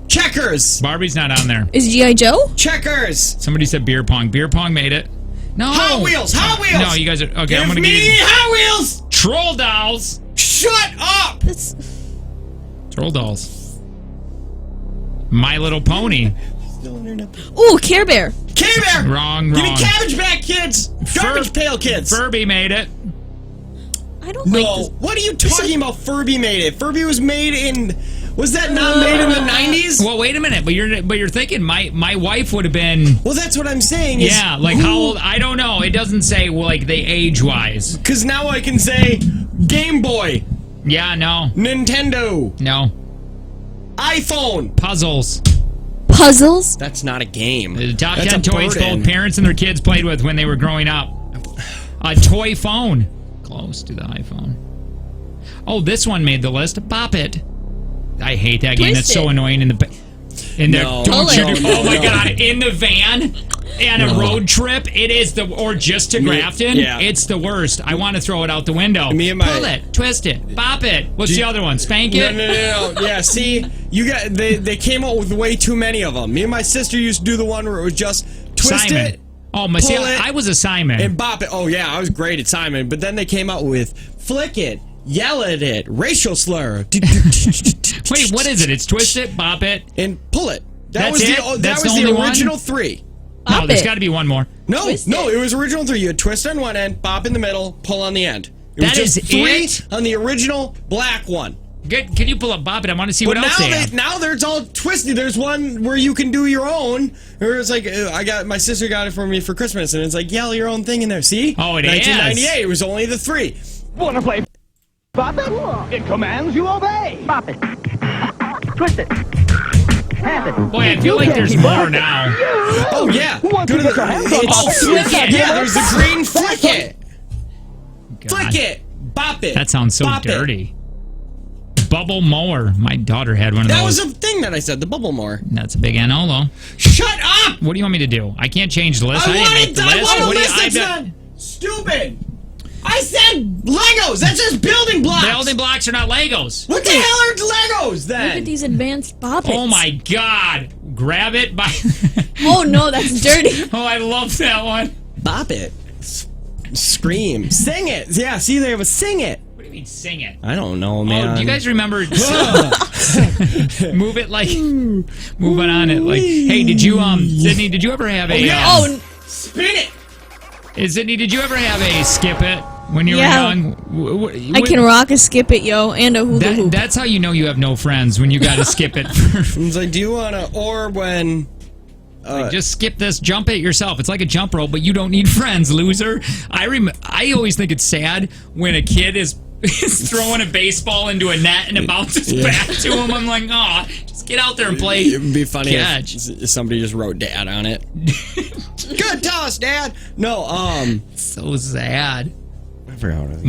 Checkers. Barbie's not on there. Is G.I. Joe? Checkers. Somebody said beer pong. Beer pong made it. No. Hot Wheels. Hot Wheels. No, you guys are okay. Give I'm gonna me give you Hot Wheels. Troll Dolls. Shut up. That's Troll Dolls. My Little Pony. ooh, Care Bear. Care Bear. Wrong. Give me Cabbage Patch Kids. Garbage Pail Kids. Furby made it. I don't like No. this. What are you talking about? Furby made it. Furby was made in. Was that not made in the 90s? Well, wait a minute. But you're thinking my wife would have been. Well, that's what I'm saying. Is Yeah, like how old? I don't know. It doesn't say like they age wise. Because now I can say Game Boy, Yeah, no, Nintendo, no. iPhone. Puzzles. Puzzles? That's not a game. The top That's 10 a toys burden. both parents and their kids played with when they were growing up. A toy phone. Close to the iPhone. Oh, this one made the list. Bop It. I hate that game. That's so Twisted. annoying in the. No, don't you do, no, oh my no. god! In the van, and a road trip, it is the or just to Grafton. yeah. It's the worst. I want to throw it out the window. Me and my- Pull it, twist it, bop it. What's the other one? Spank it. No. Yeah, see, you got they came out with way too many of them. Me and my sister used to do the one where it was just twist Simon. it. Oh, my! See, pull it, I was a Simon. and bop it. Oh yeah, I was great at Simon. But then they came out with flick it, yell at it, racial slur. Wait, what is it? It's twist it, bop it. And pull it. That That's was it? that That's was the the only one? original three. No, Bop there's it. got to be one more. No, Twist no, it. it was original three. You had twist on one end, bop in the middle, pull on the end. It was That just is three it? on the original black one. Good. Can you pull up bop it? I want to see But what else they have. now there's all twisted. There's one where you can do your own. Or it's like my sister got it for me for Christmas, and it's like yell your own thing in there. See? Oh, it is. 1998. It was only the three. Wanna play Bop It? It commands you obey. Bop it. Twist it. Tap it. Boy, I feel like there's more now. Oh yeah. Once Go you to get your hands on Bop It, flick you can't it. Yeah, give there's up. the green flick it. God, Flick it. Bop it. That sounds so Bop it. dirty. Bubble mower. My daughter had one of That those. was a thing that I said. The bubble more. That's a big NO though. Shut up! What do you want me to do? I can't change the list. I didn't make the list. I want a What do you- list that's not stupid. I said Legos. That's just building blocks. Building blocks are not Legos. What the hell are Legos Look then? at these advanced Bop Its. Oh my god. Grab it by. Oh no, that's dirty. Oh, I love that one. Bop it. Scream. Sing it. Yeah, see there was sing it. What do you mean sing it? I don't know, man. Oh, do you guys remember? Move it like. Move it on it like. Hey, did you Sydney? Did you ever have a? Oh, Spin it. Sydney, did you ever have a skip it when you Yeah. were young? I can rock a skip it, yo, and a hula hoop. That's how you know you have no friends when you got to skip it. It's like, do you wanna or when? Like, just skip this, jump it yourself. It's like a jump rope, but you don't need friends, loser. I always think it's sad when a kid is throwing a baseball into a net and it bounces back to him. I'm like, oh, just get out there and play. It would be funny catch. if somebody just wrote "Dad" on it. Good toss, Dad. No, So sad. I forgot what I was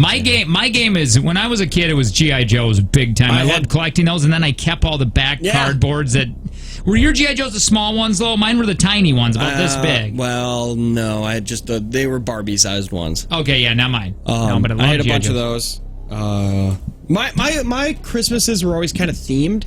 My game is when I was a kid. It was GI Joes big time. I loved collecting those, and then I kept all the back cardboards that. Were your GI Joes the small ones though? Mine were the tiny ones, about this big. Well, no, I had just they were Barbie-sized ones. Okay, yeah, not mine. No, but I, I had a G.I. bunch Joes. of those. My Christmases were always kind of themed.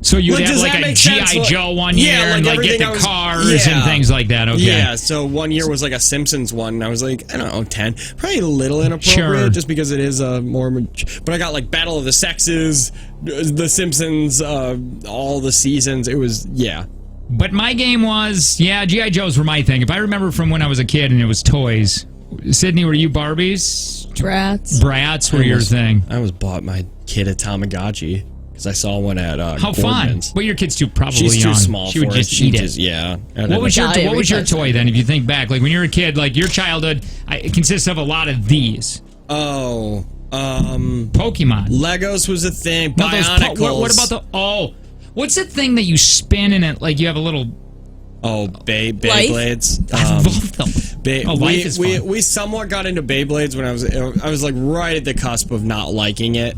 So you'd Like, have does like that a make GI sense? Joe one Yeah, year, like and like get everything the I was- cars and yeah. things like that. Okay. Yeah, so one year was like a Simpsons one, and I was like, I don't know, 10. Probably a little inappropriate, Sure. just because it is a more... But I got like Battle of the Sexes, The Simpsons, all the seasons. It was, yeah. But my game was, GI Joes were my thing. If I remember from when I was a kid and it was toys. Sydney, were you Barbies? Brats. Brats were your thing. I almost bought my kid a Tamagotchi. because I saw one at How fun! Gordon's. Well, your kid's probably She's young. too small She for would it. just She eat just- it. yeah. What was your toy then? If you think back, like when you were a kid, like your childhood, it consists of a lot of these. Oh, Pokemon. Legos was a thing. No, those Bionicles. what about the what's the thing that you spin in it? Like you have a little. Oh, Beyblades. I love them. Life is fun. We somewhat got into Beyblades when I was like right at the cusp of not liking it.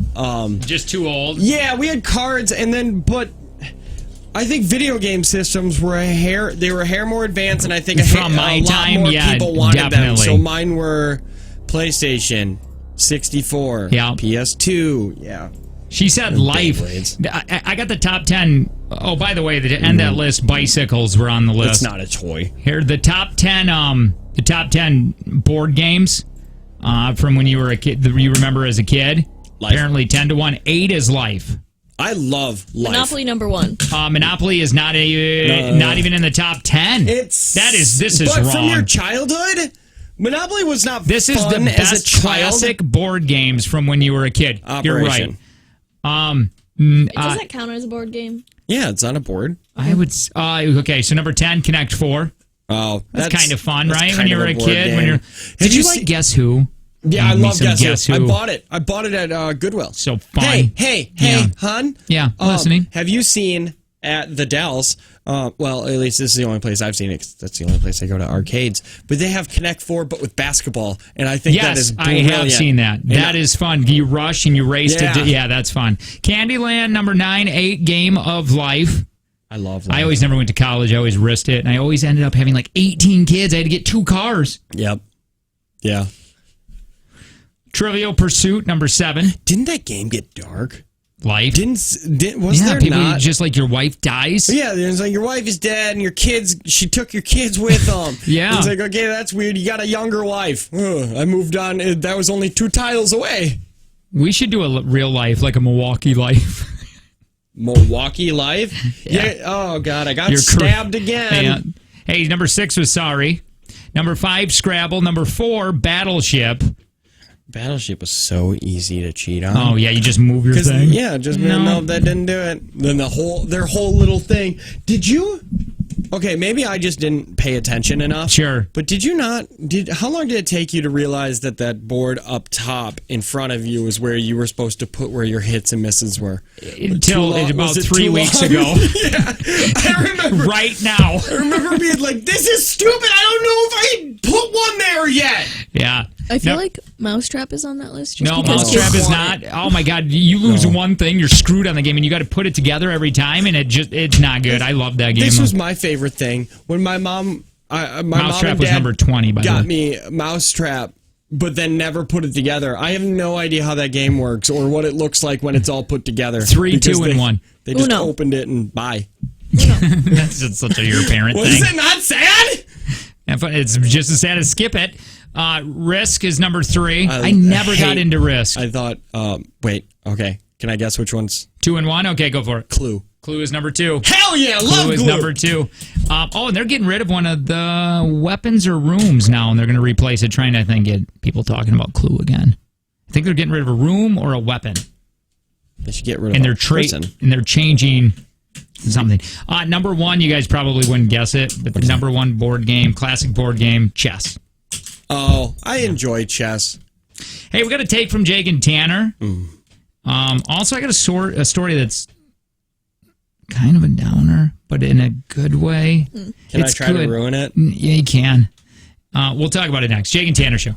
Just too old. Yeah, we had cards, and then but I think video game systems were a hair more advanced, and I think From my a lot time, more yeah, people wanted them. definitely. So mine were PlayStation, 64, Yeah. PS2, yeah. She said life. I got the top 10. Oh, by the way, to end that list, bicycles were on the list. That's not a toy. Here, the top 10 board games from when you were a kid, you remember as a kid. Life. Apparently 10 to 1. 8 is life. I love life. Monopoly number 1. Monopoly is not even in the top 10. This is but wrong. from your childhood, Monopoly was not This is fun the as a best child. classic board games from when you were a kid. You're right. Operation. Does that count as a board game? Yeah, it's on a board. I would. Okay, so number 10, Connect 4. Oh, That's kind of fun, that's right? kind When you of were a board kid. game. When you're. Did you like Guess Who? Yeah, I Give me love some Guess Who. Who. I bought it at Goodwill. So fun. Hey, Yeah. hon. Yeah, listening. Have you seen at the Dells? Well, at least this is the only place I've seen it. 'Cause that's the only place I go to arcades. But they have Connect 4, but with basketball, and I think that is I brilliant. have seen that. That is fun. You rush and you race Yeah. to. Yeah, that's fun. Candyland number 9, 8, Game of Life. I love that. I always never went to college. I always risked it, and I always ended up having like 18 kids. I had to get 2 cars. Yep. Yeah. Trivial Pursuit number 7. Didn't that game get dark? Life. Was yeah, there people not? just like your wife dies. Yeah, it's like your wife is dead and your kids. She took your kids with them. Yeah, it's like okay, that's weird. You got a younger wife. I moved on. That was only 2 tiles away. We should do a real life, like a Milwaukee life. Milwaukee life. Yeah. Oh God, I got stabbed again. Hey, number 6 was Sorry. Number 5, Scrabble. Number 4, Battleship. Battleship was so easy to cheat on. Oh yeah, you just move your thing. Yeah, just no, that didn't do it. Then their whole little thing. Did you? Okay, maybe I just didn't pay attention enough. Sure. But did you not? How long did it take you to realize that board up top in front of you is where you were supposed to put where your hits and misses were? Until about 3 weeks ago. Yeah, I remember. Right now. I remember being like, "This is stupid. I don't know if I put one there yet." Yeah. I feel like Mousetrap is on that list. Just No, because Mousetrap is not. Oh my God, you lose one thing, you're screwed on the game, and you got to put it together every time, and it's not good. I love that game. This was my favorite thing when my mom, my Mousetrap mom and was dad number 20. By got the way, me Mousetrap, but then never put it together. I have no idea how that game works or what it looks like when it's all put together. 3, 2, and 1. They just opened it and bye. That's just such a your parent thing. Was it not sad? It's just as sad as Skip It. Risk is number 3. I never got into Risk. I thought, wait, okay. Can I guess which one's 2 and 1? Okay, go for it. Clue? Clue is number 2. Hell yeah, love Clue is Clue. number 2. And they're getting rid of one of the weapons or rooms now, and they're going to replace it, trying to, I think, get people talking about Clue again. I think they're getting rid of a room or a weapon. They should get rid of and a they're person. And they're changing something. Number 1, you guys probably wouldn't guess it, but the number 1 board game, classic board game, chess. Oh, I enjoy chess. Hey, we got a take from Jake and Tanner. Also, I got a story that's kind of a downer, but in a good way. Can I try to ruin it? Yeah, you can. We'll talk about it next. Jake and Tanner Show.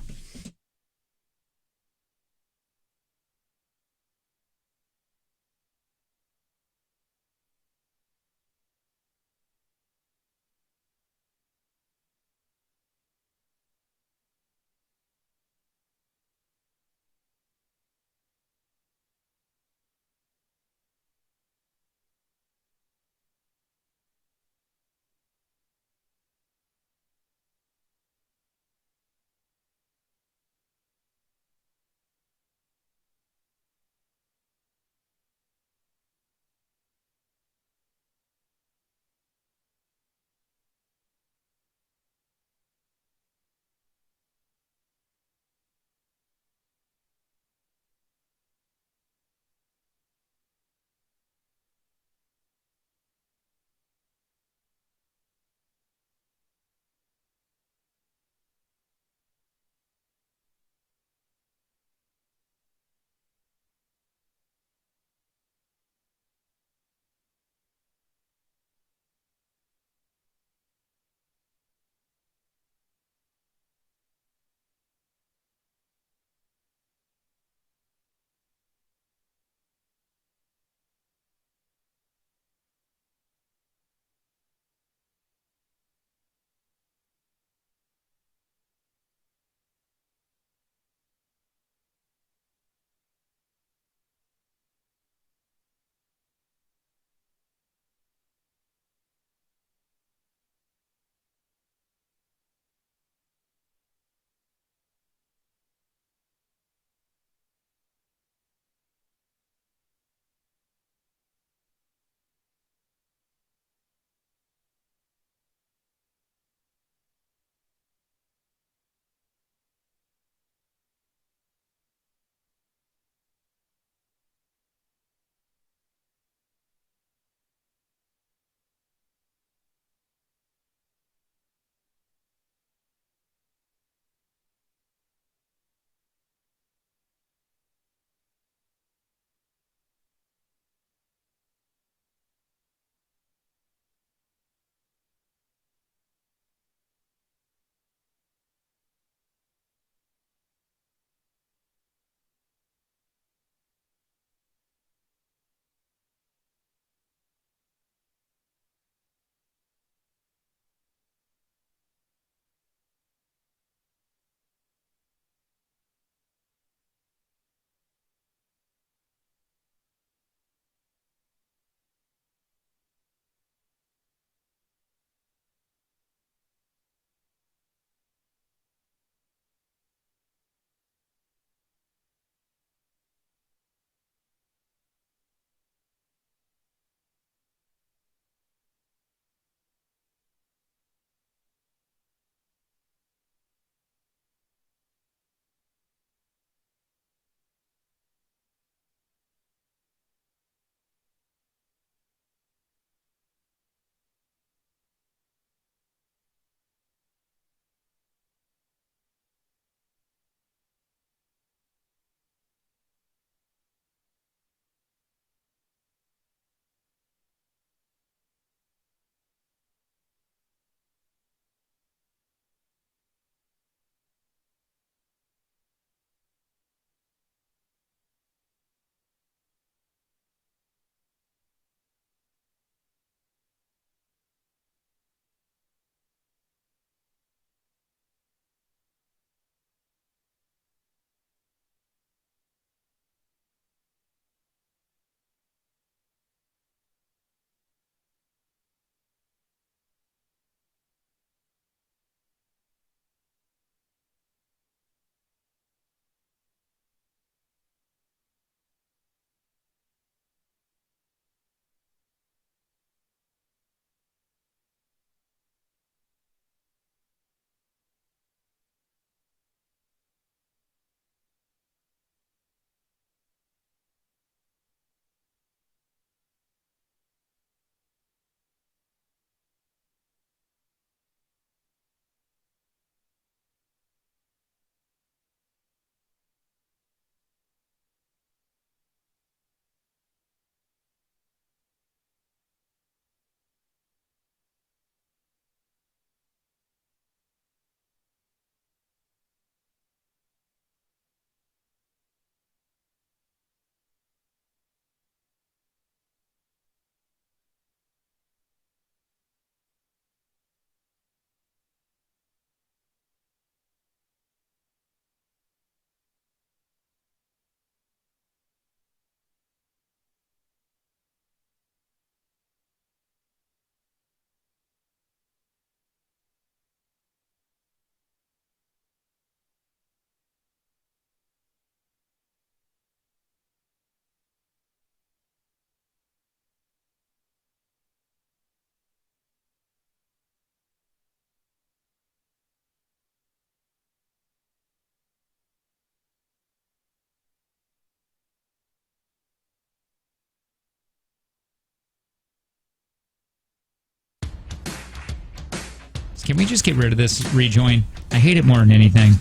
Can we just get rid of this rejoin? I hate it more than anything.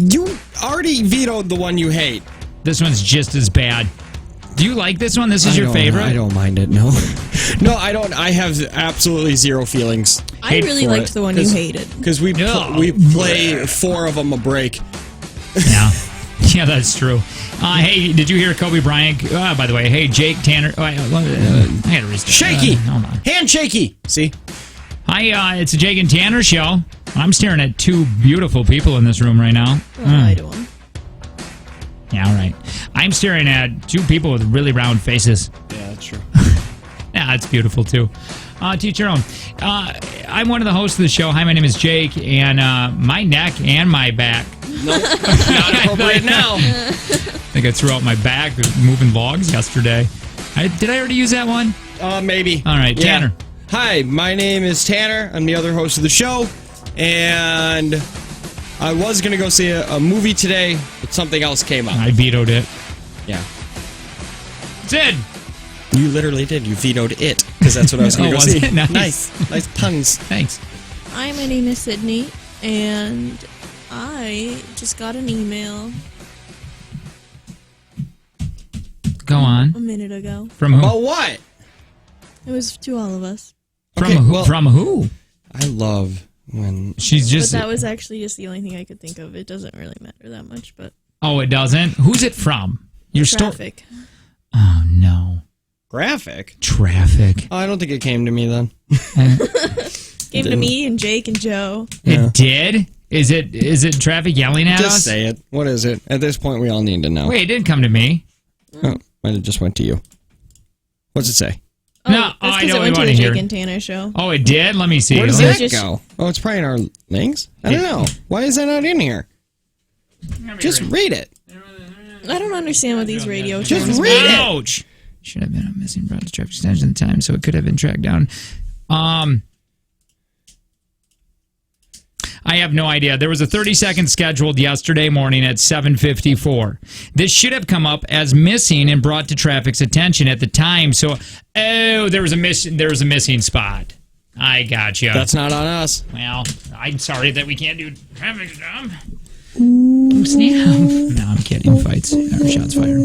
You already vetoed the one you hate. This one's just as bad. Do you like this one? This is your favorite? I don't mind it, no. No, I don't. I have absolutely zero feelings. I really liked the one you hated. Because we play 4 of them a break. Yeah. Yeah, that's true. Hey, did you hear Kobe Bryant? By the way, hey, Jake Tanner. I had to restart. Shaky. Hold on. Hand shaky. See? Hi, it's a Jake and Tanner show. I'm staring at 2 beautiful people in this room right now. I don't. Yeah, all right. I'm staring at 2 people with really round faces. Yeah, that's true. Yeah, that's beautiful, too. To each your own. I'm one of the hosts of the show. Hi, my name is Jake, and my neck and my back. Nope, not appropriate now. I think I threw out my back moving logs yesterday. Did I already use that one? Maybe. All right, Yeah. Tanner. Hi, my name is Tanner. I'm the other host of the show, and I was going to go see a movie today, but something else came up. I vetoed it. Yeah. Did. You literally did. You vetoed it, because that's what I was going to go was see. it? Nice. Nice puns. Thanks. Hi, my name is Sydney, and I just got an email Go on. a minute ago. From who? About what? It was to all of us. From Okay, who? well- From who? I love when... She's But just. that was actually just the only thing I could think of. It doesn't really matter that much, but Oh, it doesn't? Who's it from? Your traffic. Oh, no. Graphic? Traffic. Oh, I don't think it came to me then. Came to me and Jake and Joe. It did? Is it traffic yelling at us? Just say it. What is it? At this point, we all need to know. Wait, it didn't come to me. Oh, might have just went to you. What's it say? Oh, No, that's I because know it we went to wanna the hear Jake it. and Tanner show. Oh, it did? Let me see. Where does Let that me just- go? Oh, it's probably in our links? I don't know. Why is that not in here? Just read it. I don't understand what these radio Just terms read it. Ouch! Should have been a missing brought to traffic extension at the time, so it could have been tracked down. I have no idea. There was a 30-second scheduled yesterday morning at 7:54. This should have come up as missing and brought to traffic's attention at the time. So, there was a missing spot. I got you. That's not on us. Well, I'm sorry that we can't do traffic stop. Oh, snap. No, I'm kidding. Fights. Shots fired.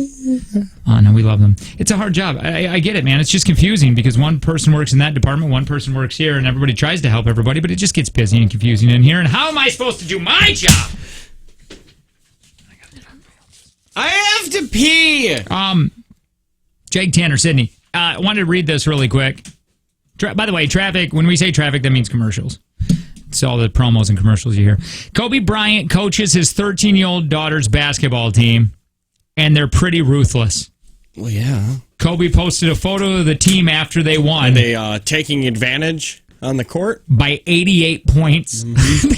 Oh, no, we love them. It's a hard job. I get it, man. It's just confusing because one person works in that department, one person works here, and everybody tries to help everybody, but it just gets busy and confusing in here. And how am I supposed to do my job? I have to pee. Jake, Tanner, Sydney. I wanted to read this really quick. By the way, traffic, when we say traffic, that means commercials. It's all the promos and commercials you hear. Kobe Bryant coaches his 13-year-old daughter's basketball team, and they're pretty ruthless. Well, yeah. Kobe posted a photo of the team after they won Are they taking advantage on the court? by 88 points.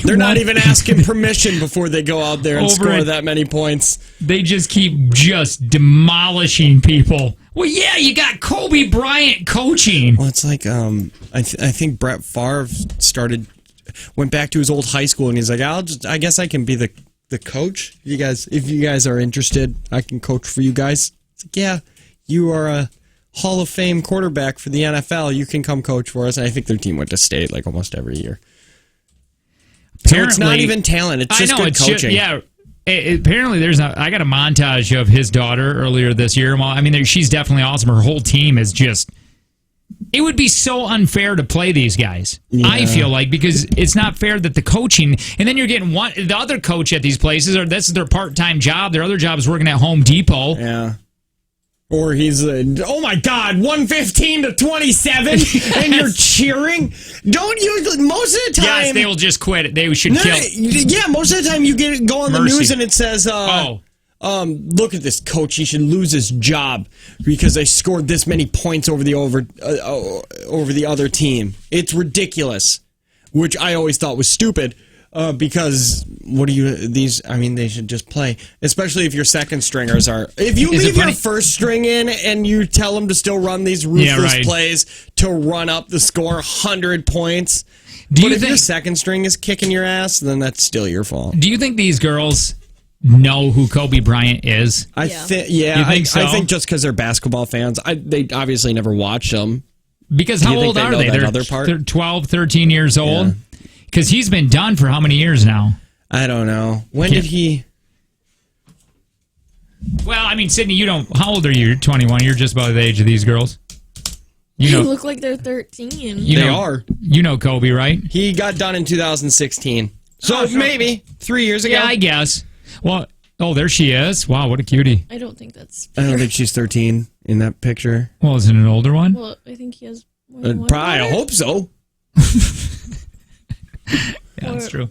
They're not even asking permission before they go out there and Over score it. that many points. They just keep just demolishing people. Well, yeah, you got Kobe Bryant coaching. Well, it's like I think Brett Favre went back to his old high school and he's like, I guess I can be the coach. If you guys are interested, I can coach for you guys. It's like, yeah, you are a Hall of Fame quarterback for the NFL. You can come coach for us. And I think their team went to state like almost every year. So it's not even talent. It's just good coaching. Apparently, I got a montage of his daughter earlier this year. Well, I mean, she's definitely awesome. Her whole team is just. It would be so unfair to play these guys. Yeah. I feel like because it's not fair that the coaching, and then you're getting the other coach at these places, or this is their part-time job. Their other job is working at Home Depot. Yeah. Or he's, oh my God, 115 to 27, and you're cheering? Don't you, most of the time... Yes, they will just quit it. They should kill... Yeah, most of the time you go on the news and it says, look at this coach, he should lose his job because they scored this many points over the other team. It's ridiculous, which I always thought was stupid. Because they should just play, especially if your second stringers are. If you leave your first string in and you tell them to still run these ruthless plays to run up the score 100 points, if your second string is kicking your ass, then that's still your fault. Do you think these girls know who Kobe Bryant is? I think just because they're basketball fans, they obviously never watched them. Because how old are they? They're 12, 13 years old. Yeah. Because he's been done for how many years now? I don't know. When did he? Well, I mean, Sydney, you don't. How old are you? You're 21. You're just about the age of these girls. They look like they're 13. They are. You know Kobe, right? He got done in 2016. So maybe 3 years ago. Yeah, I guess. Well, there she is. Wow, what a cutie. I don't think that's fair. I don't think she's 13 in that picture. Well, is it an older one? Well, I think he has more than one. Probably, I hope so. Yeah, that's true.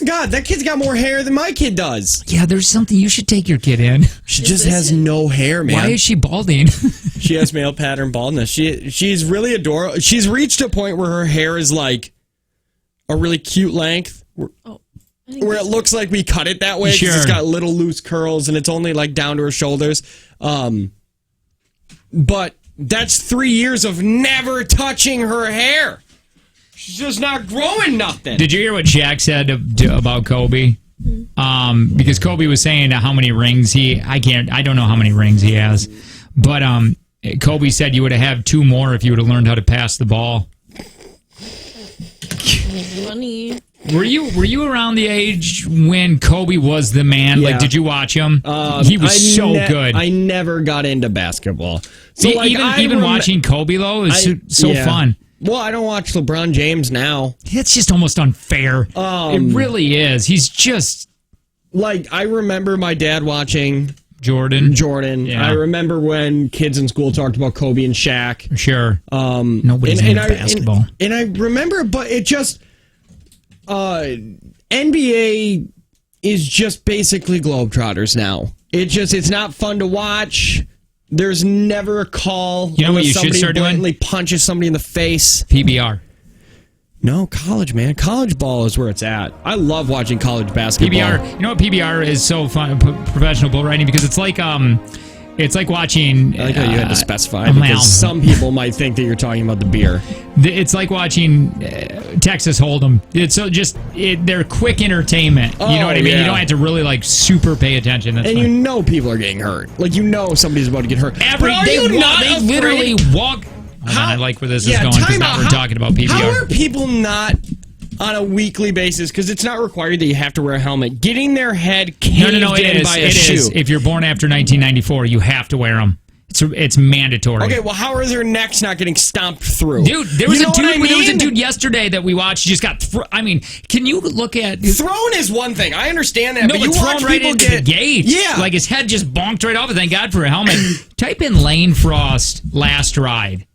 God, that kid's got more hair than my kid does. Yeah, there's something you should take your kid in. She just has no hair, man. Why is she balding? She has male pattern baldness. She's really adorable. She's reached a point where her hair is like a really cute length. Where it looks like we cut it that way because it's got little loose curls and it's only like down to her shoulders. But that's 3 years of never touching her hair. She's just not growing nothing. Did you hear what Shaq said about Kobe? Because Kobe was saying how many rings I don't know how many rings he has. But Kobe said you would have had 2 more if you would have learned how to pass the ball. Funny. Were you around the age when Kobe was the man? Yeah. Like, did you watch him? He was so good. I never got into basketball. So even watching Kobe though is so fun. Well, I don't watch LeBron James now. It's just almost unfair. It really is. He's just like, I remember my dad watching Jordan. Yeah. I remember when kids in school talked about Kobe and Shaq. Sure. Nobody's into basketball. And I remember, but it just NBA is just basically Globetrotters now. It's not fun to watch. There's never a call. You know what you should start doing? Blatantly punches somebody in the face. PBR. No, college, man. College ball is where it's at. I love watching college basketball. PBR. You know what PBR is so fun? Professional bull riding, because it's like watching. I like how you had to specify, because some people might think that you're talking about the beer. It's like watching Texas Hold'em. It's they're quick entertainment. You know what I mean? Yeah. You don't have to really like super pay attention. That's and fine. you know people are getting hurt. Like, you know somebody's about to get hurt. They literally walk. I like where this is going, because now we're talking about PBR. How are people not on a weekly basis, because it's not required that you have to wear a helmet, getting their head caved in by a shoe? Is. If you're born after 1994, you have to wear them. It's mandatory. Okay, well, how are their necks not getting stomped through? Dude, there was a dude yesterday that we watched. Just got. Can you look at thrown is one thing. I understand that. No, but you thrown right into the gate. Yeah, like his head just bonked right off. Thank God for a helmet. Type in Lane Frost last ride.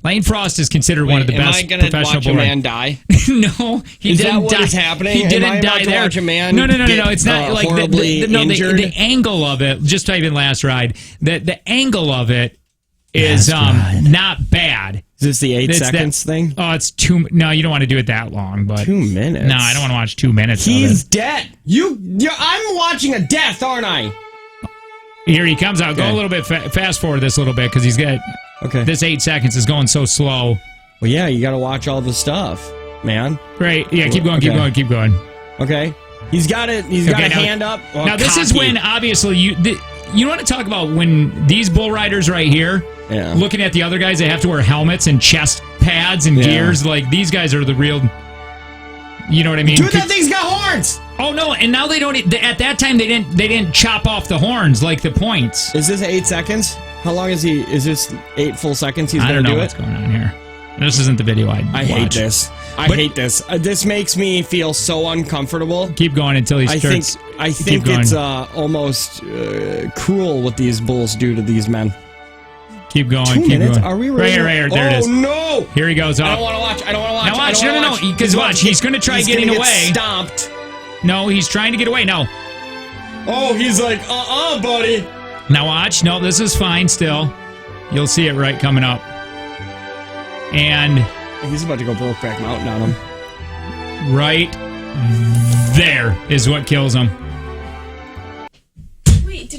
Lane Frost is considered one of the best professional bull riders. Am I going to watch a man die? No, he didn't die. Is that what is happening? He didn't die there. Watch a man no. It's not like horribly injured? The angle of it. Just type in last ride. The angle of it is not bad. Is this the 8 seconds thing? Oh, it's 2. No, you don't want to do it that long. But 2 minutes. No, I don't want to watch 2 minutes. He's dead. I'm watching a death, aren't I? Here he comes out. Okay. Go a little bit fast forward this a little bit, because he's got. Okay. This 8 seconds is going so slow. Well, yeah, you got to watch all the stuff, man. Right. Yeah, keep going. Okay. He's got it. He's got a hand up. Now, this is when, obviously, you want to talk about when these bull riders right here, looking at the other guys, they have to wear helmets and chest pads and gears. Like, these guys are the real... You know what I mean? Dude, that thing's got horns! Oh, no, and now they don't... At that time, they didn't chop off the horns like the points. Is this 8 seconds? How long is he? Is this 8 full seconds he's going to do it? I don't know what's going on here. This isn't the video I hate this. I hate this. This makes me feel so uncomfortable. Keep going until he starts. I think it's almost cruel what these bulls do to these men. Keep going. 2 minutes? Are we really? Right here. There it is. Oh, no! Here he goes up. I don't want to watch. Now watch. No. Because watch. He's going to try getting away. Stomped. No, he's trying to get away. No. Oh, he's like, buddy. Now watch. No, this is fine still. You'll see it right coming up. And he's about to go Brokeback Mountain on him. Right there is what kills him.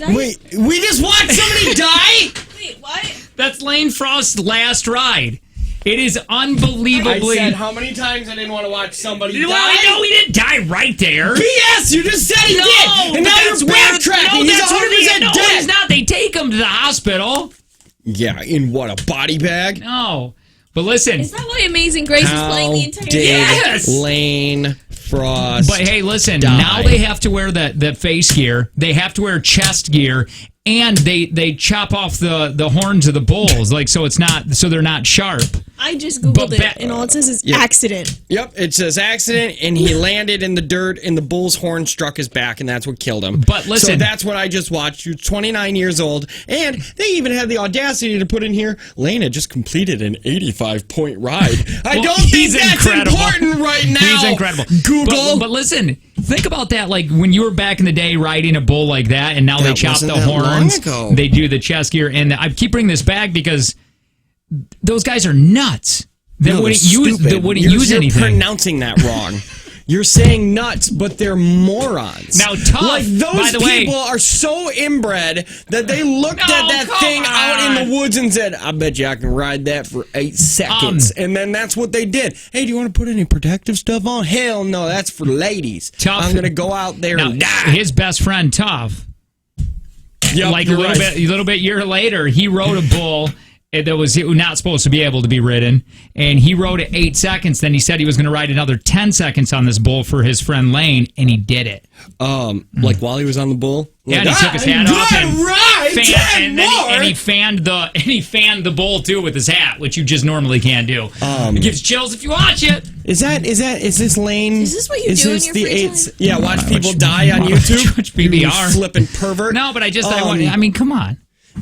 Wait, we just watched somebody die? Wait, what? That's Lane Frost's last ride. It is unbelievably... I said how many times I didn't want to watch somebody die? Well, no, he didn't die right there. BS! You just said he did! And now you're backtracking! He's 100% dead! He's not. They take him to the hospital. Yeah, in what, a body bag? No. But listen. Is that why Amazing Grace is playing the entire did Yes! Lane Frost But hey, listen, die? now they have to wear that face gear. They have to wear chest gear. And they chop off the horns of the bulls, like so they're not sharp. I just googled it, and all it says is accident. Yep, it says accident, and he landed in the dirt, and the bull's horn struck his back, and that's what killed him. But listen, so that's what I just watched. You're 29 years old, and they even had the audacity to put in here, Lane had just completed an 85-point ride. I don't think that's important right now. He's incredible. Google. But listen, think about that. Like when you were back in the day riding a bull like that, and now they chop the horns. They do the chest gear, and I keep bringing this back because those guys are nuts. They wouldn't use anything. You're pronouncing that wrong. You're saying nuts, but they're morons. Now, Tough, like those by the people way, are so inbred that they looked at that thing out in the woods and said, "I bet you I can ride that for 8 seconds." And then that's what they did. Hey, do you want to put any protective stuff on? Hell no, that's for ladies. Tough, I'm gonna go out there and die. His best friend, Tough. Yep, like a little bit year later, he rode a bull that was not supposed to be able to be ridden, and he rode it 8 seconds. Then he said he was going to ride another 10 seconds on this bull for his friend Lane, and he did it. Like while he was on the bull. Yeah, and he took his hat off and he fanned the bull too with his hat, which you just normally can't do. It gives chills if you watch it. Is this Lane? Is this what you do in your free time? Yeah, watch people die on YouTube. Watch PBR. You flipping pervert. No, but I mean, come on.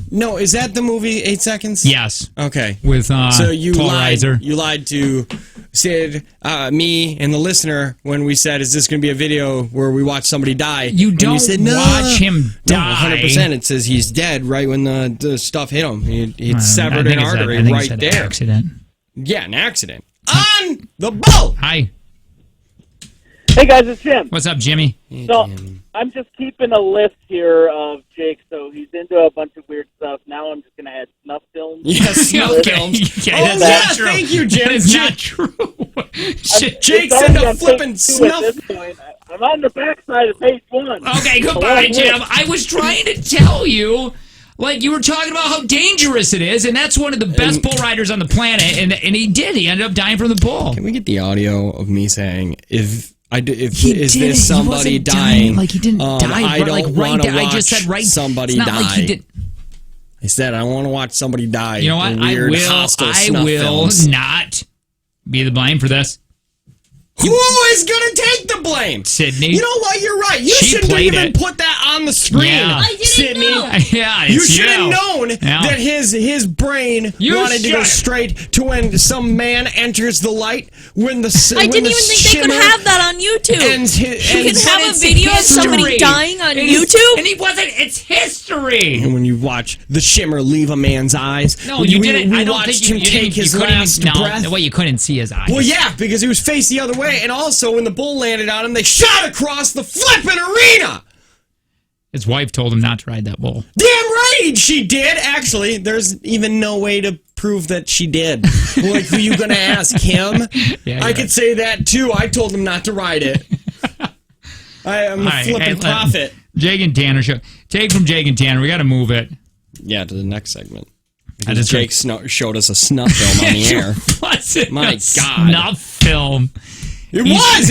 No, is that the movie 8 Seconds? Yes. Okay. With so you Paul Reiser. You lied to Sid, me, and the listener when we said, "Is this going to be a video where we watch somebody die?" You don't watch him die. No, 100%. It says he's dead right when the stuff hit him. He severed an artery right there. Accident. Yeah, an accident on the boat. Hi. Hey guys, it's Jim. What's up, Jimmy? So I'm just keeping a list here of Jake. So he's into a bunch of weird stuff. Now I'm just going to add snuff films. Yes, snuff films. Okay, that's not true. Thank you, Jim. That is not true. Jake's into flipping snuff. At this point. I'm on the backside of page 1. Okay, goodbye, Jim. I was trying to tell you. Like, you were talking about how dangerous it is, and that's one of the best bull riders on the planet, and he did. He ended up dying from the bull. Can we get the audio of me saying, is this somebody dying? Like, he didn't die. I don't want to watch I just said somebody die. Like he did. I said, I want to watch somebody die. You know what? I will not be the blame for this. Who is going to take the blame? Sydney. You know what? You're right. You shouldn't even put that on the screen, yeah. I didn't Sydney. know. Yeah, you should have known that his brain wanted to go straight to when some man enters the light. When the I didn't even think they could have that on YouTube. You can have a video of somebody dying on YouTube? And he wasn't. It's history. And when you watch the shimmer leave a man's eyes. No, you didn't. I don't watched think him take his last breath. No, you couldn't see his eyes. Well, yeah, because he was faced the other way. And also, when the bull landed on him, they shot across the flipping arena. His wife told him not to ride that bull. Damn right she did. Actually, there's even no way to prove that she did. Like, were you going to ask him? Yeah, I could say that, too. I told him not to ride it. I am a flipping prophet. Jake and Tanner show. Take from Jake and Tanner. We got to move it. Yeah, to the next segment. Because Jake showed us a snuff film on the air. My God. Snuff film. It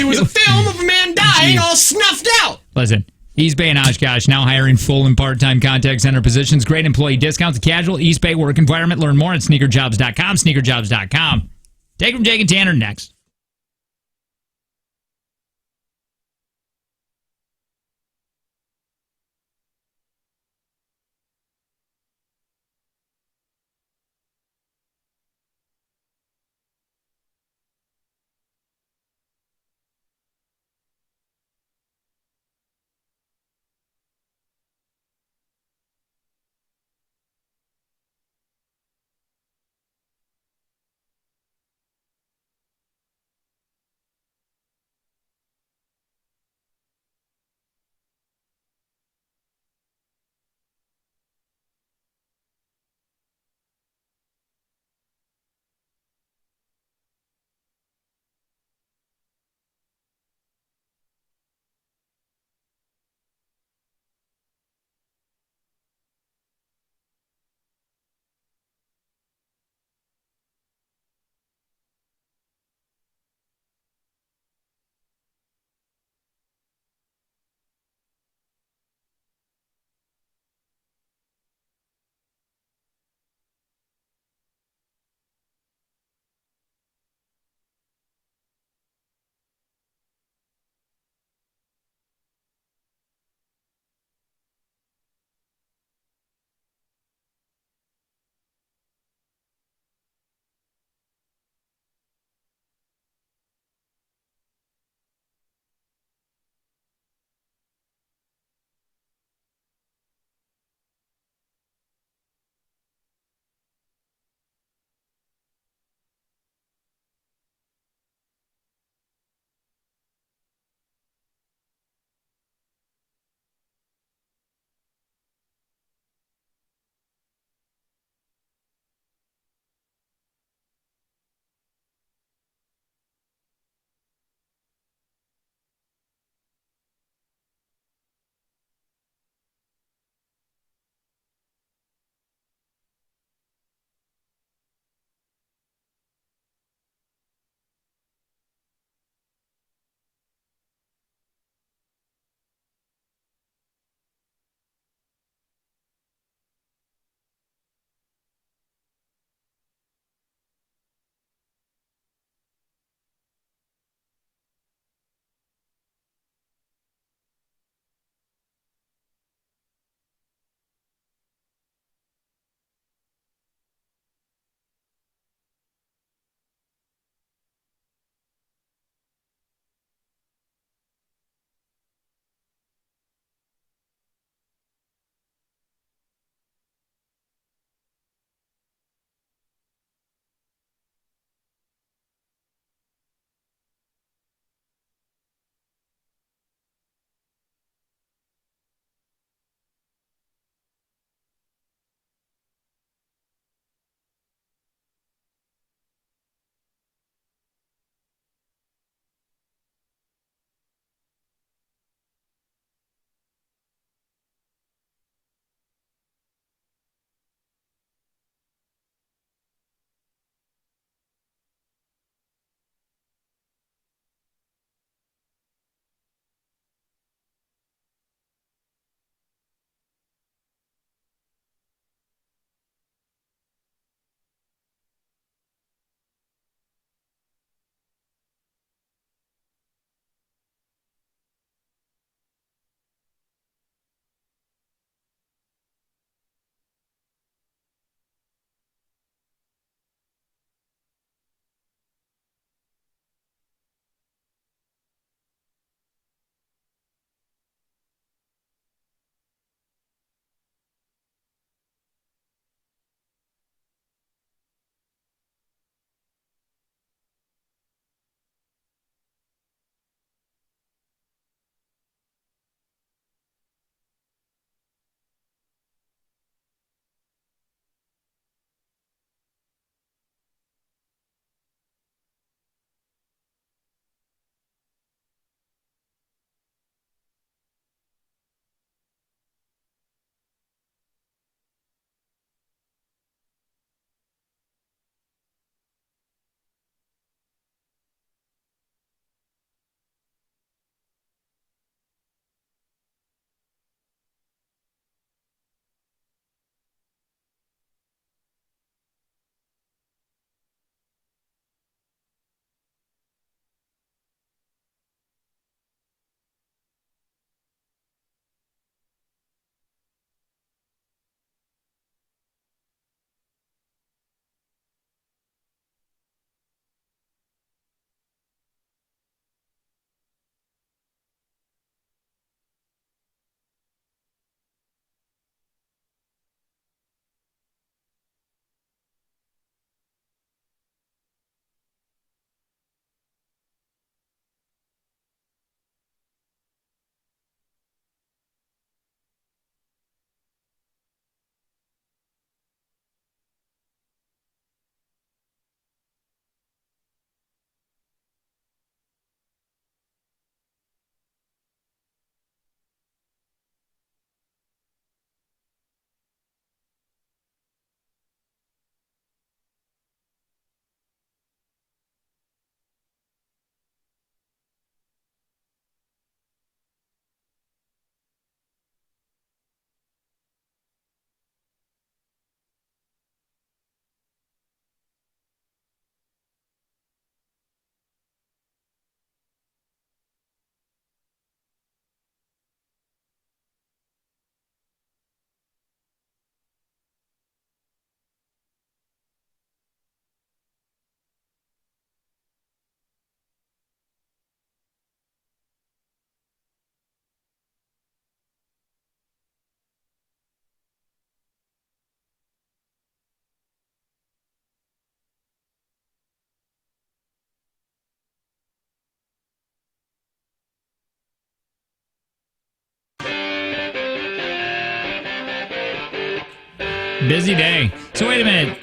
was a film of a man dying all snuffed out. Listen, East Bay and Oshkosh now hiring full and part-time contact center positions. Great employee discounts, casual East Bay work environment. Learn more at sneakerjobs.com, sneakerjobs.com. Take from Jake and Tanner next. busy day. So wait a minute.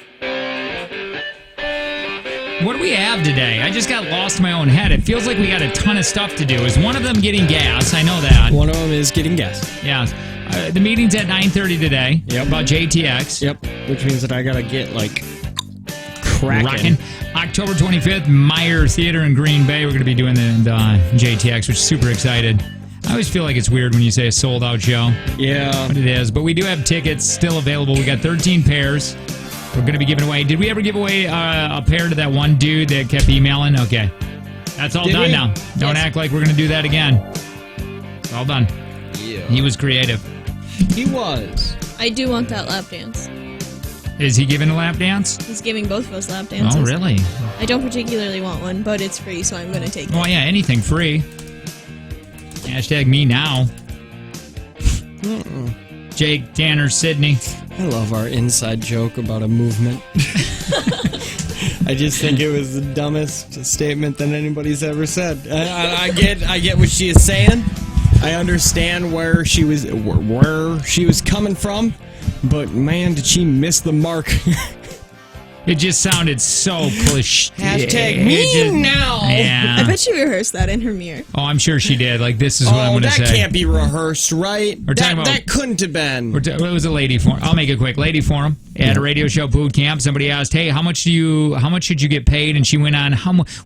What do we have today? I just got lost in my own head. It feels like we got a ton of stuff to do. Is one of them getting gas? I know that. One of them is getting gas. Yeah. The meeting's at 9:30 today. Yep. About JTX. Yep. Which means that I gotta get like cracking. October 25th, Meyer Theater in Green Bay. We're gonna be doing the JTX, which is super excited. I always feel like it's weird when you say a sold out show. Yeah. But it is. But we do have tickets still available. We got 13 pairs. We're going to be giving away. Did we ever give away a pair to that one dude that kept emailing? Okay. That's all done now. Don't act like we're going to do that again. It's all done. Yeah. He was creative. He was. I do want that lap dance. Is he giving a lap dance? He's giving both of us lap dances. Oh, really? I don't particularly want one, but it's free, so I'm going to take it. Oh, yeah. Anything free. Hashtag me now. Jake, Tanner, Sydney. I love our inside joke about a movement. I just think it was the dumbest statement that anybody's ever said. I get what she is saying. I understand where she was coming from, but man, did she miss the mark. It just sounded so cliche. Hashtag me now. Yeah. I bet she rehearsed that in her mirror. Oh, I'm sure she did. Like, this is what I'm going to say. That can't be rehearsed, right? That couldn't have been. It was a lady forum. I'll make it quick. Lady forum at a radio show boot camp. Somebody asked, "Hey, how much should you get paid?" And she went on,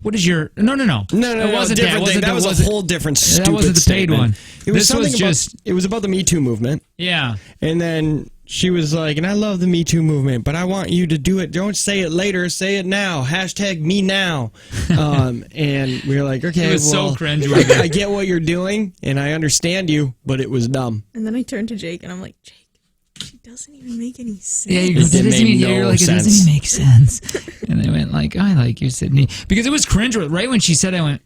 "What is your?" No. It wasn't that. That was a whole different stupid That wasn't the paid statement. one. It was It was about the Me Too movement. Yeah. And then she was like, and I love the Me Too movement, but I want you to do it. Don't say it later. Say it now. Hashtag me now. And we were like, okay, it was so cringeworthy. I get what you're doing, and I understand you, but it was dumb. And then I turned to Jake, and I'm like, Jake, she doesn't even make any sense. Yeah, it doesn't even make sense. And I went like, I like you, Sydney. Because it was cringeworthy. Right when she said, I went,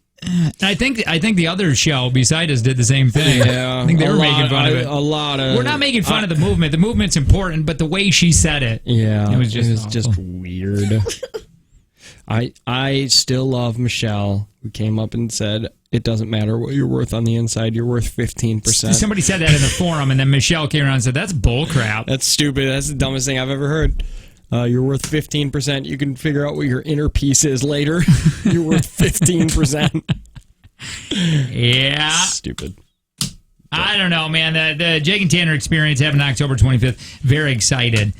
I think the other show beside us did the same thing. Yeah, I think they were making fun of it. A lot of. We're not making fun of the movement. The movement's important, but the way she said it, it was just weird. I still love Michelle, who came up and said, "It doesn't matter what you're worth on the inside. You're worth 15%." Somebody said that in the forum, and then Michelle came around and said, "That's bullcrap. That's stupid. That's the dumbest thing I've ever heard." You're worth 15%. You can figure out what your inner piece is later. You're worth 15%. Yeah. Stupid. I don't know, man. The Jake and Tanner experience happened October 25th. Very excited.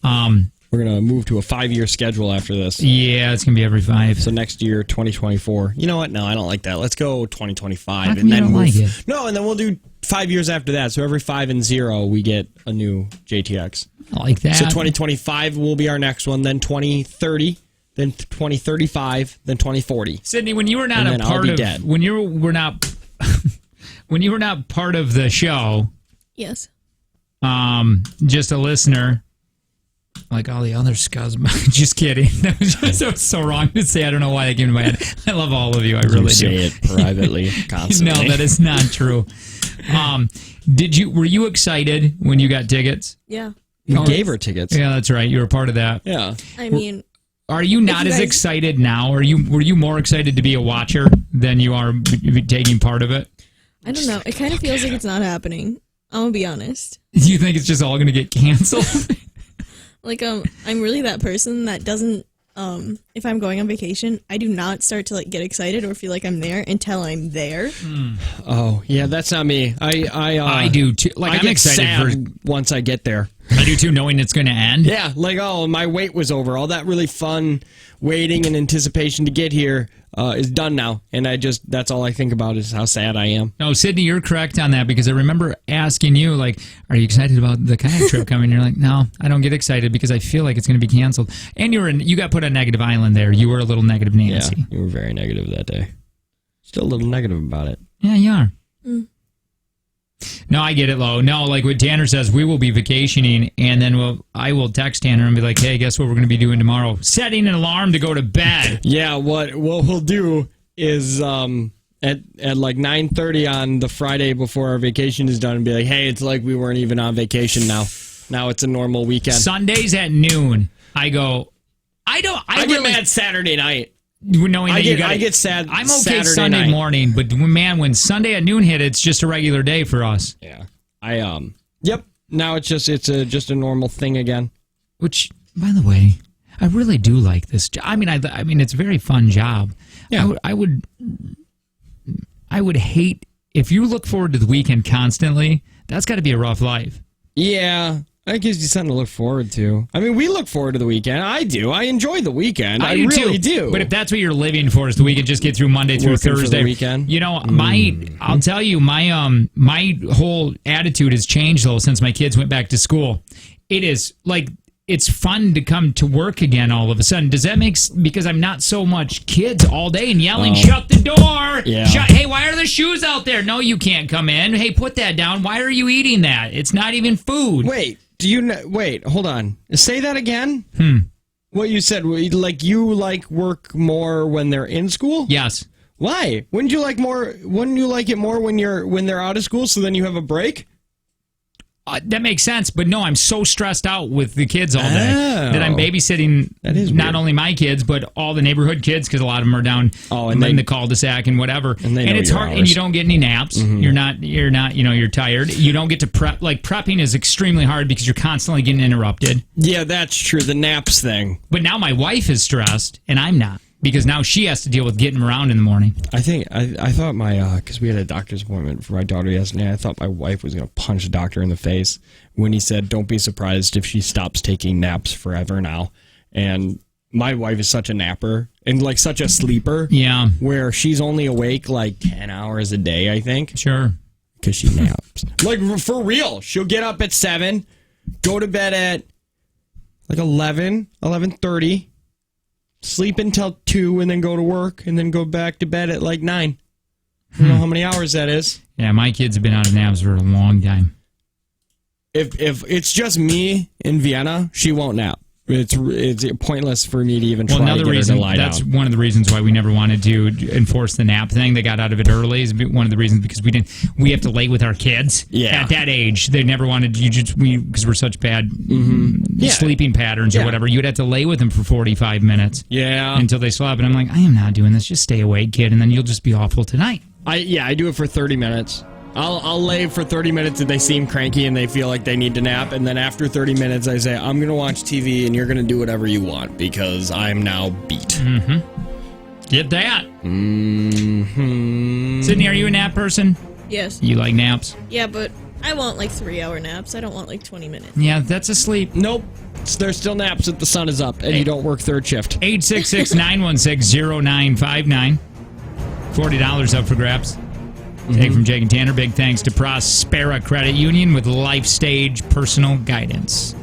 We're going to move to a 5-year schedule after this. Yeah, it's going to be every 5. So next year, 2024. You know what? No, I don't like that. Let's go 2025. How come you don't like it? No, and then we'll do 5 years after that. So every 5 and 0, we get a new JTX. I like that. So 2025 will be our next one, then 2030, then 2035, then 2040. Sydney, when you were not a part of when you were not when you were not part of the show, yes. Just a listener, like all the other scuzz. Just kidding. That was so wrong to say. I don't know why that came to my head. I love all of you. I really do. Say it privately, constantly. No, that is not true. Were you excited when you got tickets? Yeah. You gave her tickets. Yeah, that's right. You were part of that. Yeah. I mean, are you not as excited now? Were you more excited to be a watcher than you are taking part of it? I don't know. It kind of feels like it's not happening. I'm gonna be honest. Do you think it's just all gonna get canceled? Like, I'm really that person that doesn't. If I'm going on vacation, I do not start to get excited or feel like I'm there until I'm there. Oh yeah, that's not me. I do too. Like, I'm excited sad once I get there. I do too, knowing it's going to end. Yeah, like, oh, my wait was over. All that really fun waiting and anticipation to get here is done now. And that's all I think about is how sad I am. No, Sydney, you're correct on that, because I remember asking you, like, are you excited about the kayak trip coming? You're like, no, I don't get excited because I feel like it's going to be canceled. And you got put on negative island there. You were a little negative Nancy. Yeah, you were very negative that day. Still a little negative about it. Yeah, you are. No, I get it, Lo. No, like what Tanner says, we will be vacationing, and then I will text Tanner and be like, hey, guess what we're going to be doing tomorrow? Setting an alarm to go to bed. Yeah, what we'll do is at like 9:30 on the Friday before our vacation is done and be like, hey, it's like we weren't even on vacation now. Now it's a normal weekend. Sundays at noon, I get mad Saturday night. Knowing that I get sad. I'm okay Saturday Sunday night. morning, but man, when Sunday at noon hit, it's just a regular day for us. Yeah. Yep. Now it's just a normal thing again. Which, by the way, I really do like this job. I mean, it's a very fun job. Yeah. I would hate if you look forward to the weekend constantly. That's got to be a rough life. Yeah. That gives you something to look forward to. I mean, we look forward to the weekend. I do. I enjoy the weekend. I really do. But if that's what you're living for, is the weekend, just get through Monday through Working Thursday. for the weekend. You know, I'll tell you, my whole attitude has changed though since my kids went back to school. It is like it's fun to come to work again all of a sudden. Does that make because I'm not so much kids all day and yelling, shut the door. Yeah. Hey, why are the shoes out there? No, you can't come in. Hey, put that down. Why are you eating that? It's not even food. Wait. Wait, hold on. Say that again? What you said, like you like work more when they're in school? Yes. Why? Wouldn't you like it more when they're out of school so then you have a break? That makes sense, but no, I'm so stressed out with the kids all day that I'm babysitting not only my kids, but all the neighborhood kids because a lot of them are down in the cul-de-sac and whatever. And it's hard, and you don't get any naps. Mm-hmm. You're not, you're tired. You don't get to prep. Like, prepping is extremely hard because you're constantly getting interrupted. Yeah, that's true, the naps thing. But now my wife is stressed, and I'm not. Because now she has to deal with getting around in the morning. I think I thought because we had a doctor's appointment for my daughter yesterday. I thought my wife was going to punch the doctor in the face when he said, "Don't be surprised if she stops taking naps forever now." And my wife is such a napper and like such a sleeper. Yeah, where she's only awake like 10 hours a day. I think. Sure, because she naps. Like for real, she'll get up at 7, go to bed at like 11:30. Sleep until 2 and then go to work and then go back to bed at like 9. I don't know how many hours that is. Yeah, my kids have been out of naps for a long time. If it's just me in Vienna, she won't nap. It's pointless for me to even try to get her to lie down. That's one of the reasons why we never wanted to enforce the nap thing. They got out of it early. Is one of the reasons because we have to lay with our kids at that age. They never wanted because we're such bad sleeping patterns or whatever. You'd have to lay with them for 45 minutes. Yeah, until they slept. And I'm like, I am not doing this. Just stay awake, kid, and then you'll just be awful tonight. I do it for 30 minutes. I'll lay for 30 minutes if they seem cranky and they feel like they need to nap. And then after 30 minutes, I say, I'm going to watch TV and you're going to do whatever you want because I'm now beat. Mm-hmm. Get that. Mm-hmm. Sydney, are you a nap person? Yes. You like naps? Yeah, but I want like 3-hour naps. I don't want like 20 minutes. Yeah, that's a sleep. Nope. There's still naps if the sun is up and you don't work third shift. 866-916-0959. $40 up for grabs. Take from Jake and Tanner. Big thanks to Prospera Credit Union with Life Stage Personal Guidance.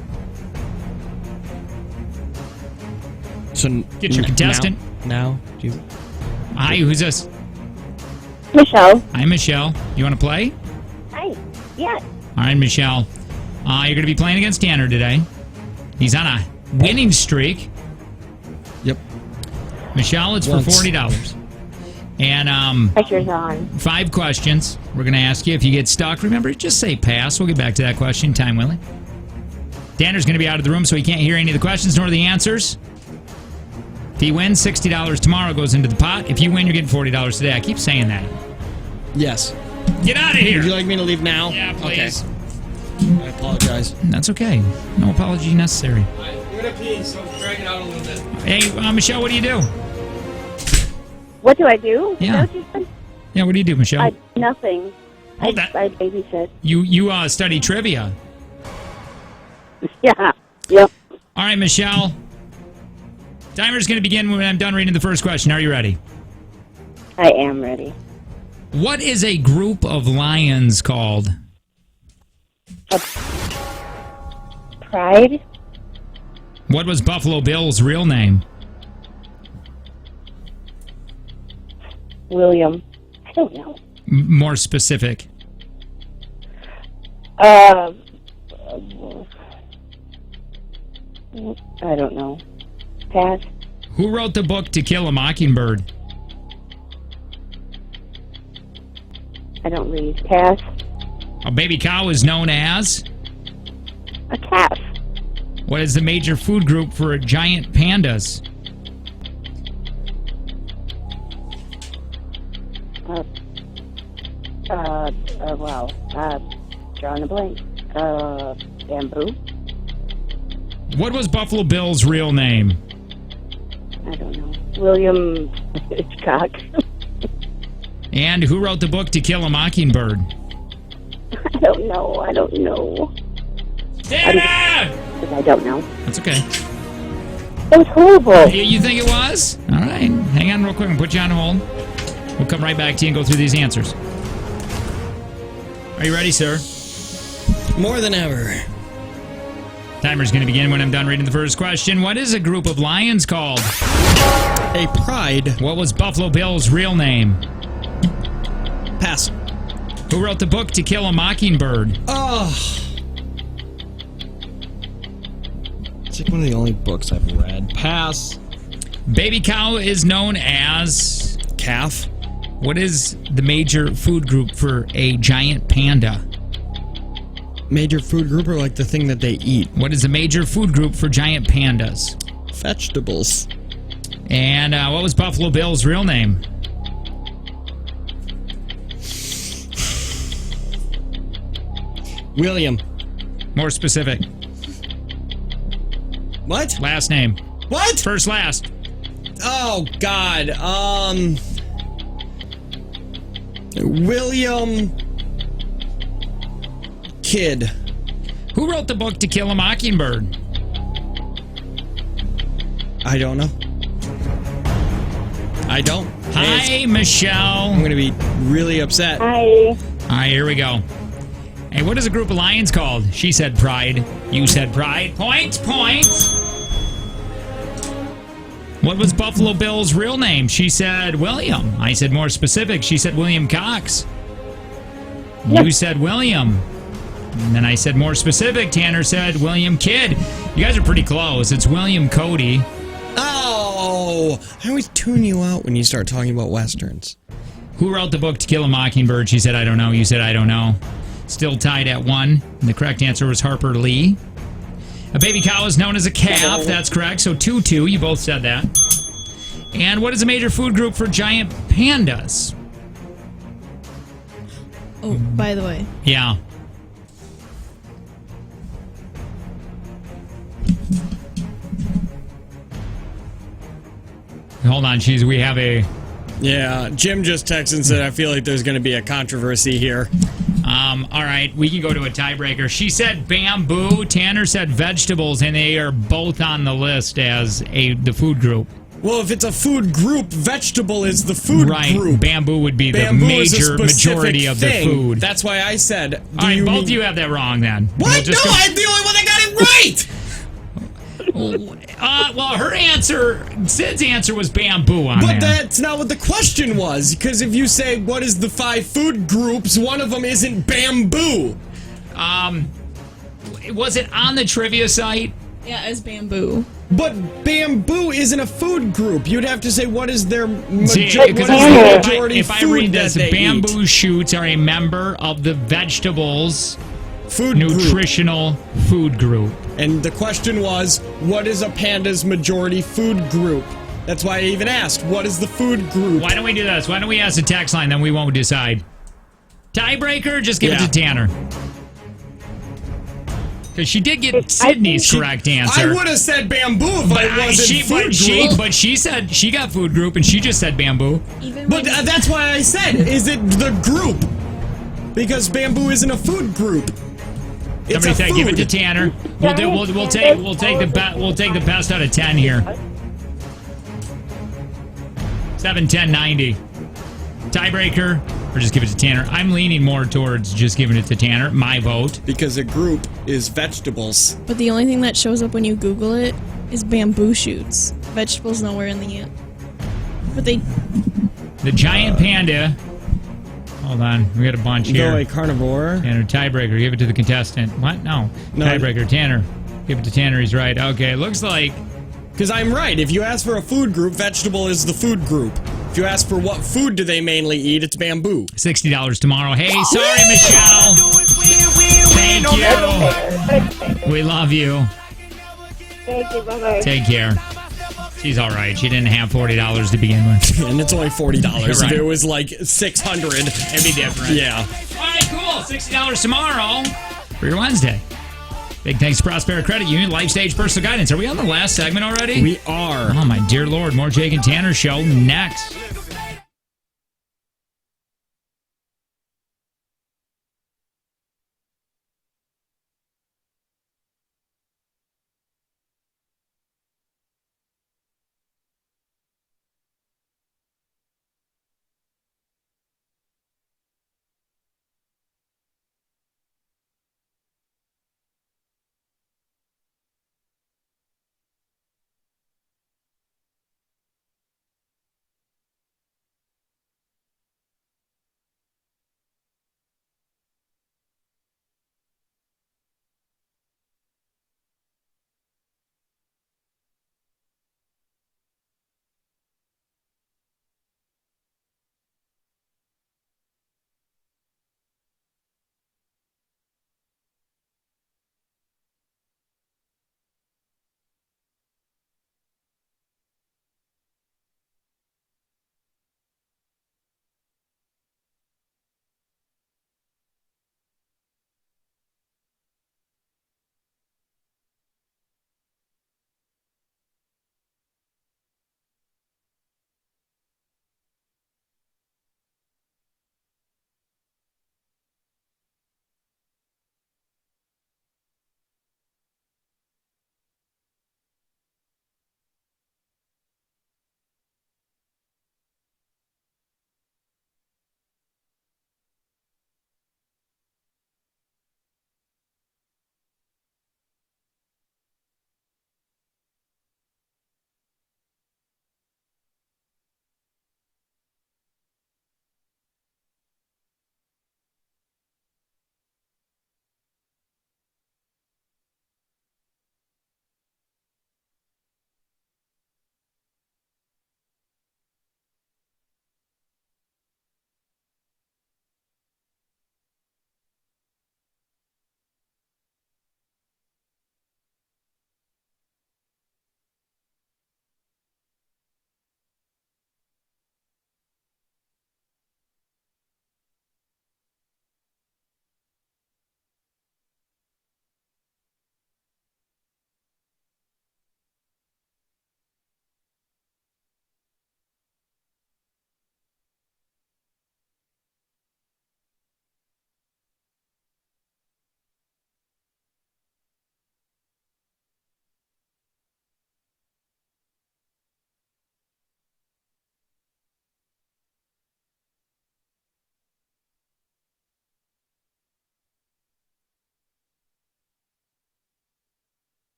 So get your contestant. Now. Hi, who's this? Michelle. Hi, Michelle. You want to play? Hi. Yeah. All right, Michelle. You're going to be playing against Tanner today. He's on a winning streak. Yep. Michelle, it's for $40. And pressure's on. 5 questions. We're going to ask you. If you get stuck, remember, just say pass. We'll get back to that question. Time willing. Tanner's going to be out of the room, so he can't hear any of the questions nor the answers. If he wins, $60 tomorrow goes into the pot. If you win, you're getting $40 today. I keep saying that. Yes. Get out of here. Would you like me to leave now? Yeah, please. Okay. I apologize. That's okay. No apology necessary. I'm going to pee, so drag it out a little bit. Hey, Michelle, what do you do? What do I do? Yeah. Yeah, what do you do, Michelle? Nothing. I babysit. You study trivia. Yeah. Yep. All right, Michelle. Timer's going to begin when I'm done reading the first question. Are you ready? I am ready. What is a group of lions called? Pride. What was Buffalo Bill's real name? William. I don't know. More specific. I don't know. Pass. Who wrote the book To Kill a Mockingbird? I don't read. Pass. A baby cow is known as? A calf. What is the major food group for giant pandas? Drawing a blank. Bamboo. What was Buffalo Bill's real name? I don't know. William Hitchcock. And who wrote the book To Kill a Mockingbird? I don't know. Dana! I don't know. That's okay. It was horrible. You think it was? All right. Hang on real quick and put you on hold. We'll come right back to you and go through these answers. Are you ready, sir? More than ever. Timer's going to begin when I'm done reading the first question. What is a group of lions called? A pride. What was Buffalo Bill's real name? Pass. Who wrote the book To Kill a Mockingbird? Oh. It's like one of the only books I've read. Pass. Baby cow is known as... Calf. What is the major food group for a giant panda? Major food group, or like the thing that they eat? What is the major food group for giant pandas? Vegetables. And what was Buffalo Bill's real name? William. More specific. What? Last name. What? First, last. Oh, God. William Kidd. Who wrote the book To Kill a Mockingbird? I don't know. I don't. Hi, Michelle. I'm going to be really upset. Hi. All right, here we go. Hey, what is a group of lions called? She said pride. You said pride. Points. What was Buffalo Bill's real name? She said William. I said more specific. She said William Cox. Yep. You said William. And then I said more specific. Tanner said William Kidd. You guys are pretty close. It's William Cody. Oh, I always tune you out when you start talking about Westerns. Who wrote the book To Kill a Mockingbird? She said, I don't know. You said, I don't know. Still tied at 1. And the correct answer was Harper Lee. A baby cow is known as a calf. That's correct. So 2-2. You both said that. And what is a major food group for giant pandas? Oh, by the way. Yeah. Hold on, we have a... Yeah, Jim just texted and said, I feel like there's going to be a controversy here. All right, we can go to a tiebreaker. She said bamboo. Tanner said vegetables, and they are both on the list as the food group. Well, if it's a food group, vegetable is the food group. Bamboo would be Bamboo the major majority of the food. That's why I said... All right, both of you have that wrong then. What? No, I'm the only one that got it right! Well, her answer, Sid's answer was bamboo on But that. that's not what the question was. Because if you say, what is the 5 food groups, one of them isn't bamboo. Was it on the trivia site? Yeah, as bamboo. But bamboo isn't a food group. You'd have to say, what is their majority if I read this, bamboo shoots are a member of the vegetables nutritional food group. And the question was, what is a panda's majority food group? That's why I even asked, what is the food group? Why don't we do this? Why don't we ask the text line, then we won't decide. Tiebreaker, just give it to Tanner. Because she did get Sydney's correct answer. I would have said bamboo if I wasn't food group. But she said she got food group, and she just said bamboo. But that's why I said, is it the group? Because bamboo isn't a food group. It's Somebody said, give it to food. Tanner. We'll take the best out of 10 here. 7, 10, 90. Tiebreaker, or just give it to Tanner. I'm leaning more towards just giving it to Tanner. My vote. Because a group is vegetables. But the only thing that shows up when you Google it is bamboo shoots. Vegetables nowhere in the But they... The giant panda... Hold on, we got a bunch here. No, a carnivore. Tanner, tiebreaker, give it to the contestant. What? No. Tiebreaker, Tanner. Give it to Tanner, he's right. Okay, looks like... Because I'm right. If you ask for a food group, vegetable is the food group. If you ask for what food do they mainly eat, it's bamboo. $60 tomorrow. Hey, sorry, Michelle. Thank you. We love you. Thank you, bye-bye. Take care. She's all right. She didn't have $40 to begin with. And it's only $40. Right. If it was like $600, it'd be different. Yeah. All right, cool. $60 tomorrow for your Wednesday. Big thanks to Prospera Credit Union, Life Stage Personal Guidance. Are we on the last segment already? We are. Oh, my dear Lord. More Jake and Tanner show next.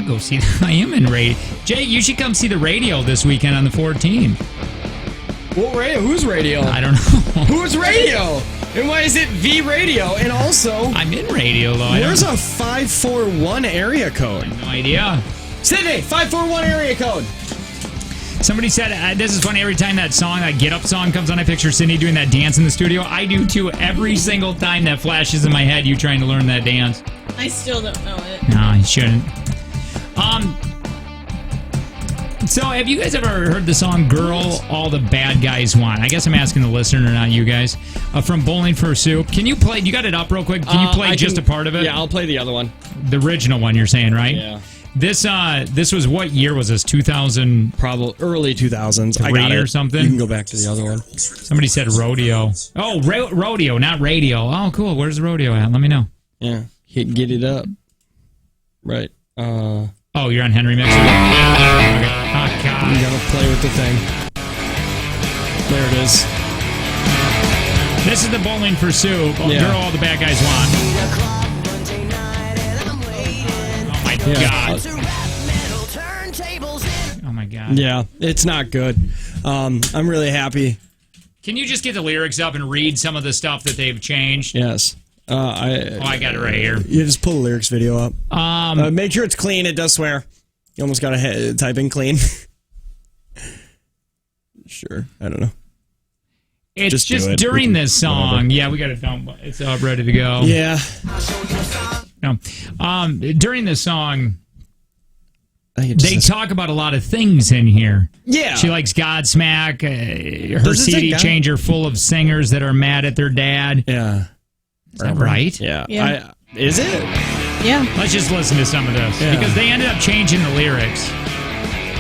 want to go see that. I am in radio. Jake, you should come see the radio this weekend on the 14th. What radio? Who's radio? I don't know. Who's radio? And why is it V Radio? And also, I'm in radio, though. Where's a 541 area code? No idea. Sydney, 541 area code. Somebody said, this is funny, every time that Get Up song comes on, I picture Sydney doing that dance in the studio. I do, too. Every single time that flashes in my head, you trying to learn that dance. I still don't know it. No, you shouldn't. So, have you guys ever heard the song Girl All the Bad Guys Want? I guess I'm asking the listener, not you guys. From Bowling for Soup. Can you play, you got it up real quick? Can you play just a part of it? Yeah, I'll play the other one. The original one, you're saying, right? Yeah. This was, what year was this? 2000? Probably early 2000s. I got it. Or something? You can go back to the other one. Somebody said rodeo. Oh, rodeo, not radio. Oh, cool. Where's the rodeo at? Let me know. Yeah. Get it up. Right. Oh, you're on Henry Mixer? Okay. Oh, God. You gotta play with the thing. There it is. This is the Bowling for Soup. Oh, Yeah. Girl, All the Bad Guys Want. Oh, my God. Oh, my God. Yeah, it's not good. I'm really happy. Can you just get the lyrics up and read some of the stuff that they've changed? Yes. I got it right here. You just pull the lyrics video up. Make sure it's clean. It does swear. You almost gotta type in clean. Sure. I don't know. It's just during this song. Whatever. Yeah, we got it done. It's ready to go. Yeah. No. During this song, they talk about a lot of things in here. Yeah. She likes Godsmack. Her CD changer full of singers that are mad at their dad. Yeah. Is that right? Yeah. Is it? Yeah. Let's just listen to some of this. Yeah. Because they ended up changing the lyrics.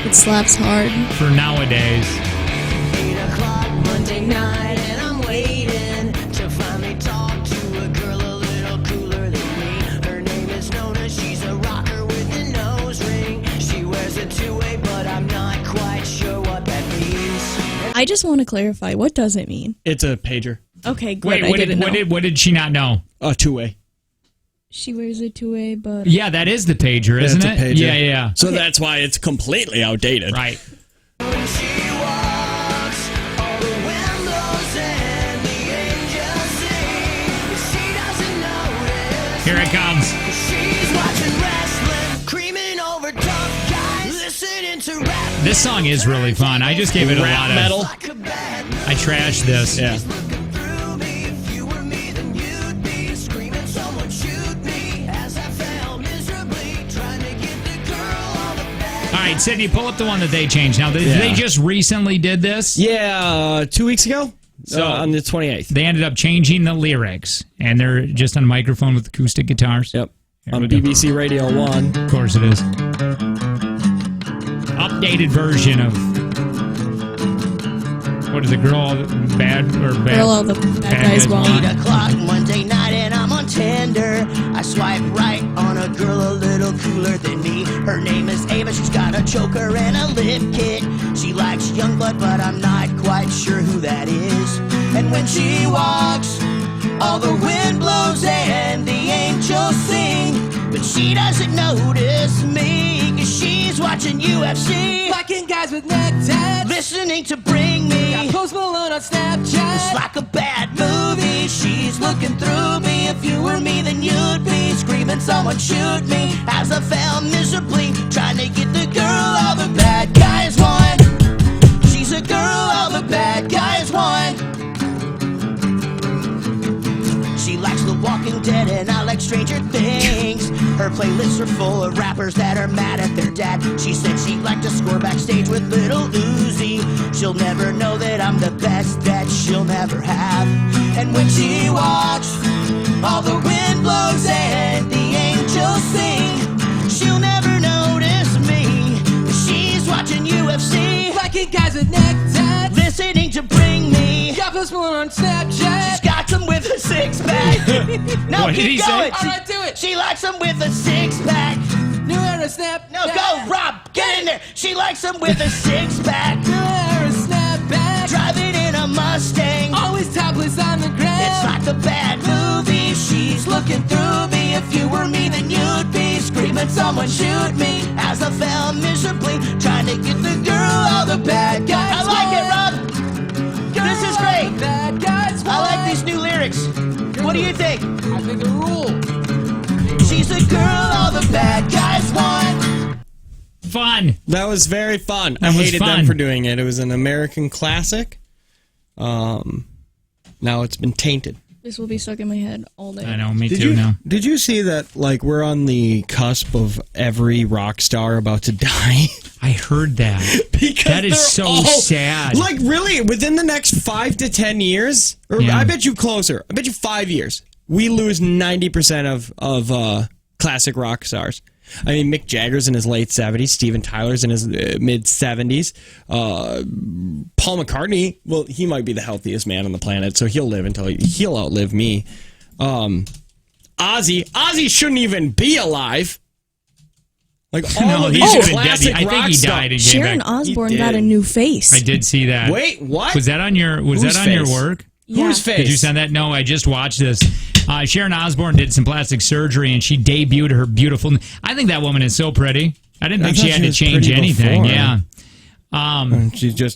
It slaps hard. For nowadays. 8 o'clock Monday night, and I'm waiting to finally talk to a girl a little cooler than me. Her name is Nona, she's a rocker with a nose ring. She wears a two-way, but I'm not quite sure what that means. I just want to clarify, what does it mean? It's a pager. Okay, good. Wait, what did she not know? A two-way. She wears a two-way, but... Yeah, that is the pager, isn't it? Pager. Yeah. So that's why it's completely outdated. Right. When she walks, all the windows and the angels sing. She doesn't notice. Here it comes. She's watching wrestling, creaming over tough guys, listening to rap. This song is really fun. I just gave it a lot of metal. I trashed this. Yeah. All right, Sydney, pull up the one that they changed. Now, they just recently did this? Yeah, 2 weeks ago? So on the 28th. They ended up changing the lyrics, and they're just on a microphone with acoustic guitars. Yep. On BBC Radio 1. Of course it is. Updated version of... What is it, Girl All the Bad Guys Want? 8 o'clock Monday night and I'm on Tinder. I swipe right on a girl a little cooler than me. Her name is Ava, she's got a choker and a lip kit. She likes Youngblood, but I'm not quite sure who that is. And when she walks, all the wind blows and the angels sing. But she doesn't notice me, 'cause she's watching UFC. Fucking guys with neck tats. Listening to Bring Me. Got Post Malone on Snapchat. It's like a bad movie. She's looking through me. If you were me, then you'd be screaming, someone shoot me. As I fell miserably, trying to get the girl all the bad guys want. She's a girl all the bad guys want. She likes The Walking Dead and I like Stranger Things. Her playlists are full of rappers that are mad at their dad. She said she'd like to score backstage with Little Uzi. She'll never know that I'm the best that she'll never have. And when she walks, all the wind blows and the angels sing. She'll never notice me. She's watching UFC. Fucking guys with neck tats. Listening to Bring Me. Got Post Malone on Snapchat. She's got some with a six-pack. No, What did he keep say? going. All right, do it. She likes them with a six-pack. New era snap. No, go, Rob. Get in there. She likes them with a six-pack. New era snapback. Driving in a Mustang. Always topless on the ground. It's like a bad movie. She She's looking through me. If you were me, then you'd be screaming, someone shoot me. As I fell miserably, trying to get the girl all the bad guys. I like it, Rob. This is great. Bad guys. I like these new lyrics. What do you think? I think a rule. She's the girl all the bad guys want. Fun. That was very fun. That I was hated fun. them for doing it. It was an American classic. Now it's been tainted. This will be stuck in my head all day. I know, me too now. Did you see that, like, we're on the cusp of every rock star about to die? I heard that. Because that is they're so all- sad. Like, really, within the next 5 to 10 years, or Yeah. I bet you closer, I bet you 5 years, we lose 90% of classic rock stars. I mean, Mick Jagger's in his late 70s. Steven Tyler's in his mid 70s. Paul McCartney, well, he might be the healthiest man on the planet, so he'll live until he'll outlive me. Ozzy shouldn't even be alive. Like all No, of he these should have been dead. classic I think rock he stars. died and came Sharon back. Osbourne He got did. a new face. I did see that. Wait, what? Was that on your Whose your face? work? Yeah. Whose face? Did you send that? No, I just watched this. Sharon Osbourne did some plastic surgery and she debuted her beautiful. I think that woman is so pretty. I didn't think I she thought had she to was change pretty anything. before. Yeah.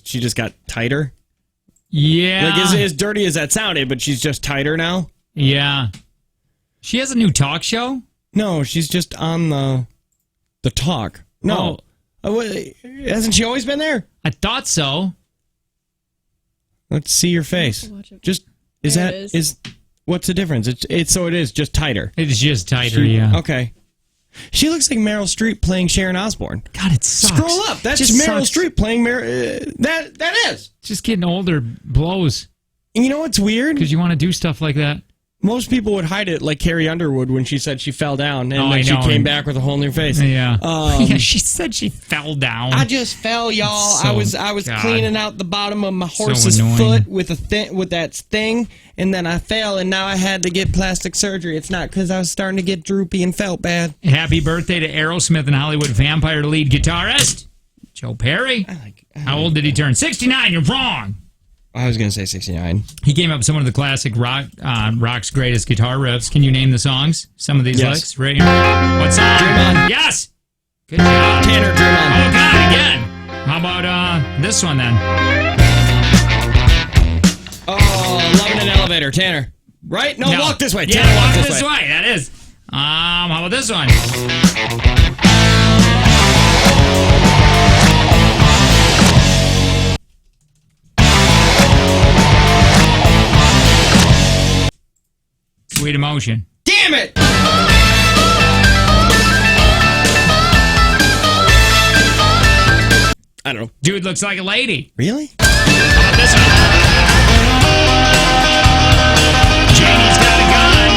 She just got tighter. Yeah. Like as dirty as that sounded, but she's just tighter now. Yeah. She has a new talk show? No, she's just on the talk. No. Hasn't she always been there? I thought so. Let's see your face. watch it. Just There it is. what's the difference? It's so it is just tighter. It's just tighter, yeah. Okay. She looks like Meryl Streep playing Sharon Osbourne. God, it sucks. Scroll up. That's Just Meryl sucks. Streep playing that is. Just getting older blows And you know what's weird? because you want to do stuff like that. Most people would hide it like Carrie Underwood when she said she fell down and Oh, then I she know. came back with a whole new face. Yeah. Um, Yeah, she said she fell down. I just fell, y'all. So- I was God. cleaning out the bottom of my So horse's annoying. foot with that thing, and then I fell, and now I had to get plastic surgery. It's not because I was starting to get droopy and felt bad. Happy birthday to Aerosmith and Hollywood vampire lead guitarist Joe Perry. How old did he turn? 69. You're wrong. I was gonna say 69. He came up with some of the classic rock's greatest guitar riffs. Can you name the songs? Some of these Yes. licks right here. What song? Dream On. Yes. Good job. Tanner, Dream On. Oh God, again. How about this one then? Oh, Loving an Elevator, Tanner. Right? No, Walk This Way. Yeah, Tanner, walk this way. That is. How about this one? Sweet Emotion. Damn it! I don't know. Dude looks like a lady. Really? How about this one? Janie's got a gun.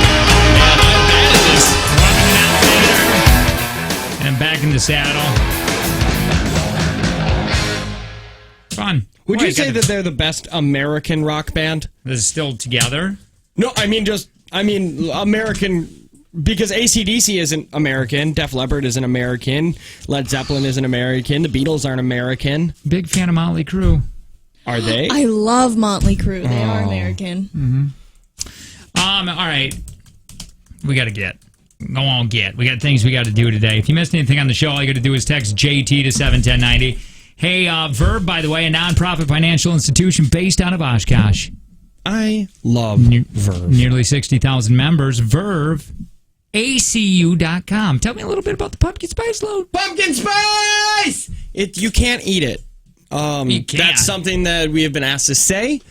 Man, I'm bad at this. Walking an elevator. And back in the saddle. Fun. Would Boy, you I say gotta- that they're the best American rock band? this is still together? No, I mean American, because AC/DC isn't American, Def Leppard isn't American, Led Zeppelin isn't American, the Beatles aren't American. Big fan of Motley Crue. Are they? I love Motley Crue. They are American. All right. We got to get. Go on, get. We got things we got to do today. If you missed anything on the show, all you got to do is text JT to 71090. Hey, Verb, by the way, a nonprofit financial institution based out of Oshkosh. I love Verve. Nearly 60,000 members. Verve, ACU.com. Tell me a little bit about the pumpkin spice load. Pumpkin spice! You can't eat it. You can't. That's something that we have been asked to say.